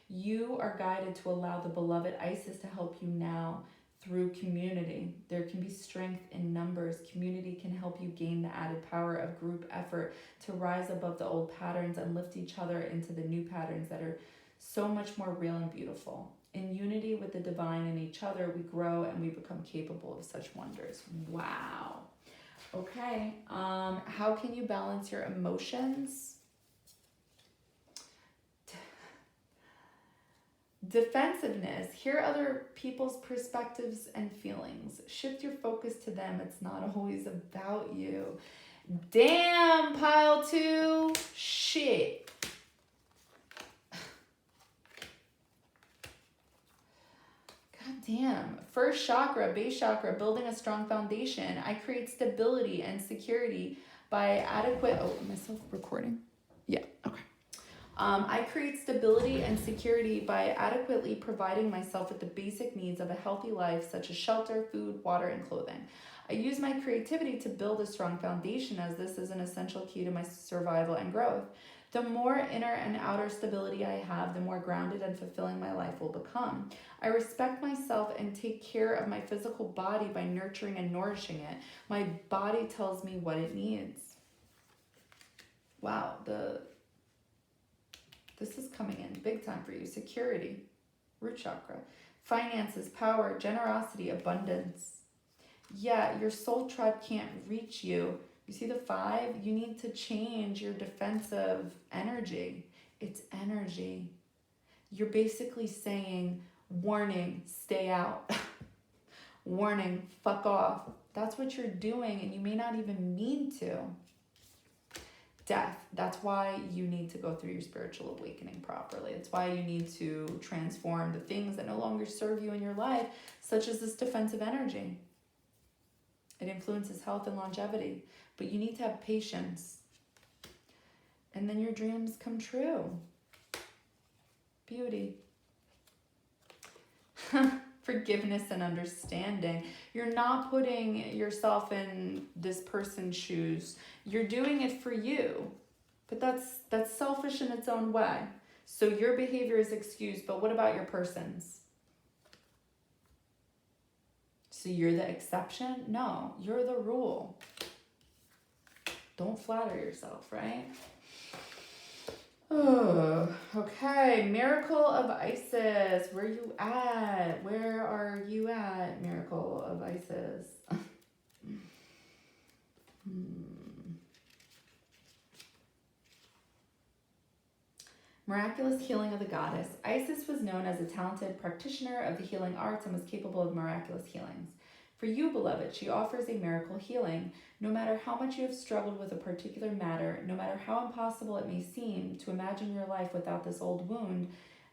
You are guided to allow the beloved Isis to help you now through community. There can be strength in numbers. Community can help you gain the added power of group effort to rise above the old patterns and lift each other into the new patterns that are so much more real and beautiful. In unity with the divine and each other, we grow and we become capable of such wonders. Wow. Okay. How can you balance your emotions? Defensiveness. Hear other people's perspectives and feelings. Shift your focus to them. It's not always about you. Damn, pile 2. Shit. God damn. First chakra, base chakra, building a strong foundation. I create stability and security by adequate... Oh, am I still recording? Yeah, okay. I create stability and security by adequately providing myself with the basic needs of a healthy life, such as shelter, food, water, and clothing. I use my creativity to build a strong foundation, as this is an essential key to my survival and growth. The more inner and outer stability I have, the more grounded and fulfilling my life will become. I respect myself and take care of my physical body by nurturing and nourishing it. My body tells me what it needs. Wow, this is coming in big time for you. Security, root chakra, finances, power, generosity, abundance. Yeah, your soul tribe can't reach you. You see the 5? You need to change your defensive energy. It's energy. You're basically saying, warning, stay out. Warning, fuck off. That's what you're doing, and you may not even mean to. Death. That's why you need to go through your spiritual awakening properly. It's why you need to transform the things that no longer serve you in your life, such as this defensive energy. It influences health and longevity, but you need to have patience. And then your dreams come true. Beauty. Forgiveness and understanding. You're not putting yourself in this person's shoes. You're doing it for you. But that's selfish in its own way. So your behavior is excused, but what about your person's? So you're the exception? No, you're the rule. Don't flatter yourself, right? Oh, okay. Miracle of Isis. Where you at? Where are you at, Miracle of Isis? Miraculous healing of the goddess. Isis was known as a talented practitioner of the healing arts and was capable of miraculous healings. For you, beloved, she offers a miracle healing. No matter how much you have struggled with a particular matter, no matter how impossible it may seem to imagine your life without this old wound,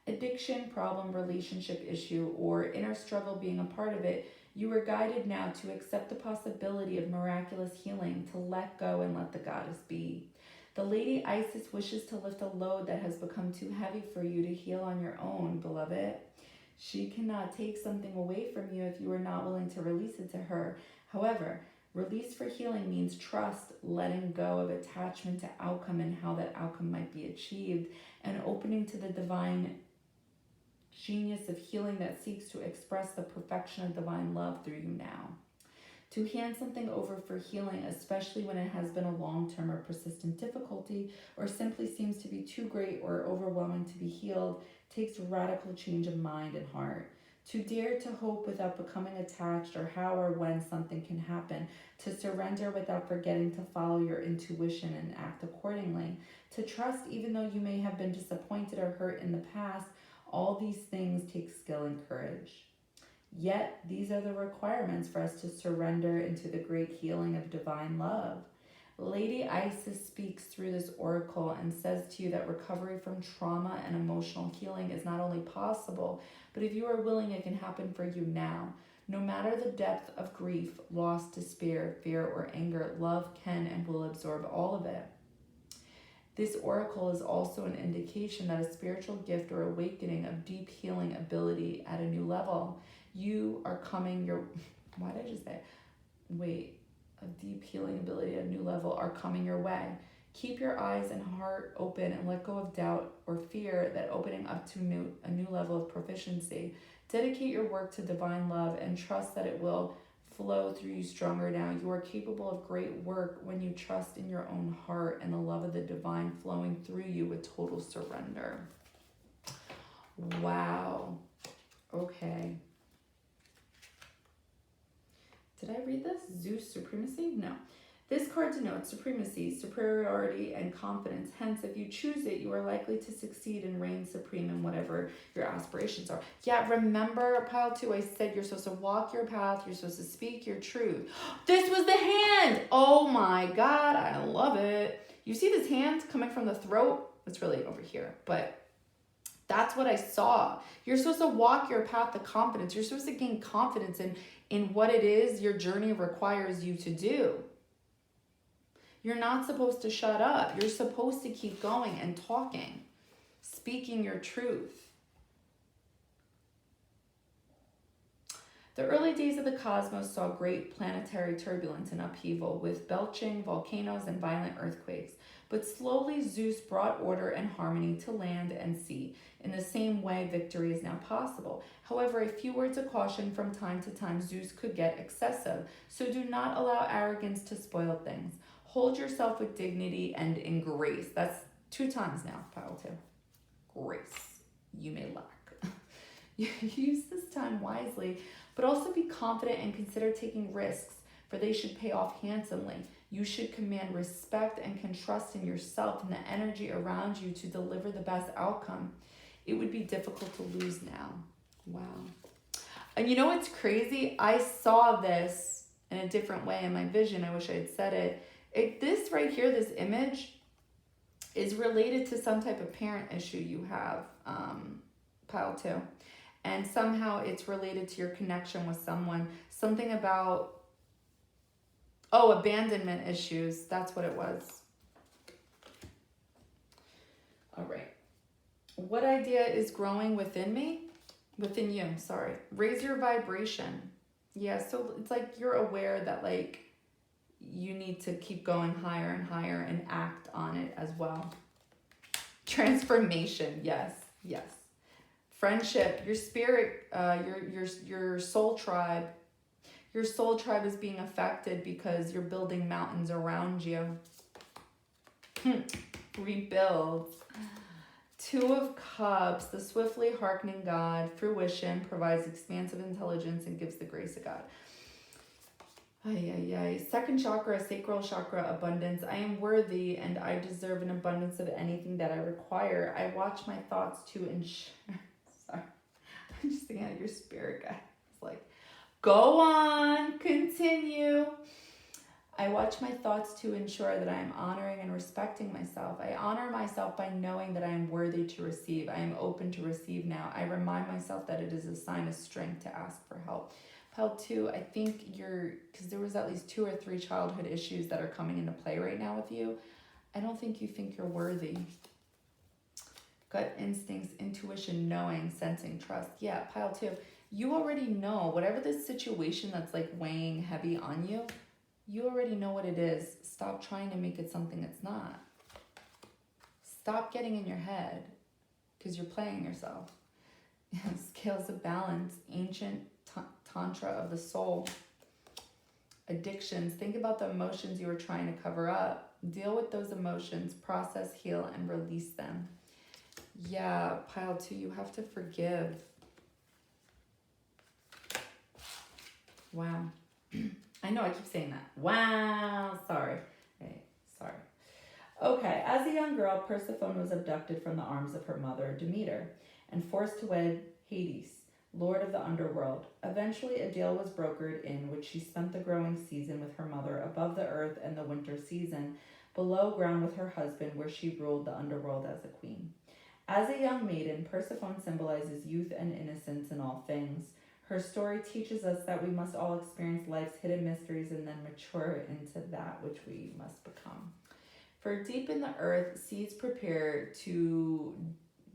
addiction, problem, relationship issue, or inner struggle being a part of it, you are guided now to accept the possibility of miraculous healing, to let go and let the goddess be. The Lady Isis wishes to lift a load that has become too heavy for you to heal on your own, beloved. She cannot take something away from you if you are not willing to release it to her. However, release for healing means trust, letting go of attachment to outcome and how that outcome might be achieved, and opening to the divine genius of healing that seeks to express the perfection of divine love through you now. To hand something over for healing, especially when it has been a long-term or persistent difficulty, or simply seems to be too great or overwhelming to be healed, takes radical change of mind and heart. To dare to hope without becoming attached, or how or when something can happen. To surrender without forgetting to follow your intuition and act accordingly. To trust even though you may have been disappointed or hurt in the past. All these things take skill and courage. Yet, these are the requirements for us to surrender into the great healing of divine love. Lady Isis speaks through this oracle and says to you that recovery from trauma and emotional healing is not only possible, but if you are willing, it can happen for you now. No matter the depth of grief, loss, despair, fear, or anger, love can and will absorb all of it. This oracle is also an indication that a spiritual gift or awakening of deep healing ability at a new level. You are coming your... Why did I just say it? Wait. Of deep healing ability at a new level are coming your way. Keep your eyes and heart open and let go of doubt or fear that opening up to a new level of proficiency. Dedicate your work to divine love and trust that it will flow through you stronger now. You are capable of great work when you trust in your own heart and the love of the divine flowing through you with total surrender. Wow. Okay. Did I read this? Zeus supremacy? No. This card denotes supremacy, superiority, and confidence. Hence, if you choose it, you are likely to succeed and reign supreme in whatever your aspirations are. Yeah, remember, pile 2, I said you're supposed to walk your path. You're supposed to speak your truth. This was the hand. Oh my God, I love it. You see this hand coming from the throat? It's really over here, but that's what I saw. You're supposed to walk your path of confidence. You're supposed to gain confidence in what it is your journey requires you to do. You're not supposed to shut up. You're supposed to keep going and talking. speaking your truth. The early days of the cosmos saw great planetary turbulence and upheaval, with belching volcanoes and violent earthquakes. But slowly Zeus brought order and harmony to land and sea. In the same way, victory is now possible. However, a few words of caution from time to time, Zeus could get excessive. So do not allow arrogance to spoil things. Hold yourself with dignity and in grace. That's 2 times now, pile 2. Grace you may lack. Use this time wisely, but also be confident and consider taking risks, for they should pay off handsomely. You should command respect and can trust in yourself and the energy around you to deliver the best outcome. It would be difficult to lose now. Wow. And you know what's crazy? I saw this in a different way in my vision. I wish I had said it. This right here, this image, is related to some type of parent issue you have, pile 2. And somehow it's related to your connection with someone. Something about, abandonment issues. That's what it was. All right. What idea is growing within me? Within you, sorry. Raise your vibration. Yeah, so it's like you're aware that like you need to keep going higher and higher and act on it as well. Transformation, yes. Friendship, your spirit, your soul tribe. Your soul tribe is being affected because you're building mountains around you. Rebuild. 2 of Cups, the swiftly hearkening God, fruition, provides expansive intelligence and gives the grace of God. Second chakra, sacral chakra, abundance. I am worthy and I deserve an abundance of anything that I require. I watch my thoughts to ensure. Sorry. I'm just thinking of your spirit guide. It's like, go on, continue. I watch my thoughts to ensure that I am honoring and respecting myself. I honor myself by knowing that I am worthy to receive. I am open to receive now. I remind myself that it is a sign of strength to ask for help. Pile 2, I think because there was at least 2 or 3 childhood issues that are coming into play right now with you. I don't think you think you're worthy. Gut instincts, intuition, knowing, sensing, trust. Yeah, pile 2, you already know whatever this situation that's like weighing heavy on you, you already know what it is. Stop trying to make it something it's not. Stop getting in your head because you're playing yourself. Scales of balance, ancient tantra of the soul. Addictions, think about the emotions you were trying to cover up. Deal with those emotions, process, heal, and release them. Yeah, pile 2, you have to forgive. Wow. I know I keep saying that. Wow. Sorry. Okay, sorry. Okay, as a young girl, Persephone was abducted from the arms of her mother, Demeter, and forced to wed Hades, lord of the underworld. Eventually, a deal was brokered in which she spent the growing season with her mother above the earth and the winter season below ground with her husband, where she ruled the underworld as a queen. As a young maiden, Persephone symbolizes youth and innocence in all things. Her story teaches us that we must all experience life's hidden mysteries and then mature into that which we must become. For deep in the earth, seeds prepare to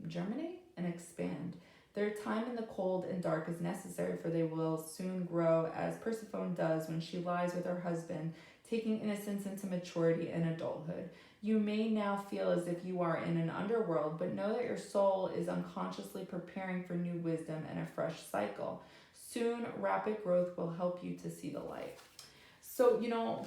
germinate and expand. Their time in the cold and dark is necessary, for they will soon grow, as Persephone does when she lies with her husband, taking innocence into maturity and adulthood. You may now feel as if you are in an underworld, but know that your soul is unconsciously preparing for new wisdom and a fresh cycle. Soon, rapid growth will help you to see the light. So,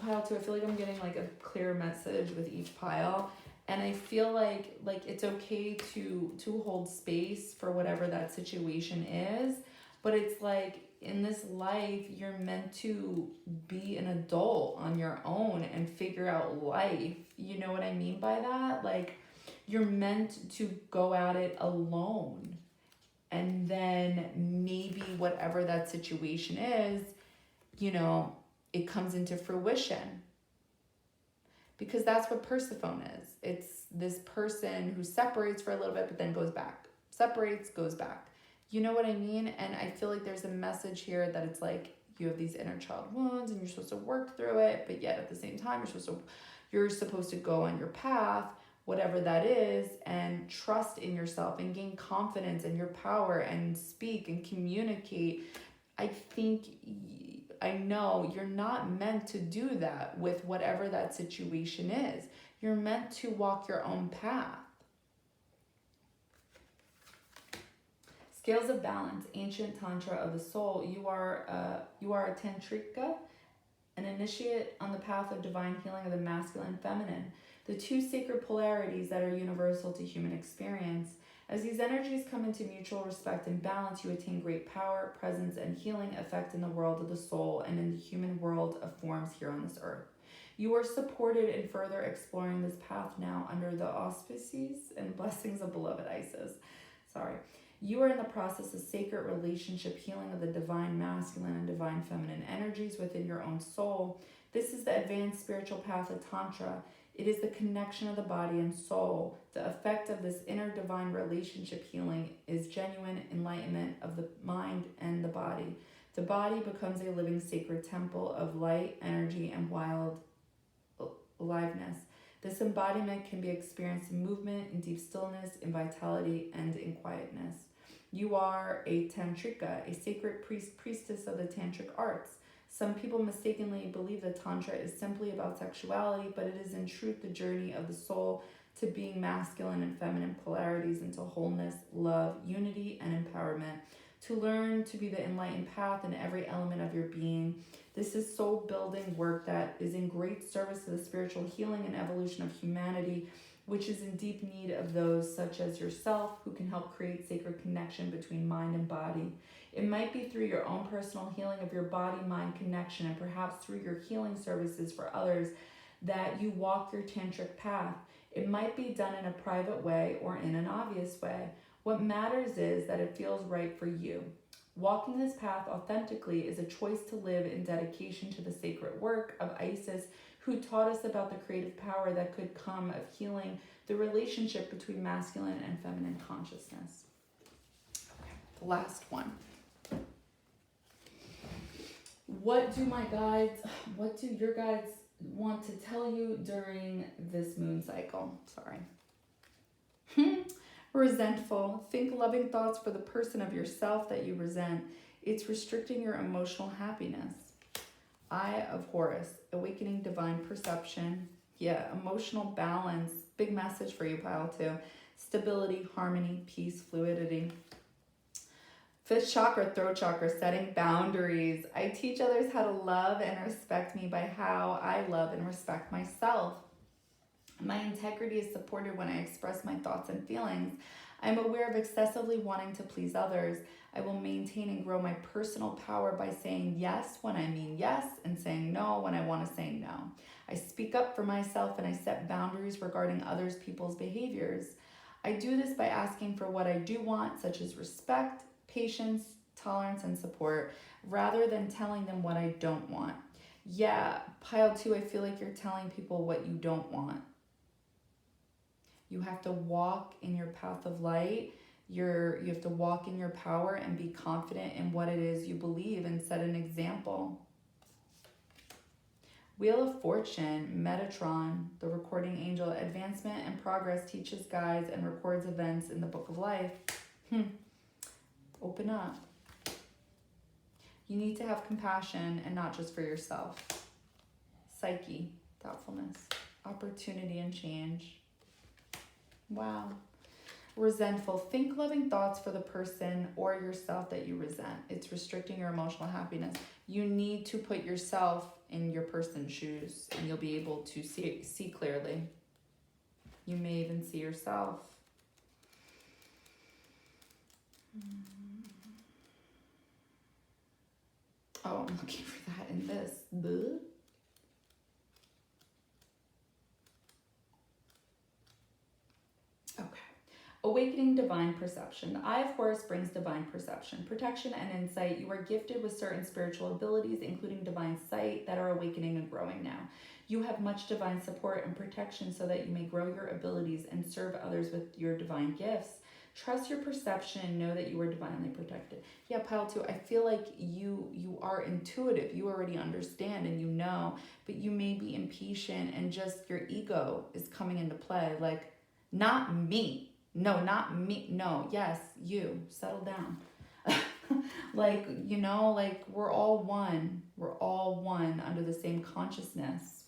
pile 2, I feel like I'm getting like a clear message with each pile. And I feel like it's okay to hold space for whatever that situation is. But it's like in this life, you're meant to be an adult on your own and figure out life. You know what I mean by that? Like you're meant to go at it alone. And then maybe whatever that situation is, it comes into fruition. Because that's what Persephone is. It's this person who separates for a little bit, but then goes back. Separates, goes back. You know what I mean? And I feel like there's a message here that it's like you have these inner child wounds and you're supposed to work through it, but yet at the same time, you're supposed to go on your path whatever that is, and trust in yourself and gain confidence in your power and speak and communicate. I know you're not meant to do that with whatever that situation is. You're meant to walk your own path. Scales of balance, ancient tantra of the soul. You are a tantrika, an initiate on the path of divine healing of the masculine and feminine, the two sacred polarities that are universal to human experience. As these energies come into mutual respect and balance, you attain great power, presence, and healing effect in the world of the soul and in the human world of forms here on this earth. You are supported in further exploring this path now under the auspices and blessings of beloved Isis. You are in the process of sacred relationship healing of the divine masculine and divine feminine energies within your own soul. This is the advanced spiritual path of Tantra. It is the connection of the body and soul. The effect of this inner divine relationship healing is genuine enlightenment of the mind and the body. The body becomes a living sacred temple of light, energy, and wild aliveness. This embodiment can be experienced in movement, in deep stillness, in vitality, and in quietness. You are a tantrika, a sacred priestess of the tantric arts. Some people mistakenly believe that Tantra is simply about sexuality, but it is in truth the journey of the soul to being masculine and feminine polarities into wholeness, love, unity, and empowerment. To learn to be the enlightened path in every element of your being. This is soul building work that is in great service to the spiritual healing and evolution of humanity, which is in deep need of those such as yourself who can help create sacred connection between mind and body. It might be through your own personal healing of your body-mind connection and perhaps through your healing services for others that you walk your tantric path. It might be done in a private way or in an obvious way. What matters is that it feels right for you. Walking this path authentically is a choice to live in dedication to the sacred work of Isis, who taught us about the creative power that could come of healing the relationship between masculine and feminine consciousness. Okay, the last one. What do your guides want to tell you during this moon cycle? Resentful. Think loving thoughts for the person of yourself that you resent. It's restricting your emotional happiness. Eye of Horus. Awakening divine perception. Emotional balance. Big message for you, pile 2. Stability, harmony, peace, fluidity. 5th chakra, throat chakra, setting boundaries. I teach others how to love and respect me by how I love and respect myself. My integrity is supported when I express my thoughts and feelings. I'm aware of excessively wanting to please others. I will maintain and grow my personal power by saying yes when I mean yes and saying no when I want to say no. I speak up for myself and I set boundaries regarding others people's behaviors. I do this by asking for what I do want, such as respect, patience, tolerance, and support, rather than telling them what I don't want. Pile 2, I feel like you're telling people what you don't want. You have to walk in your path of light. You have to walk in your power and be confident in what it is you believe and set an example. Wheel of Fortune, Metatron, the recording angel. Advancement and progress teaches, guides, and records events in the book of life. Open up. You need to have compassion and not just for yourself. Psyche, thoughtfulness, opportunity and change. Wow. Resentful. Think loving thoughts for the person or yourself that you resent. It's restricting your emotional happiness. You need to put yourself in your person's shoes and you'll be able to see clearly. You may even see yourself. Oh, I'm looking for that in this. Bleh. Okay. Awakening divine perception. The Eye of Horus brings divine perception, protection, and insight. You are gifted with certain spiritual abilities, including divine sight, that are awakening and growing now. You have much divine support and protection so that you may grow your abilities and serve others with your divine gifts. Trust your perception and know that you are divinely protected. Pile 2, I feel like you are intuitive. You already understand and you know, but you may be impatient and just your ego is coming into play. Like, Not me. No, not me. No, yes, you. Settle down. Like, you know, like we're all one. We're all one under the same consciousness.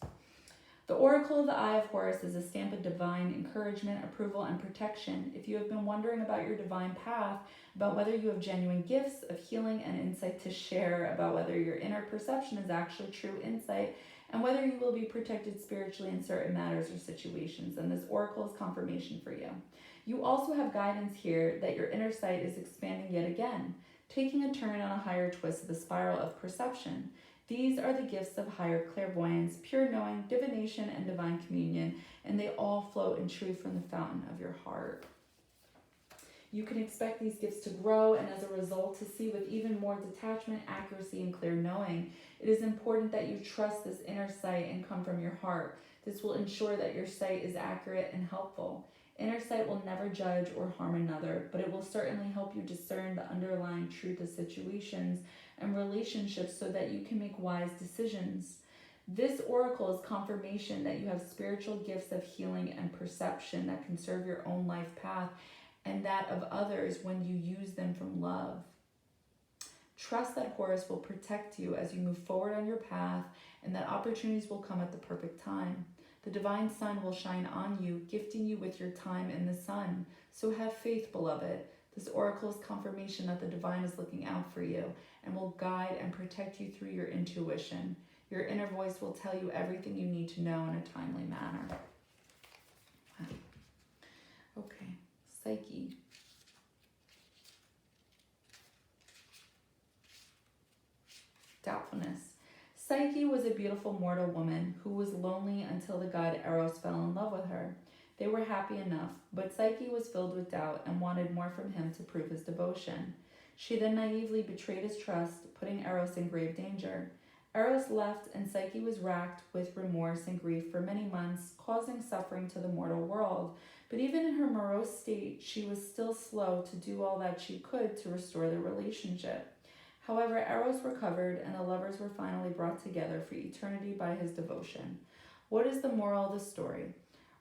The Oracle of the Eye of Horus is a stamp of divine encouragement, approval, and protection. If you have been wondering about your divine path, about whether you have genuine gifts of healing and insight to share, about whether your inner perception is actually true insight, and whether you will be protected spiritually in certain matters or situations, then this Oracle is confirmation for you. You also have guidance here that your inner sight is expanding yet again, taking a turn on a higher twist of the spiral of perception. These are the gifts of higher clairvoyance, pure knowing, divination, and divine communion, and they all flow in truth from the fountain of your heart. You can expect these gifts to grow, and as a result, to see with even more detachment, accuracy, and clear knowing. It is important that you trust this inner sight and come from your heart. This will ensure that your sight is accurate and helpful. Inner sight will never judge or harm another, but it will certainly help you discern the underlying truth of situations and relationships so that you can make wise decisions. This oracle is confirmation that you have spiritual gifts of healing and perception that can serve your own life path and that of others when you use them from love. Trust that Horus will protect you as you move forward on your path and that opportunities will come at the perfect time. The divine sun will shine on you, gifting you with your time in the sun. So have faith, beloved. This oracle is confirmation that the divine is looking out for you and will guide and protect you through your intuition. Your inner voice will tell you everything you need to know in a timely manner. Wow. Okay, Psyche. Doubtfulness. Psyche was a beautiful mortal woman who was lonely until the god Eros fell in love with her. They were happy enough, but Psyche was filled with doubt and wanted more from him to prove his devotion. She then naively betrayed his trust, putting Eros in grave danger. Eros left, and Psyche was racked with remorse and grief for many months, causing suffering to the mortal world. But even in her morose state, she was still slow to do all that she could to restore their relationship. However, Eros recovered, and the lovers were finally brought together for eternity by his devotion. What is the moral of the story?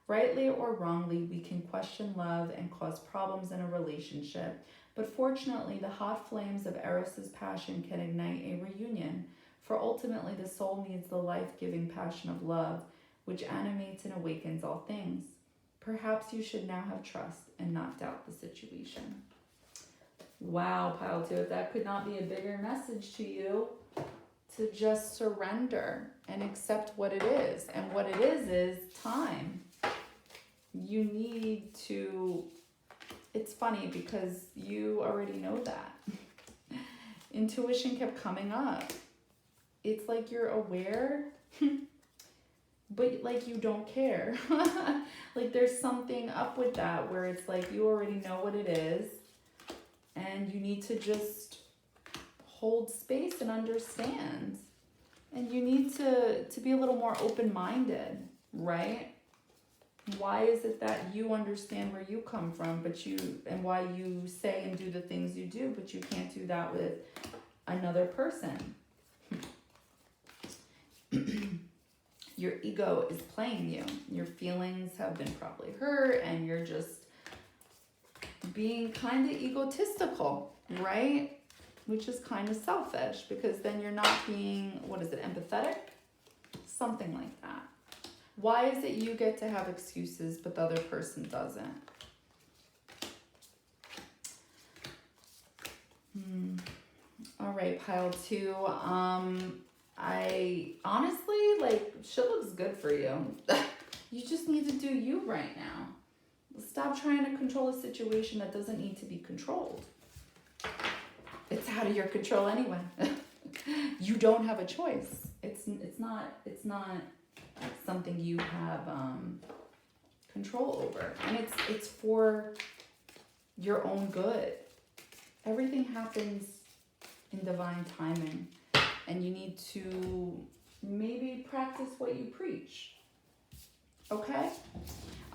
Rightly or wrongly, we can question love and cause problems in a relationship, but fortunately, the hot flames of Eros's passion can ignite a reunion, for ultimately the soul needs the life-giving passion of love, which animates and awakens all things. Perhaps you should now have trust and not doubt the situation. Wow, Pile 2, if that could not be a bigger message to you, to just surrender and accept what it is. And what it is time. You need to, it's funny because you already know that. Intuition kept coming up. It's like you're aware, but like you don't care. Like there's something up with that where it's like you already know what it is. And you need to just hold space and understand. And you need to be a little more open-minded, right? Why is it that you understand where you come from, and why you say and do the things you do, but you can't do that with another person? Your ego is playing you. Your feelings have been probably hurt, and you're just being kind of egotistical, right? Which is kind of selfish because then you're not being, empathetic? Something like that. Why is it you get to have excuses but the other person doesn't? All right, Pile 2. I honestly, shit looks good for you. You just need to do you right now. Stop trying to control a situation that doesn't need to be controlled. It's out of your control anyway. You don't have a choice. It's not something you have control over, and it's for your own good. Everything happens in divine timing, and you need to maybe practice what you preach. Okay?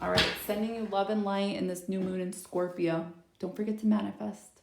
All right, sending you love and light in this new moon in Scorpio. Don't forget to manifest.